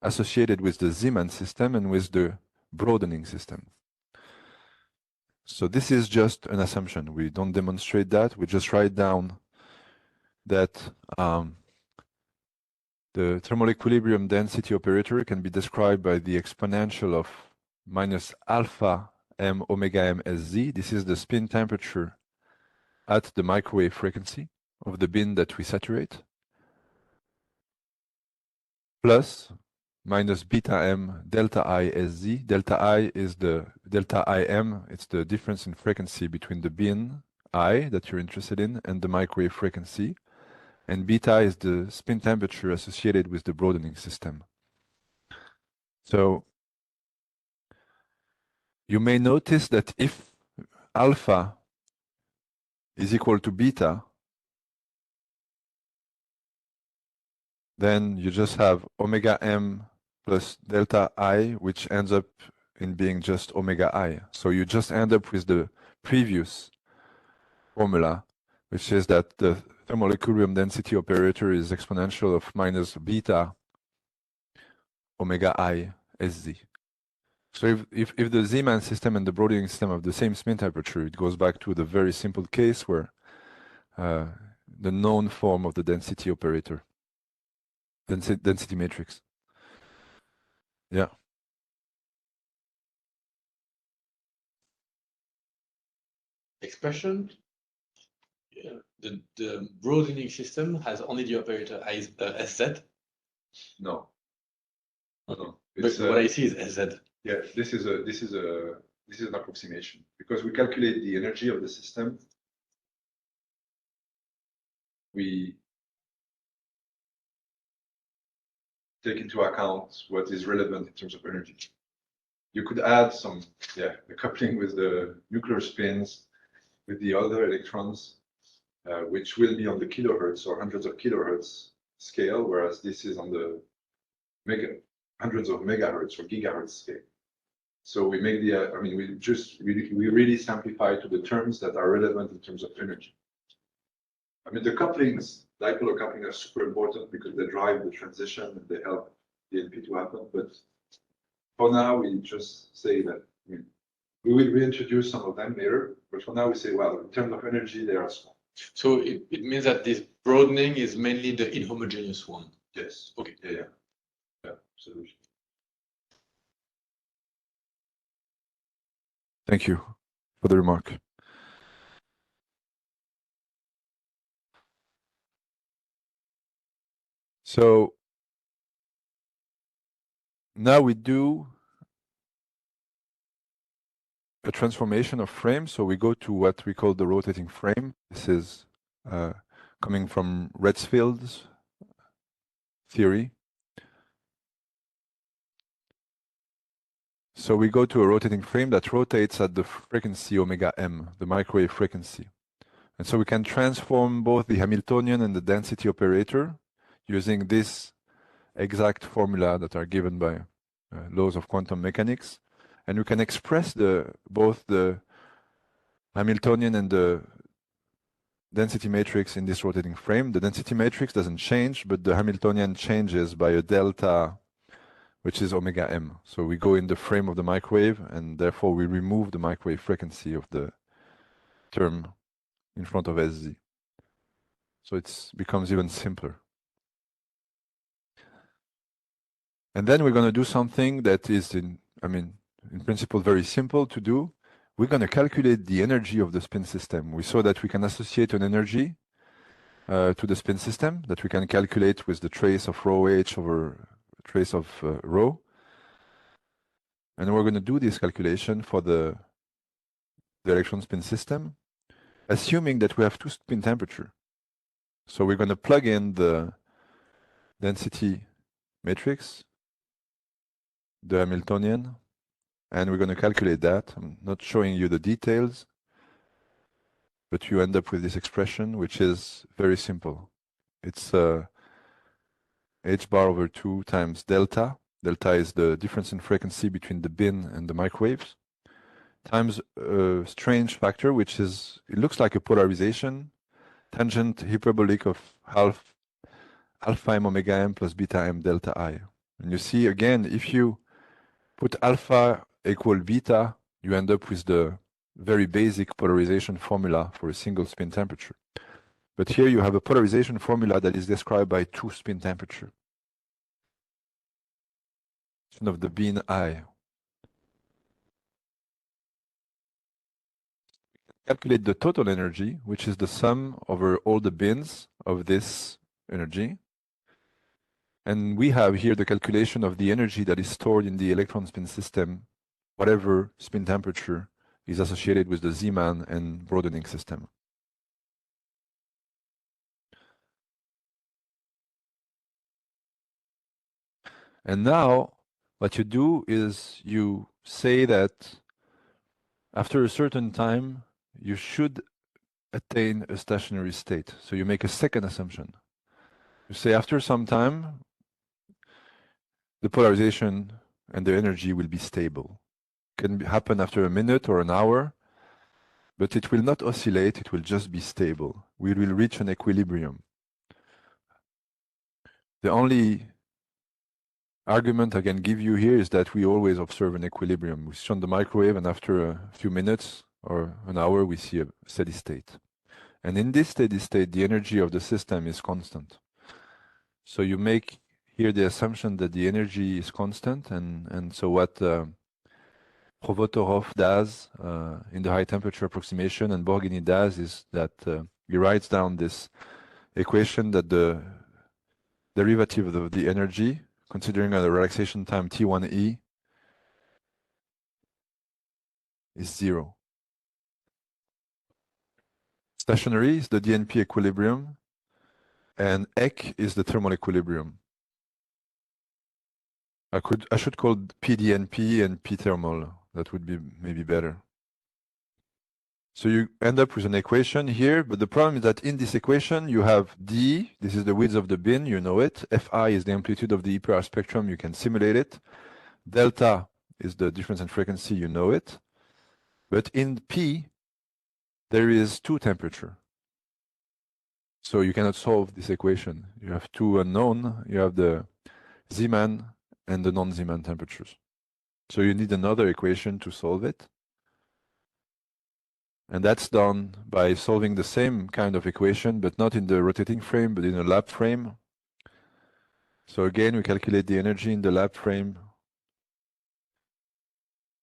associated with the Zeeman system and with the broadening system. So this is just an assumption. We don't demonstrate that. We just write down that the thermal equilibrium density operator can be described by the exponential of minus alpha m omega m sz. This is the spin temperature at the microwave frequency of the bin that we saturate, plus minus beta m delta I sz. Delta I is the delta Im, it's the difference in frequency between the bin I that you're interested in and the microwave frequency. And beta is the spin temperature associated with the broadening system. So you may notice that if alpha is equal to beta, then you just have omega m plus delta I, which ends up in being just omega I. So you just end up with the previous formula, which is that the thermal equilibrium density operator is exponential of minus beta omega I sz. So if the Zeeman system and the broadening system have the same spin temperature, it goes back to the very simple case where the known form of the density operator, density matrix. Yeah. Expression. The broadening system has only the operator sz. No. No. But what I see is sz. Yeah, this is an approximation because we calculate the energy of the system. We take into account what is relevant in terms of energy. You could add some, the coupling with the nuclear spins, with the other electrons, which will be on the kilohertz or hundreds of kilohertz scale, whereas this is on the hundreds of megahertz or gigahertz scale. So we make the, we really simplify to the terms that are relevant in terms of energy. I mean, the couplings, dipolar coupling, are super important because they drive the transition and they help DNP to happen. But for now, we just say that we will reintroduce some of them later. But for now, we say, well, in terms of energy, they are small. So it means that this broadening is mainly the inhomogeneous one. Yes. Okay. Yeah, absolutely. Thank you for the remark. So now we do a transformation of frame. So we go to what we call the rotating frame. This is coming from Redfield's theory. So we go to a rotating frame that rotates at the frequency omega m, the microwave frequency. And so we can transform both the Hamiltonian and the density operator using this exact formula that are given by laws of quantum mechanics. And we can express both the Hamiltonian and the density matrix in this rotating frame. The density matrix doesn't change, but the Hamiltonian changes by a delta, which is omega m. So we go in the frame of the microwave, and therefore we remove the microwave frequency of the term in front of sz. So it becomes even simpler. And then we're going to do something that is, in principle, very simple to do. We're going to calculate the energy of the spin system. We saw that we can associate an energy to the spin system that we can calculate with the trace of rho h over trace of rho. And we're going to do this calculation for the electron spin system, assuming that we have two spin temperature. So we're going to plug in the density matrix, the Hamiltonian, and we're going to calculate that. I'm not showing you the details, but you end up with this expression, which is very simple. It's h bar over 2 times delta. Delta is the difference in frequency between the bin and the microwaves, times a strange factor, which is, it looks like a polarization, tangent hyperbolic of half alpha m omega m plus beta m delta I. And you see, again, if you put alpha equal beta, you end up with the very basic polarization formula for a single spin temperature. But here you have a polarization formula that is described by two spin temperature of the bin I. calculate the total energy, which is the sum over all the bins of this energy. And we have here the calculation of the energy that is stored in the electron spin system, whatever spin temperature is associated with the Zeeman and broadening system. And now what you do is you say that after a certain time, you should attain a stationary state. So you make a second assumption. You say after some time, the polarization and the energy will be stable. It can happen after a minute or an hour, but it will not oscillate, it will just be stable. We will reach an equilibrium. The only argument I can give you here is that we always observe an equilibrium. We switch on the microwave and after a few minutes or an hour, we see a steady state. And in this steady state, the energy of the system is constant. So you make here the assumption that the energy is constant, and so what Provotorov does in the high temperature approximation and Borghini does is that he writes down this equation that the derivative of the energy, considering a relaxation time T1e, is 0. Stationary is the DNP equilibrium, and EC is the thermal equilibrium. I should call PDNP and P thermal. That would be maybe better. So you end up with an equation here, but the problem is that in this equation you have D, this is the width of the bin, you know it. Fi is the amplitude of the EPR spectrum, you can simulate it. Delta is the difference in frequency, you know it. But in P, there is 2 temperature. So you cannot solve this equation. You have 2 unknown, you have the Zeeman and the non-Zeeman temperatures. So you need another equation to solve it. And that's done by solving the same kind of equation, but not in the rotating frame, but in a lab frame. So again, we calculate the energy in the lab frame.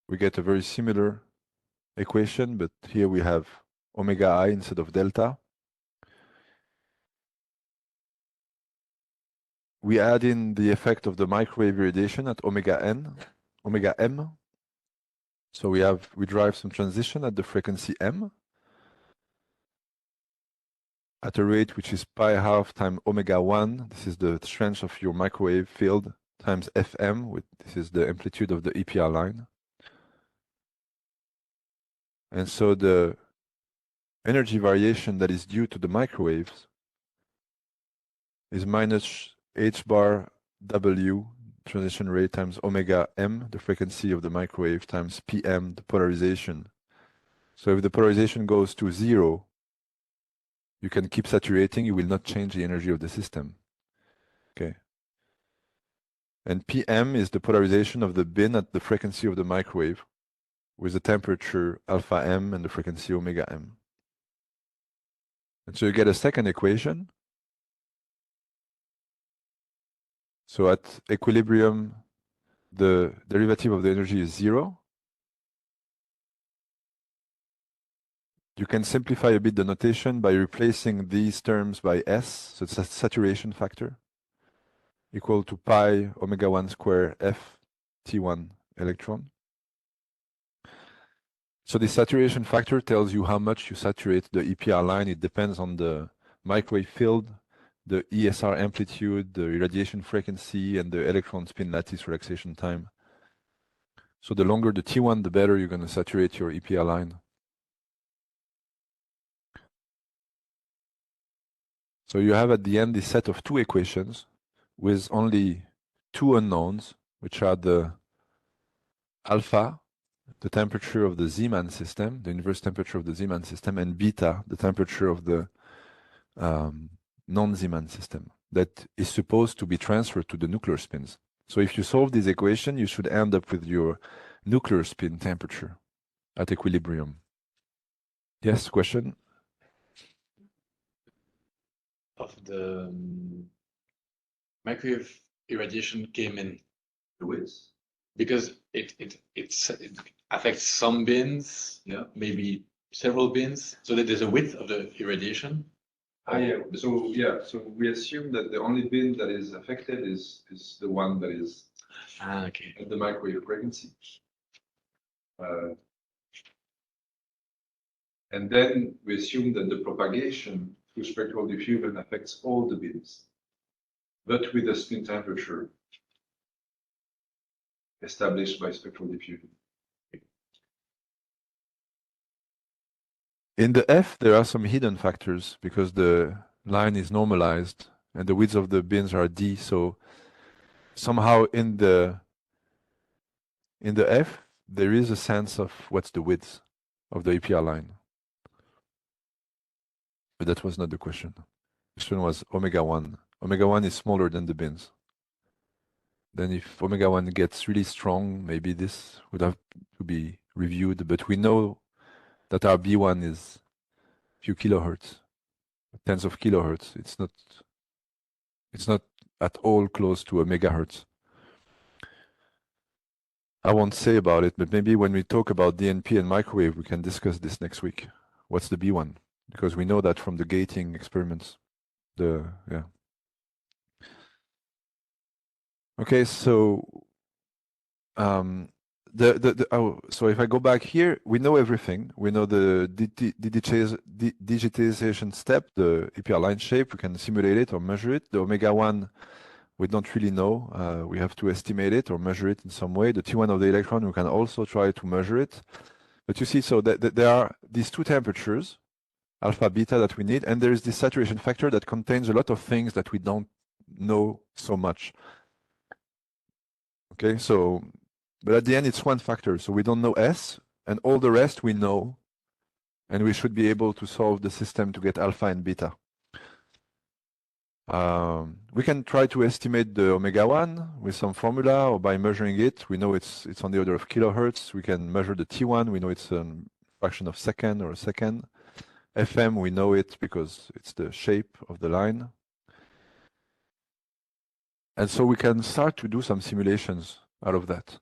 We get a very similar equation, but here we have omega I instead of delta. We add in the effect of the microwave radiation at omega m. So we drive some transition at the frequency m at a rate which is pi half times omega 1. This is the strength of your microwave field times Fm. This is the amplitude of the EPR line. And so the energy variation that is due to the microwaves is minus h bar w transition rate times omega m, the frequency of the microwave, times pm, the polarization. So if the polarization goes to 0, you can keep saturating, you will not change the energy of the system. Okay. And pm is the polarization of the bin at the frequency of the microwave with the temperature alpha m and the frequency omega m. And so you get a second equation. So at equilibrium, the derivative of the energy is 0. You can simplify a bit the notation by replacing these terms by S, so it's a saturation factor, equal to pi omega 1 square F T1 electron. So the saturation factor tells you how much you saturate the EPR line. It depends on the microwave field, the ESR amplitude, the irradiation frequency, and the electron spin lattice relaxation time. So the longer the T1, the better you're going to saturate your EPR line. So you have at the end this set of 2 equations with only 2 unknowns, which are the alpha, the temperature of the Zeeman system, the inverse temperature of the Zeeman system, and beta, the temperature of the non-Zeeman system that is supposed to be transferred to the nuclear spins. So if you solve this equation, you should end up with your nuclear spin temperature at equilibrium. Yes, question? Of the microwave irradiation came in because it affects some bins, Yeah. maybe several bins so that there's a width of the irradiation? Yeah. So we assume that the only bin that is affected is the one that is Okay. at the microwave frequency. And then we assume that the propagation through spectral diffusion affects all the bins, but with a spin temperature established by spectral diffusion. In the F, there are some hidden factors because the line is normalized and the widths of the bins are D. So somehow in the F, there is a sense of what's the width of the APR line. But that was not the question. The question was omega 1. Omega 1 is smaller than the bins. Then if omega 1 gets really strong, maybe this would have to be reviewed. But we know that our B1 is a few kilohertz, tens of kilohertz. It's not at all close to a megahertz. I won't say about it, but maybe when we talk about DNP and microwave, we can discuss this next week. What's the B1? Because we know that from the gating experiments. Okay, so so if I go back here, we know everything. We know the digitization step, the APR line shape. We can simulate it or measure it. The omega 1, we don't really know. We have to estimate it or measure it in some way. The T1 of the electron, we can also try to measure it. But you see, so that there are these two temperatures, alpha, beta, that we need, and there is this saturation factor that contains a lot of things that we don't know so much. Okay, so, but at the end, it's one factor. So we don't know S, and all the rest we know, and we should be able to solve the system to get alpha and beta. We can try to estimate the omega 1 with some formula or by measuring it. We know it's on the order of kilohertz. We can measure the T1. We know it's a fraction of second or a second. FM, we know it because it's the shape of the line. And so we can start to do some simulations out of that.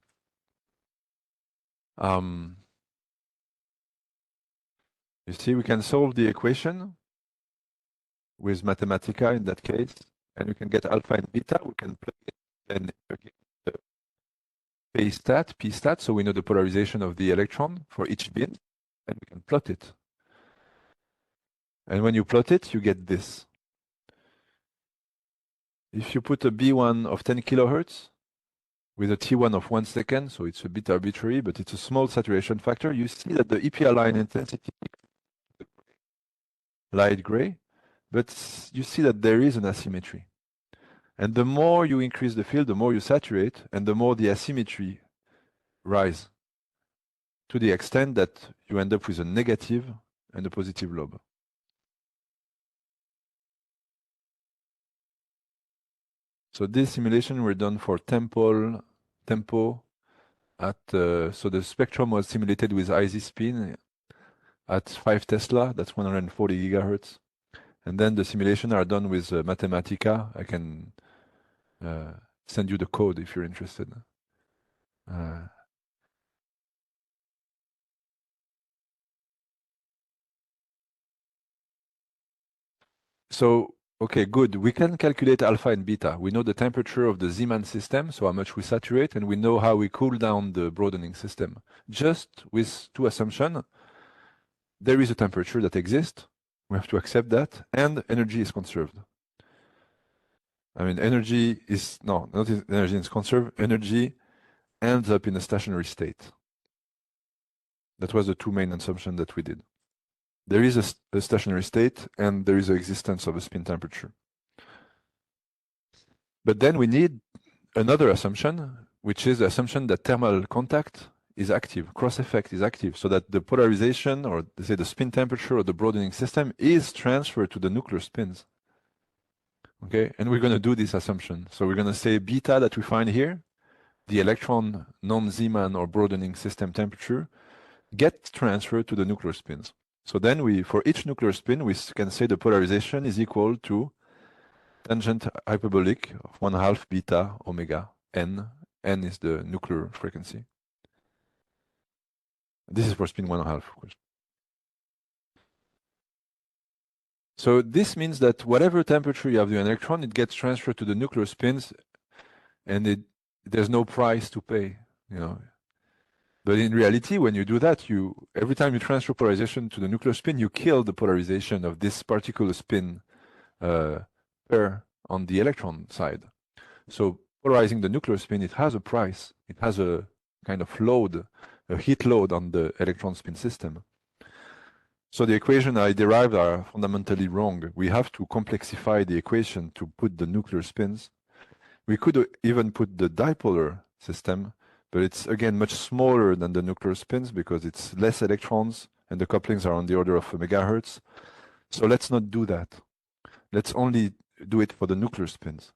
You see, we can solve the equation with Mathematica in that case, and we can get alpha and beta. We can plug it and again the P stat, so we know the polarization of the electron for each bin, and we can plot it. And when you plot it, you get this. If you put a B1 of 10 kilohertz with a T1 of 1 second, so it's a bit arbitrary, but it's a small saturation factor, you see that the EPR line intensity is light gray, but you see that there is an asymmetry. And the more you increase the field, the more you saturate, and the more the asymmetry rise, to the extent that you end up with a negative and a positive lobe. So this simulation were done for tempo at, so the spectrum was simulated with IZ spin at 5 Tesla, that's 140 gigahertz. And then the simulation are done with Mathematica. I can send you the code if you're interested. So, okay, good. We can calculate alpha and beta. We know the temperature of the Zeeman system, so how much we saturate, and we know how we cool down the broadening system. Just with two assumptions. There is a temperature that exists. We have to accept that, and energy is conserved. I mean, energy is, no, not energy is conserved. Energy ends up in a stationary state. That was the two main assumptions that we did. There is a stationary state, and there is an existence of a spin temperature. But then we need another assumption, which is the assumption that thermal contact is active, cross effect is active, so that the polarization, or say the spin temperature of the broadening system, is transferred to the nuclear spins. Okay, and we're going to do this assumption. So we're going to say beta that we find here, the electron non-Zeeman or broadening system temperature, gets transferred to the nuclear spins. So then for each nuclear spin, we can say the polarization is equal to tangent hyperbolic of 1/2 beta omega n. N is the nuclear frequency. This is for spin 1/2, of course. So this means that whatever temperature you have the electron, it gets transferred to the nuclear spins, and there's no price to pay, you know. But in reality, when you do that, every time you transfer polarization to the nuclear spin, you kill the polarization of this particular spin pair on the electron side. So polarizing the nuclear spin, it has a price. It has a kind of load, a heat load on the electron spin system. So the equation I derived are fundamentally wrong. We have to complexify the equation to put the nuclear spins. We could even put the dipolar system, but it's again much smaller than the nuclear spins because it's less electrons and the couplings are on the order of a megahertz. So let's not do that. Let's only do it for the nuclear spins.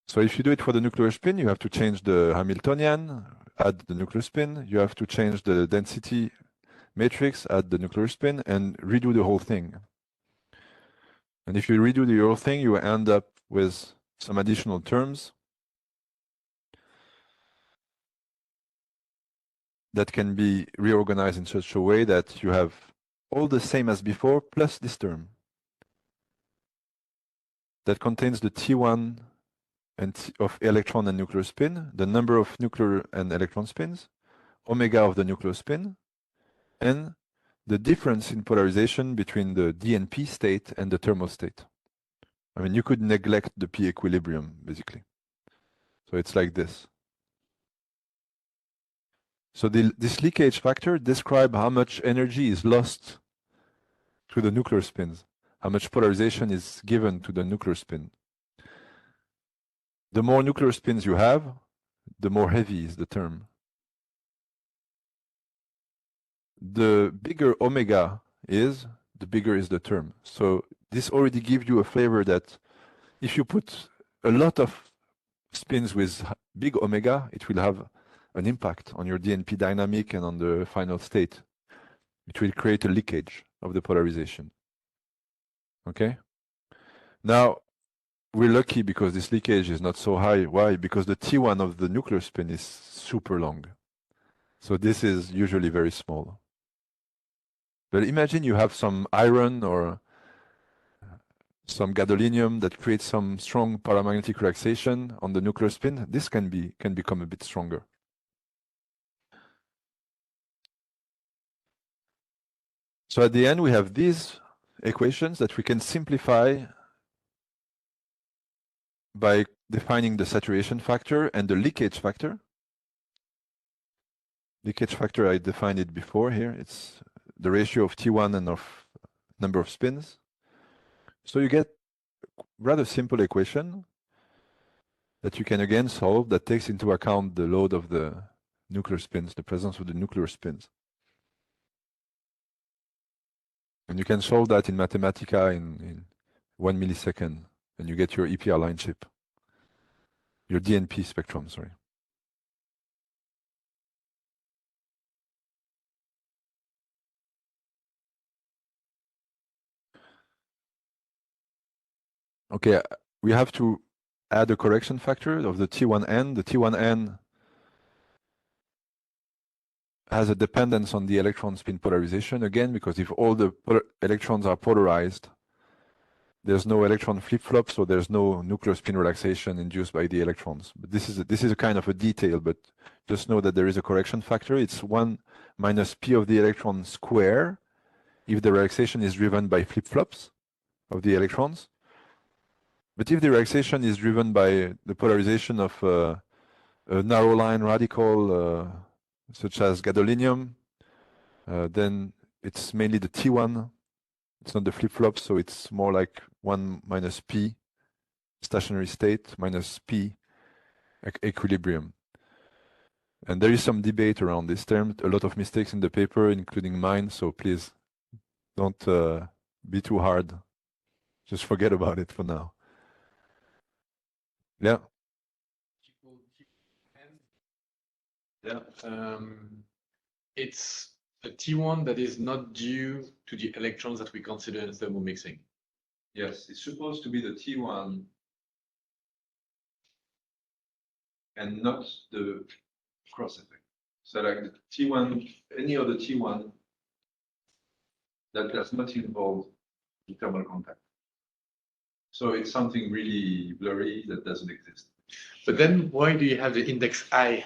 So if you do it for the nuclear spin, you have to change the Hamiltonian, add the nuclear spin. You have to change the density matrix, add the nuclear spin, and redo the whole thing. And if you redo the whole thing, you end up with some additional terms that can be reorganized in such a way that you have all the same as before, plus this term that contains the T1 of electron and nuclear spin, the number of nuclear and electron spins, omega of the nuclear spin, and the difference in polarization between the DNP state and the thermal state. I mean, you could neglect the P equilibrium, basically. So it's like this. So this leakage factor describes how much energy is lost to the nuclear spins, how much polarization is given to the nuclear spin. The more nuclear spins you have, the more heavy is the term. The bigger omega is, the bigger is the term. So this already gives you a flavor that if you put a lot of spins with big omega, it will have an impact on your DNP dynamic and on the final state. It will create a leakage of the polarization. Okay? Now, we're lucky because this leakage is not so high. Why? Because the T1 of the nuclear spin is super long. So this is usually very small. But imagine you have some iron or some gadolinium that creates some strong paramagnetic relaxation on the nuclear spin. This can become a bit stronger. So at the end, we have these equations that we can simplify by defining the saturation factor and the leakage factor. Leakage factor, I defined it before here. It's the ratio of T1 and of number of spins. So you get a rather simple equation that you can again solve that takes into account the load of the nuclear spins, the presence of the nuclear spins. And you can solve that in Mathematica in 1 millisecond, and you get your EPR line chip, your DNP spectrum, sorry. Okay, we have to add a correction factor of the T1n. The T1n has a dependence on the electron spin polarization again, because if all the electrons are polarized, there's no electron flip-flop, so there's no nuclear spin relaxation induced by the electrons. But this is a kind of a detail, but just know that there is a correction factor. It's 1 minus p of the electron square if the relaxation is driven by flip-flops of the electrons. But if the relaxation is driven by the polarization of a narrow line radical, such as gadolinium, then it's mainly the T1. It's not the flip-flop, so it's more like 1 minus p stationary state minus p equilibrium. And there is some debate around this term, a lot of mistakes in the paper, including mine, so please don't be too hard. Just forget about it for now. Yeah. Yeah. It's a T1 that is not due to the electrons that we consider in thermal mixing. Yes, it's supposed to be the T1 and not the cross effect. So like the T1, any other T1 that does not involve the thermal contact. So it's something really blurry that doesn't exist. But then why do you have the index I?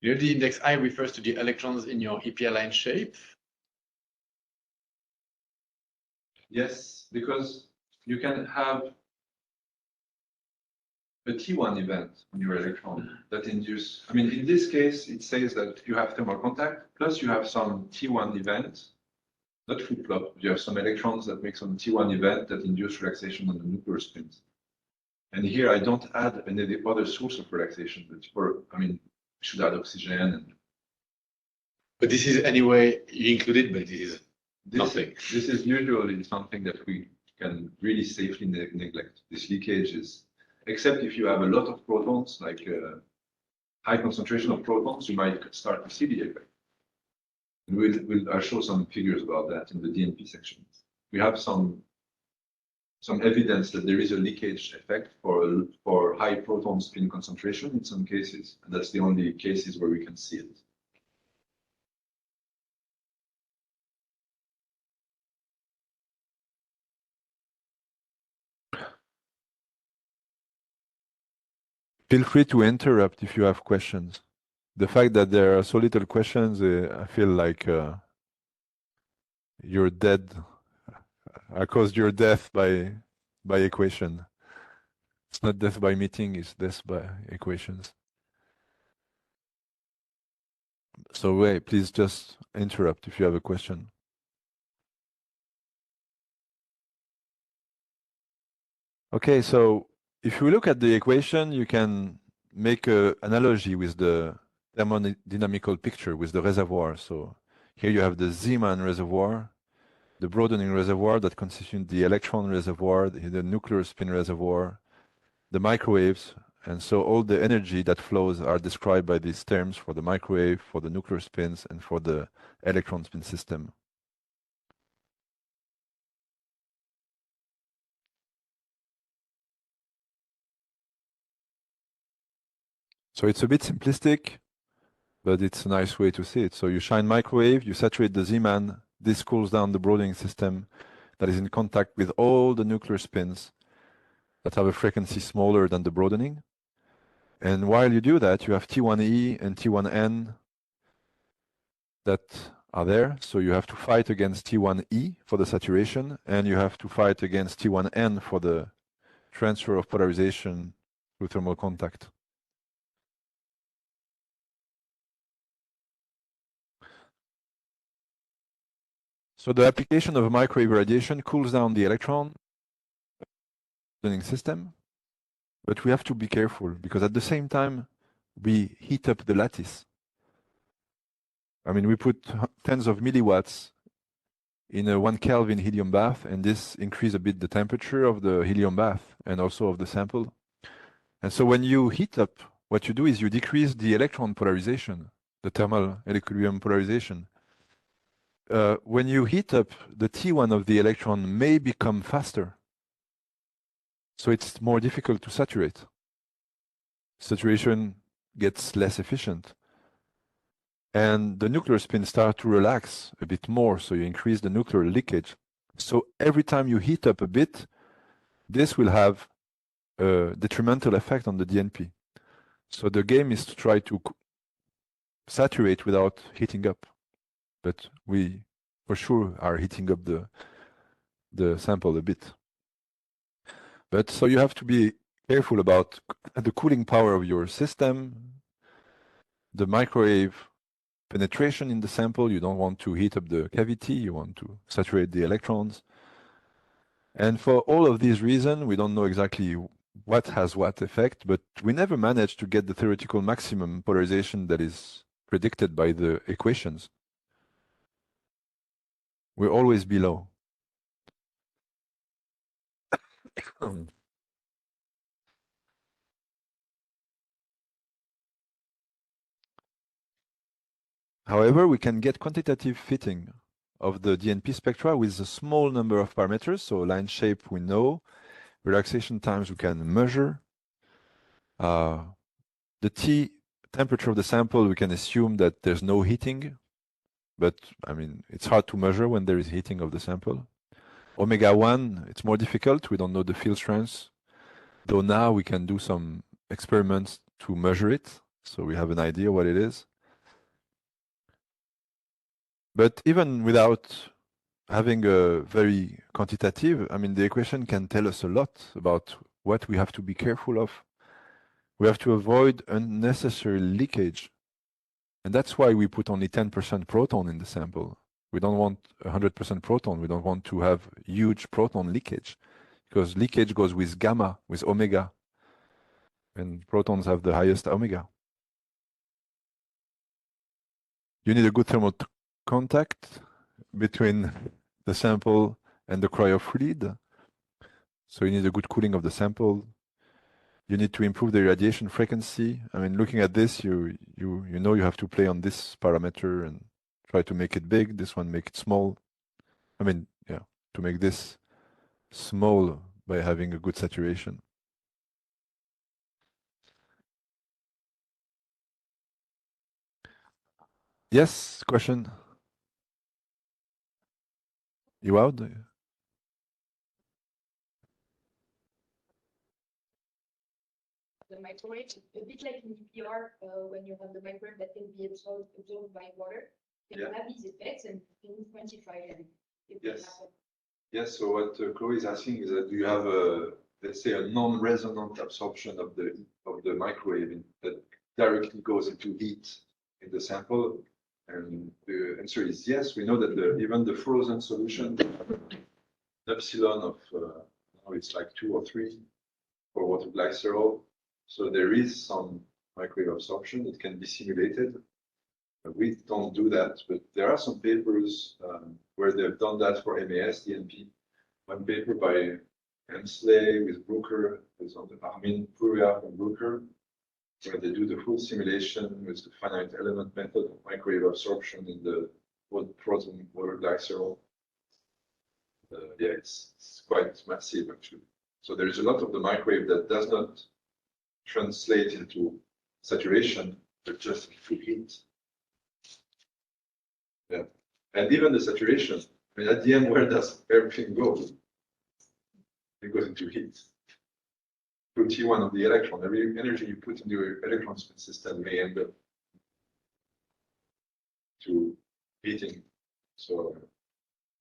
You know, the index I refers to the electrons in your EPI line shape. Yes, because you can have a T1 event on your electron that induce, I mean, in this case, it says that you have thermal contact, plus you have some T1 event, not flip-flop, you have some electrons that make some T1 event that induce relaxation on the nuclear spins. And here I don't add any other source of relaxation, but I mean, I should add oxygen. And but this is anyway, you include it, but this is nothing. This is usually something that we can really safely neglect. This leakage is, except if you have a lot of protons, like high concentration of protons, you might start to see the effect. And I'll show some figures about that in the DNP section. We have some evidence that there is a leakage effect for high proton spin concentration in some cases, and that's the only cases where we can see it. Feel free to interrupt if you have questions. The fact that there are so little questions, I feel like you're dead. I caused your death by equation. It's not death by meeting, it's death by equations. So wait, please just interrupt if you have a question. Okay, so if you look at the equation, you can make an analogy with the thermodynamical picture, with the reservoir. So here you have the Zeeman reservoir, the broadening reservoir that constitutes the electron reservoir, the nuclear spin reservoir, the microwaves, and so all the energy that flows are described by these terms for the microwave, for the nuclear spins, and for the electron spin system. So it's a bit simplistic, but it's a nice way to see it. So you shine microwave, you saturate the Zeeman, this cools down the broadening system that is in contact with all the nuclear spins that have a frequency smaller than the broadening. And while you do that, you have T1e and T1n that are there. So you have to fight against T1e for the saturation, and you have to fight against T1n for the transfer of polarization through thermal contact. So the application of microwave radiation cools down the electron system, but we have to be careful because at the same time we heat up the lattice. I mean, we put tens of milliwatts in a 1 Kelvin helium bath, and this increases a bit the temperature of the helium bath and also of the sample. And so when you heat up, what you do is you decrease the electron polarization, the thermal equilibrium polarization. When you heat up, the T1 of the electron may become faster. So it's more difficult to saturate. Saturation gets less efficient. And the nuclear spins start to relax a bit more, so you increase the nuclear leakage. So every time you heat up a bit, this will have a detrimental effect on the DNP. So the game is to try to saturate without heating up. But we, for sure, are heating up the sample a bit. But so you have to be careful about the cooling power of your system, the microwave penetration in the sample. You don't want to heat up the cavity, you want to saturate the electrons. And for all of these reasons, we don't know exactly what has what effect, but we never managed to get the theoretical maximum polarization that is predicted by the equations. We're always below. However, we can get quantitative fitting of the DNP spectra with a small number of parameters. So line shape we know, relaxation times we can measure. The T temperature of the sample, we can assume that there's no heating but I mean, it's hard to measure when there is heating of the sample. Omega-1, it's more difficult. We don't know the field strength, though now we can do some experiments to measure it, so we have an idea what it is. But even without having a very quantitative, I mean, the equation can tell us a lot about what we have to be careful of. We have to avoid unnecessary leakage. And that's why we put only 10% proton in the sample. We don't want 100% proton. We don't want to have huge proton leakage, because leakage goes with gamma, with omega. And protons have the highest omega. You need a good thermal contact between the sample and the cryofluid. So you need a good cooling of the sample. You need to improve the irradiation frequency. I mean, looking at this, you know you have to play on this parameter and try to make it big. This one, make it small. I mean, yeah, to make this small by having a good saturation. Yes, question? Ewoud? The microwave, a bit like in EPR, when you have the microwave that can be absorbed by water, can you have these effects and can you quantify them? Yes. Yes, so what Chloé is asking is that do you have a, let's say, a non-resonant absorption of the microwave that directly goes into heat in the sample? And the answer is yes. We know that even the frozen solution, epsilon of, now it's like 2 or 3 for water glycerol. So there is some microwave absorption. It can be simulated. We don't do that, but there are some papers where they've done that for MAS, DNP. One paper by Hensley with Brooker, is on the Armin Puria from Brooker, where they do the full simulation with the finite element method of microwave absorption in the frozen water glycerol. Yeah, it's quite massive actually. So there is a lot of the microwave that does not translate into saturation, but just into heat. Yeah, and even the saturation, I mean, at the end, where does everything go? It goes into heat. Through T1 of the electron, every energy you put into your electron spin system may end up to heating. So,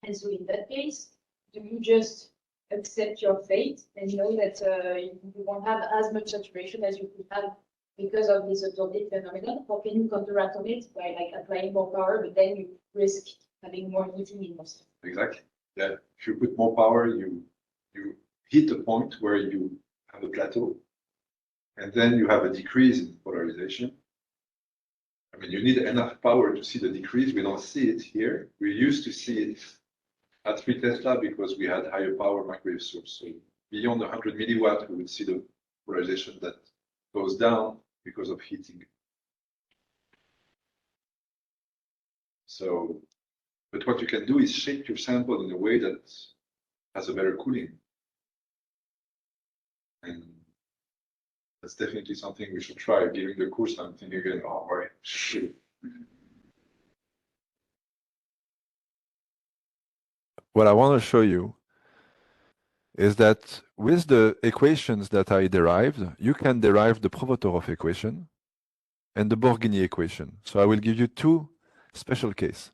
and so in that case, do you just accept your fate and know that you won't have as much saturation as you could have because of this absorptive phenomenon, or can you counteract on it by like applying more power, but then you risk having more heating in your system? Exactly. Yeah. If you put more power, you hit a point where you have a plateau, and then you have a decrease in polarization. I mean, you need enough power to see the decrease. We don't see it here. We used to see it at 3 Tesla because we had higher power microwave source. So beyond 100 milliwatt, we would see the polarization that goes down because of heating. So, but what you can do is shape your sample in a way that has a better cooling. And that's definitely something we should try. During the course, I'm thinking again, oh, right, shit. What I want to show you is that with the equations that I derived, you can derive the Provotorov equation and the Borghini equation. So I will give you 2 special cases.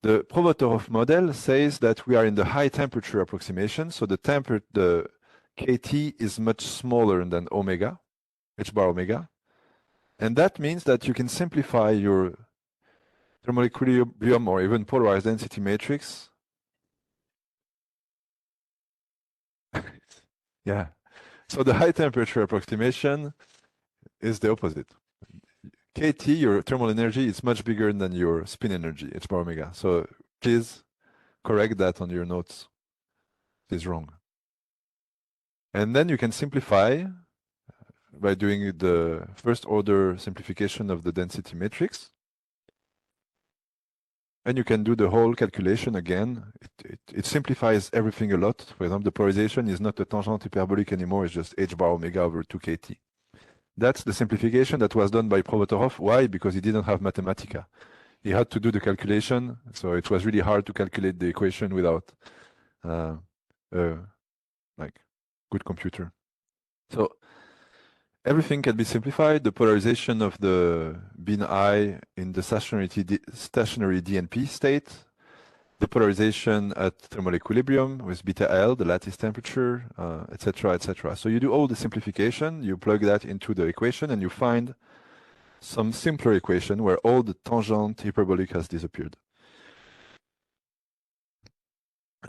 The Provotorov model says that we are in the high temperature approximation, so the KT is much smaller than omega, h bar omega. And that means that you can simplify your thermal equilibrium or even polarized density matrix. Yeah. So the high temperature approximation is the opposite. KT, your thermal energy, is much bigger than your spin energy, h bar omega. So please correct that on your notes. It's wrong. And then you can simplify by doing the first order simplification of the density matrix. And you can do the whole calculation again. It simplifies everything a lot. For example, the polarization is not a tangent hyperbolic anymore, it's just h bar omega over 2 KT. That's the simplification that was done by Provotorov. Why? Because he didn't have Mathematica. he had to do the calculation, so it was really hard to calculate the equation without like good computer. So everything can be simplified. The polarization of the bin I in the stationary DNP state, the polarization at thermal equilibrium with beta L, the lattice temperature, etc., etc. So you do all the simplification, you plug that into the equation, and you find some simpler equation where all the tangent hyperbolic has disappeared.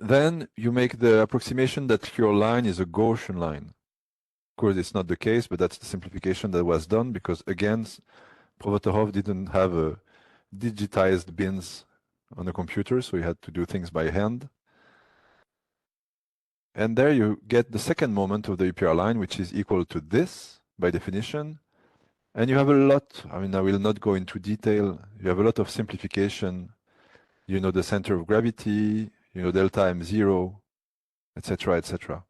Then you make the approximation that your line is a Gaussian line. Of course, it's not the case, but that's the simplification that was done because, again, Provotorov didn't have a digitized bins on a computer, so he had to do things by hand. And there you get the second moment of the EPR line, which is equal to this by definition. And you have a lot, I mean, I will not go into detail. You have a lot of simplification. You know the center of gravity, you know delta M0, etc., etc.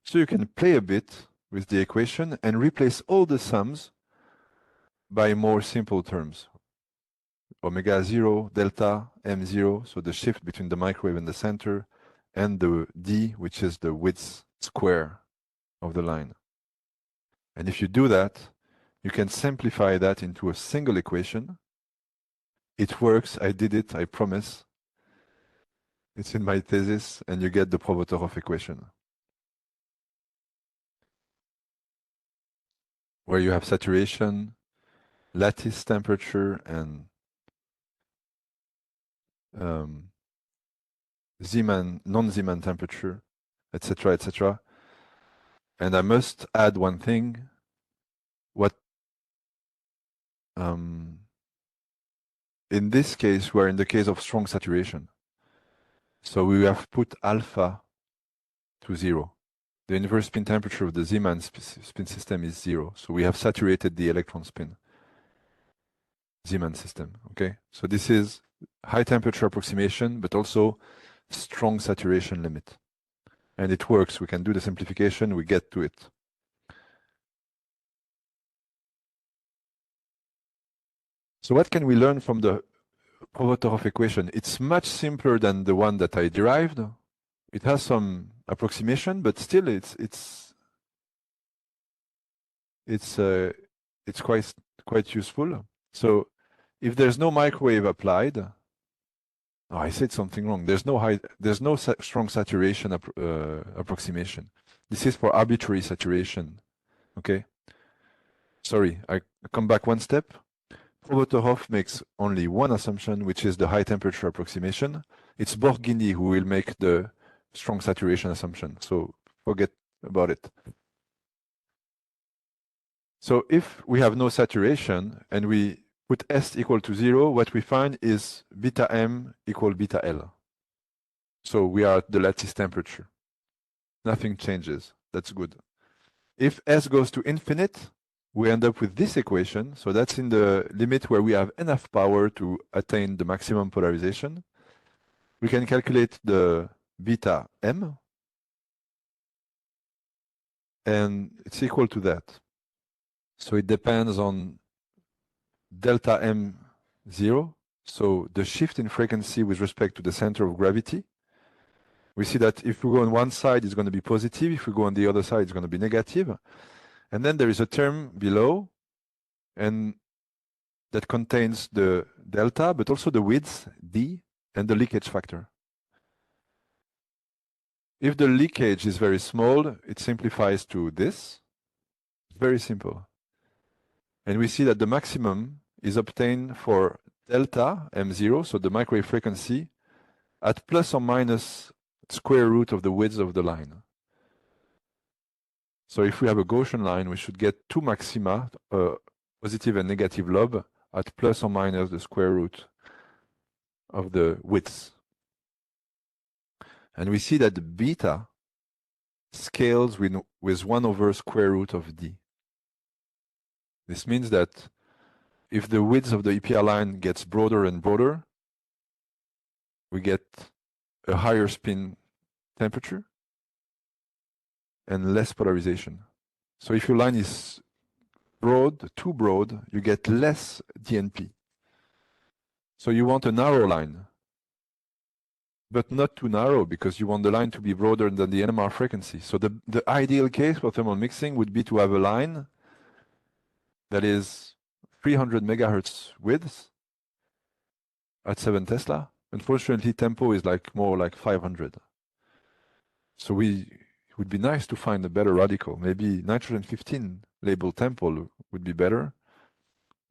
So you can play a bit with the equation and replace all the sums by more simple terms. Omega 0, delta M0, so the shift between the microwave and the center, and the d, which is the width square of the line. And if you do that, you can simplify that into a single equation. It works, I did it, I promise. It's in my thesis, and you get the Provotorov equation, where you have saturation, lattice temperature, and Zeeman, non-Zeeman temperature, etc., etc. And I must add one thing. What in this case, we're in the case of strong saturation. So we have put alpha to 0. The inverse spin temperature of the Zeeman spin system is 0. So we have saturated the electron spin Zeeman system. Okay, so this is high temperature approximation, but also strong saturation limit. And it works. We can do the simplification. We get to it. So what can we learn from the Provotorov equation? It's much simpler than the one that I derived. It has some approximation, but still it's quite useful. So if there's no microwave applied, oh, I said something wrong. There's no strong saturation approximation. This is for arbitrary saturation. Okay. Sorry, I come back one step. Provotorov makes only one assumption, which is the high temperature approximation. It's Borghini who will make the strong saturation assumption. So forget about it. So if we have no saturation and we put S equal to 0, what we find is beta M equal beta L. So we are at the lattice temperature. Nothing changes. That's good. If S goes to infinite, we end up with this equation. So that's in the limit where we have enough power to attain the maximum polarization. We can calculate the beta M, and it's equal to that. So it depends on delta M0, so the shift in frequency with respect to the center of gravity. We see that if we go on one side, it's going to be positive. If we go on the other side, it's going to be negative. And then there is a term below, and that contains the delta, but also the width, d, and the leakage factor. If the leakage is very small, it simplifies to this. Very simple. And we see that the maximum is obtained for delta M0, so the microwave frequency, at plus or minus square root of the width of the line. So if we have a Gaussian line, we should get two maxima, positive and negative lobe, at plus or minus the square root of the width. And we see that the beta scales with 1 over square root of d. This means that if the width of the EPR line gets broader and broader, we get a higher spin temperature and less polarization. So if your line is broad, too broad, you get less DNP. So you want a narrow line, but not too narrow because you want the line to be broader than the NMR frequency. So the ideal case for thermal mixing would be to have a line that is 300 megahertz width at 7 Tesla. Unfortunately, tempo is more like 500. So it would be nice to find a better radical. Maybe nitrogen 15 labeled tempo would be better.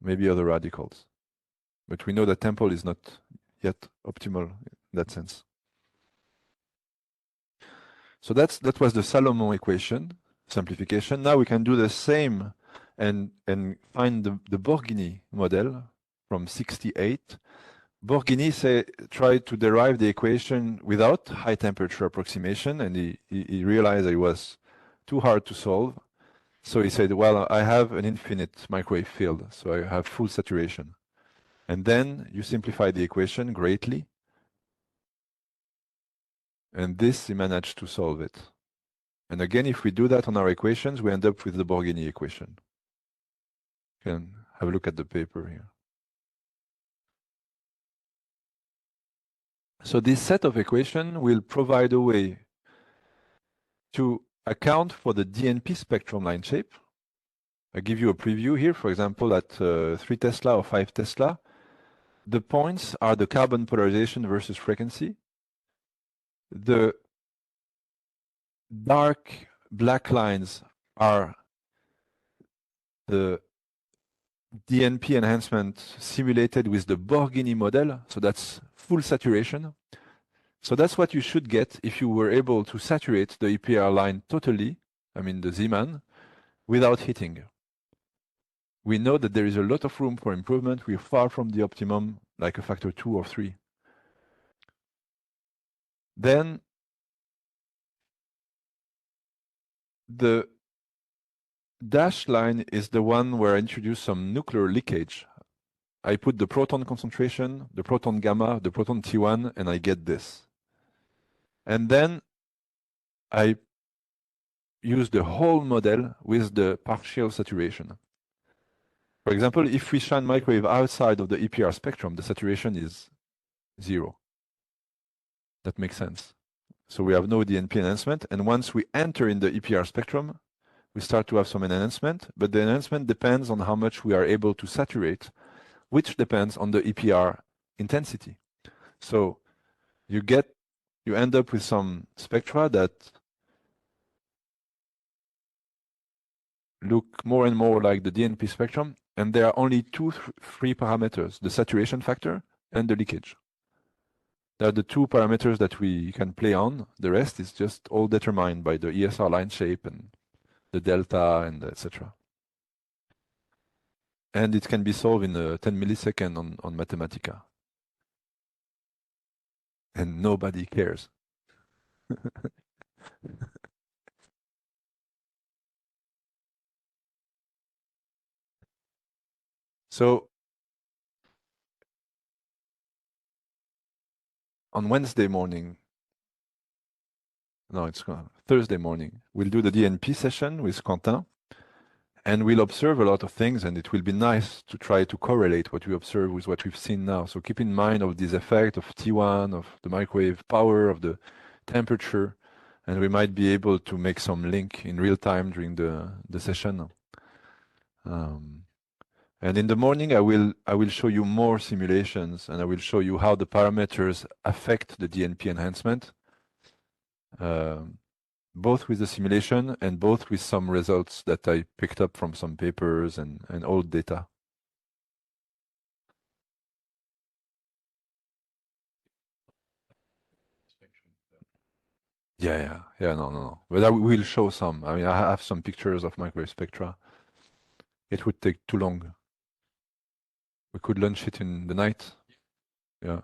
Maybe other radicals. But we know that tempo is not yet optimal in that sense. So that was the Salomon equation, simplification. Now we can do the same and find the Borghini model from 68. Borghini tried to derive the equation without high temperature approximation, and he realized that it was too hard to solve. So he said, well, I have an infinite microwave field, so I have full saturation. And then you simplify the equation greatly. And this, he managed to solve it. And again, if we do that on our equations, we end up with the Borghini equation. You can have a look at the paper here. So this set of equations will provide a way to account for the DNP spectrum line shape. I give you a preview here, for example, at 3 Tesla or 5 Tesla. The points are the carbon polarization versus frequency. The dark black lines are the DNP enhancement simulated with the Borghini model. So that's full saturation. So that's what you should get if you were able to saturate the EPR line totally, I mean the Z-man, without heating. We know that there is a lot of room for improvement. We're far from the optimum, like a factor 2 or 3. Then the dashed line is the one where I introduce some nuclear leakage. I put the proton concentration, the proton gamma, the proton T1, and I get this. And then I use the whole model with the partial saturation. For example, if we shine microwave outside of the EPR spectrum, the saturation is 0. That makes sense. So we have no DNP enhancement. And once we enter in the EPR spectrum, we start to have some enhancement. But the enhancement depends on how much we are able to saturate, which depends on the EPR intensity. So you end up with some spectra that look more and more like the DNP spectrum, and there are only three parameters, the saturation factor and the leakage. They are the two parameters that we can play on. The rest is just all determined by the ESR line shape and the delta and etc. And it can be solved in 10 milliseconds on Mathematica. And nobody cares. So on Wednesday morning, no, it's Thursday morning, we'll do the DNP session with Quentin, and we'll observe a lot of things, and it will be nice to try to correlate what we observe with what we've seen now. So keep in mind of this effect of T1, of the microwave power, of the temperature, and we might be able to make some link in real time during the session. And in the morning, I will show you more simulations, and I will show you how the parameters affect the DNP enhancement, both with the simulation and both with some results that I picked up from some papers and old data. Yeah, no. But I will show some. I mean, I have some pictures of microwave spectra. It would take too long. We could launch it in the night. Yeah.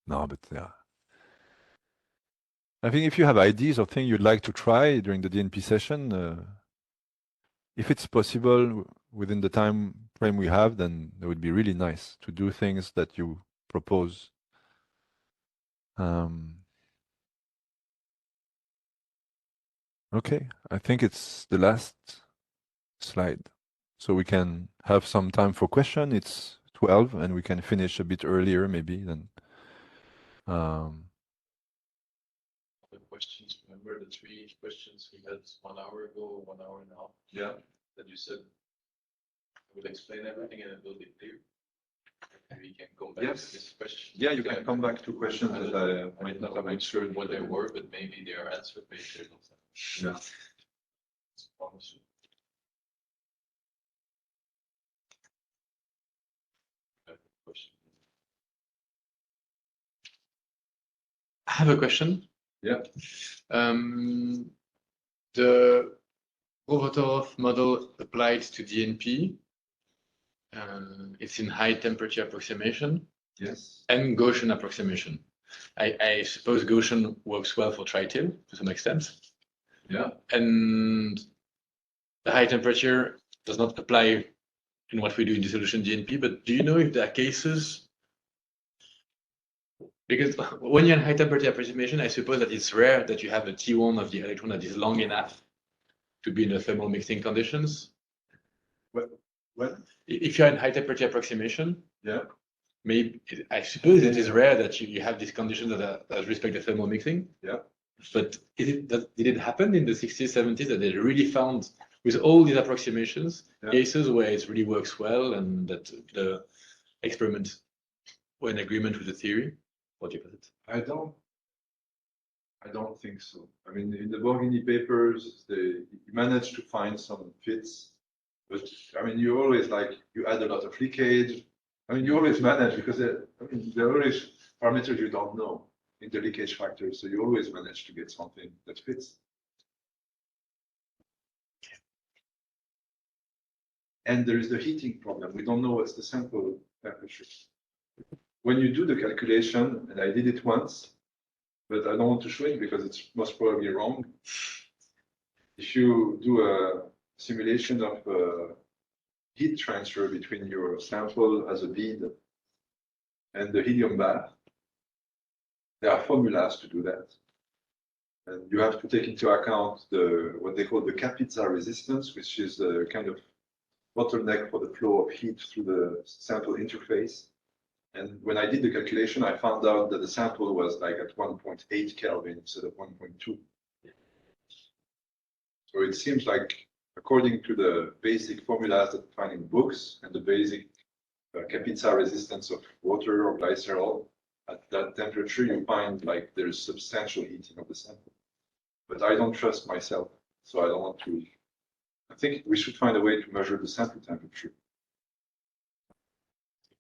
No, but yeah. I think if you have ideas or things you'd like to try during the DNP session, if it's possible within the time frame we have, then it would be really nice to do things that you propose. Okay, I think it's the last slide. So we can have some time for question. It's 12 and we can finish a bit earlier maybe than. The questions, remember the 3 questions we had 1 hour ago, 1 hour and a half? Yeah. That you said I will explain everything and it will be clear. We can come back Yes. to this question. Yeah, you can come back to questions that I might not have I'm sure answered. what they were, but maybe they are answered, maybe they're not. Yeah. It's promising. Question. I have a question. Yeah. The Provorov model applied to DNP, it's in high temperature approximation Yes. and Gaussian approximation. I suppose Gaussian works well for tritil to some extent. Yeah. And the high temperature does not apply in what we do in dissolution DNP, but do you know if there are cases? Because when you're in high temperature approximation, I suppose that it's rare that you have a T1 of the electron that is long enough to be in the thermal mixing conditions. What? If you're in high temperature approximation, Yeah. maybe I suppose it is rare that you have these conditions that respect the thermal mixing. Yeah. But did it happen in the 60s, 70s that they really found, with all these approximations, cases where it really works well and that the experiments were in agreement with the theory? What do you put it? I don't think so. I mean, in the Borghini papers, they managed to find some fits, but I mean, you always you add a lot of leakage. I mean, you always manage because there are always parameters you don't know in the leakage factor, so you always manage to get something that fits. And there is the heating problem. We don't know what's the sample temperature. When you do the calculation, and I did it once, but I don't want to show it because it's most probably wrong. If you do a simulation of heat transfer between your sample as a bead and the helium bath, there are formulas to do that. And you have to take into account what they call the Kapitza resistance, which is a kind of bottleneck for the flow of heat through the sample interface. And when I did the calculation, I found out that the sample was like at 1.8 Kelvin instead of 1.2. So it seems like, according to the basic formulas that you find in books and the basic Kapitza resistance of water or glycerol, at that temperature, you find like there's substantial heating of the sample. But I don't trust myself, so I don't want to. I think we should find a way to measure the sample temperature.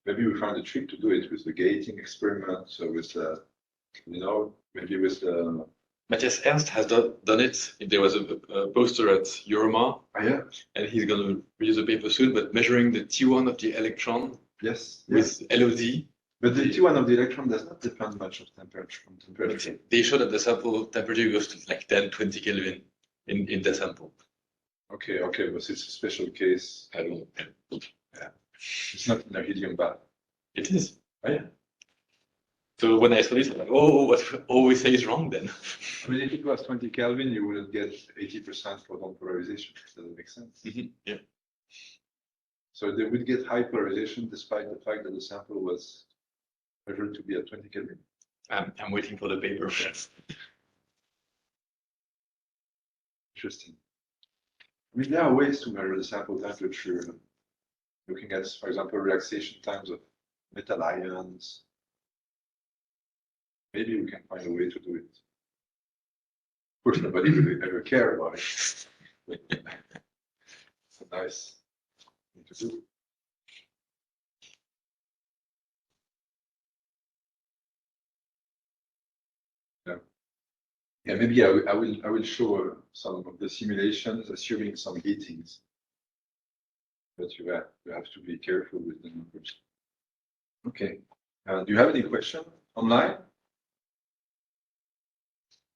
Maybe we find a trick to do it with the gating experiment, so with maybe with the. Matthias Ernst has done it. There was a poster at Euroma, and he's going to release a paper soon, but measuring the T1 of the electron with LOD. But the T1 of the electron does not depend much of temperature from temperature. They show that the sample temperature goes to like 10, 20 Kelvin in the sample. Okay, but it's a special case. I don't know. Yeah. It's not in a helium bath. It is. Oh, yeah. So when I saw this, I'm like, oh, what always say is wrong then. I mean, if it was 20 Kelvin, you would get 80% photon polarization. Does that make sense? Mm-hmm. Yeah. So they would get high polarization despite the fact that the sample was measured to be at 20 Kelvin. I'm waiting for the paper. Interesting. I mean, there are ways to measure the sample temperature, looking at, for example, relaxation times of metal ions. Maybe we can find a way to do it. Of course, nobody will ever care about it. It's a nice thing to do. Yeah, maybe I will show some of the simulations assuming some heatings, but you have to be careful with the numbers. Okay. Do you have any question online?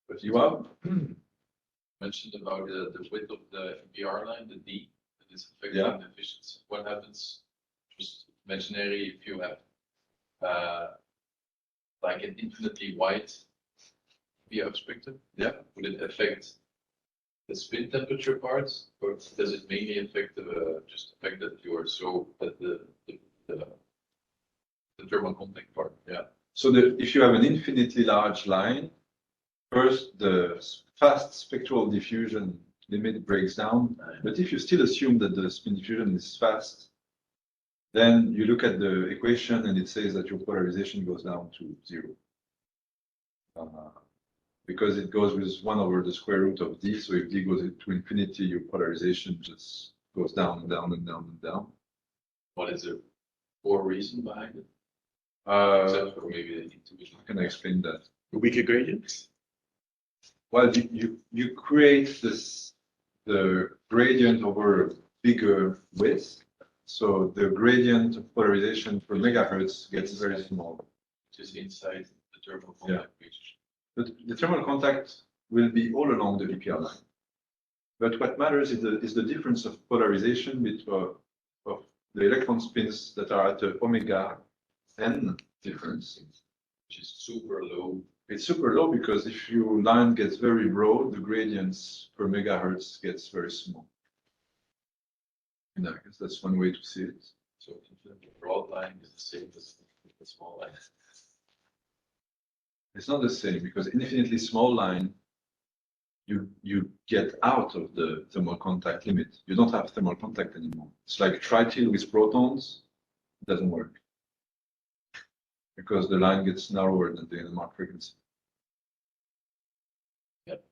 But you are mentioned about the width of the MPR line, the D, that is affecting the efficiency. What happens? Just imaginary if you have like an infinitely wide PR perspective, would it affect the spin temperature part, or does it mainly affect just the fact that you are so that the thermal contact part? Yeah. So if you have an infinitely large line, first the fast spectral diffusion limit breaks down. But if you still assume that the spin diffusion is fast, then you look at the equation and it says that your polarization goes down to 0. Because it goes with 1 over the square root of d. So if d goes to infinity, your polarization just goes down and down and down and down. What is the core reason behind it? Except for maybe the intuition. How can I explain that? Weaker gradients? Well, you create the gradient over a bigger width. So the gradient of polarization per megahertz gets very small. Which is inside the thermal contact region. But the thermal contact will be all along the VPR line. But what matters is the difference of polarization between of the electron spins that are at the omega n difference. Which is super low. It's super low because if your line gets very broad, the gradients per megahertz gets very small. And I guess that's one way to see it. So the broad line is the same as the small line. It's not the same because infinitely small line, you get out of the thermal contact limit. You don't have thermal contact anymore. It's like trityl with protons. It doesn't work because the line gets narrower than the NMR frequency. Yep.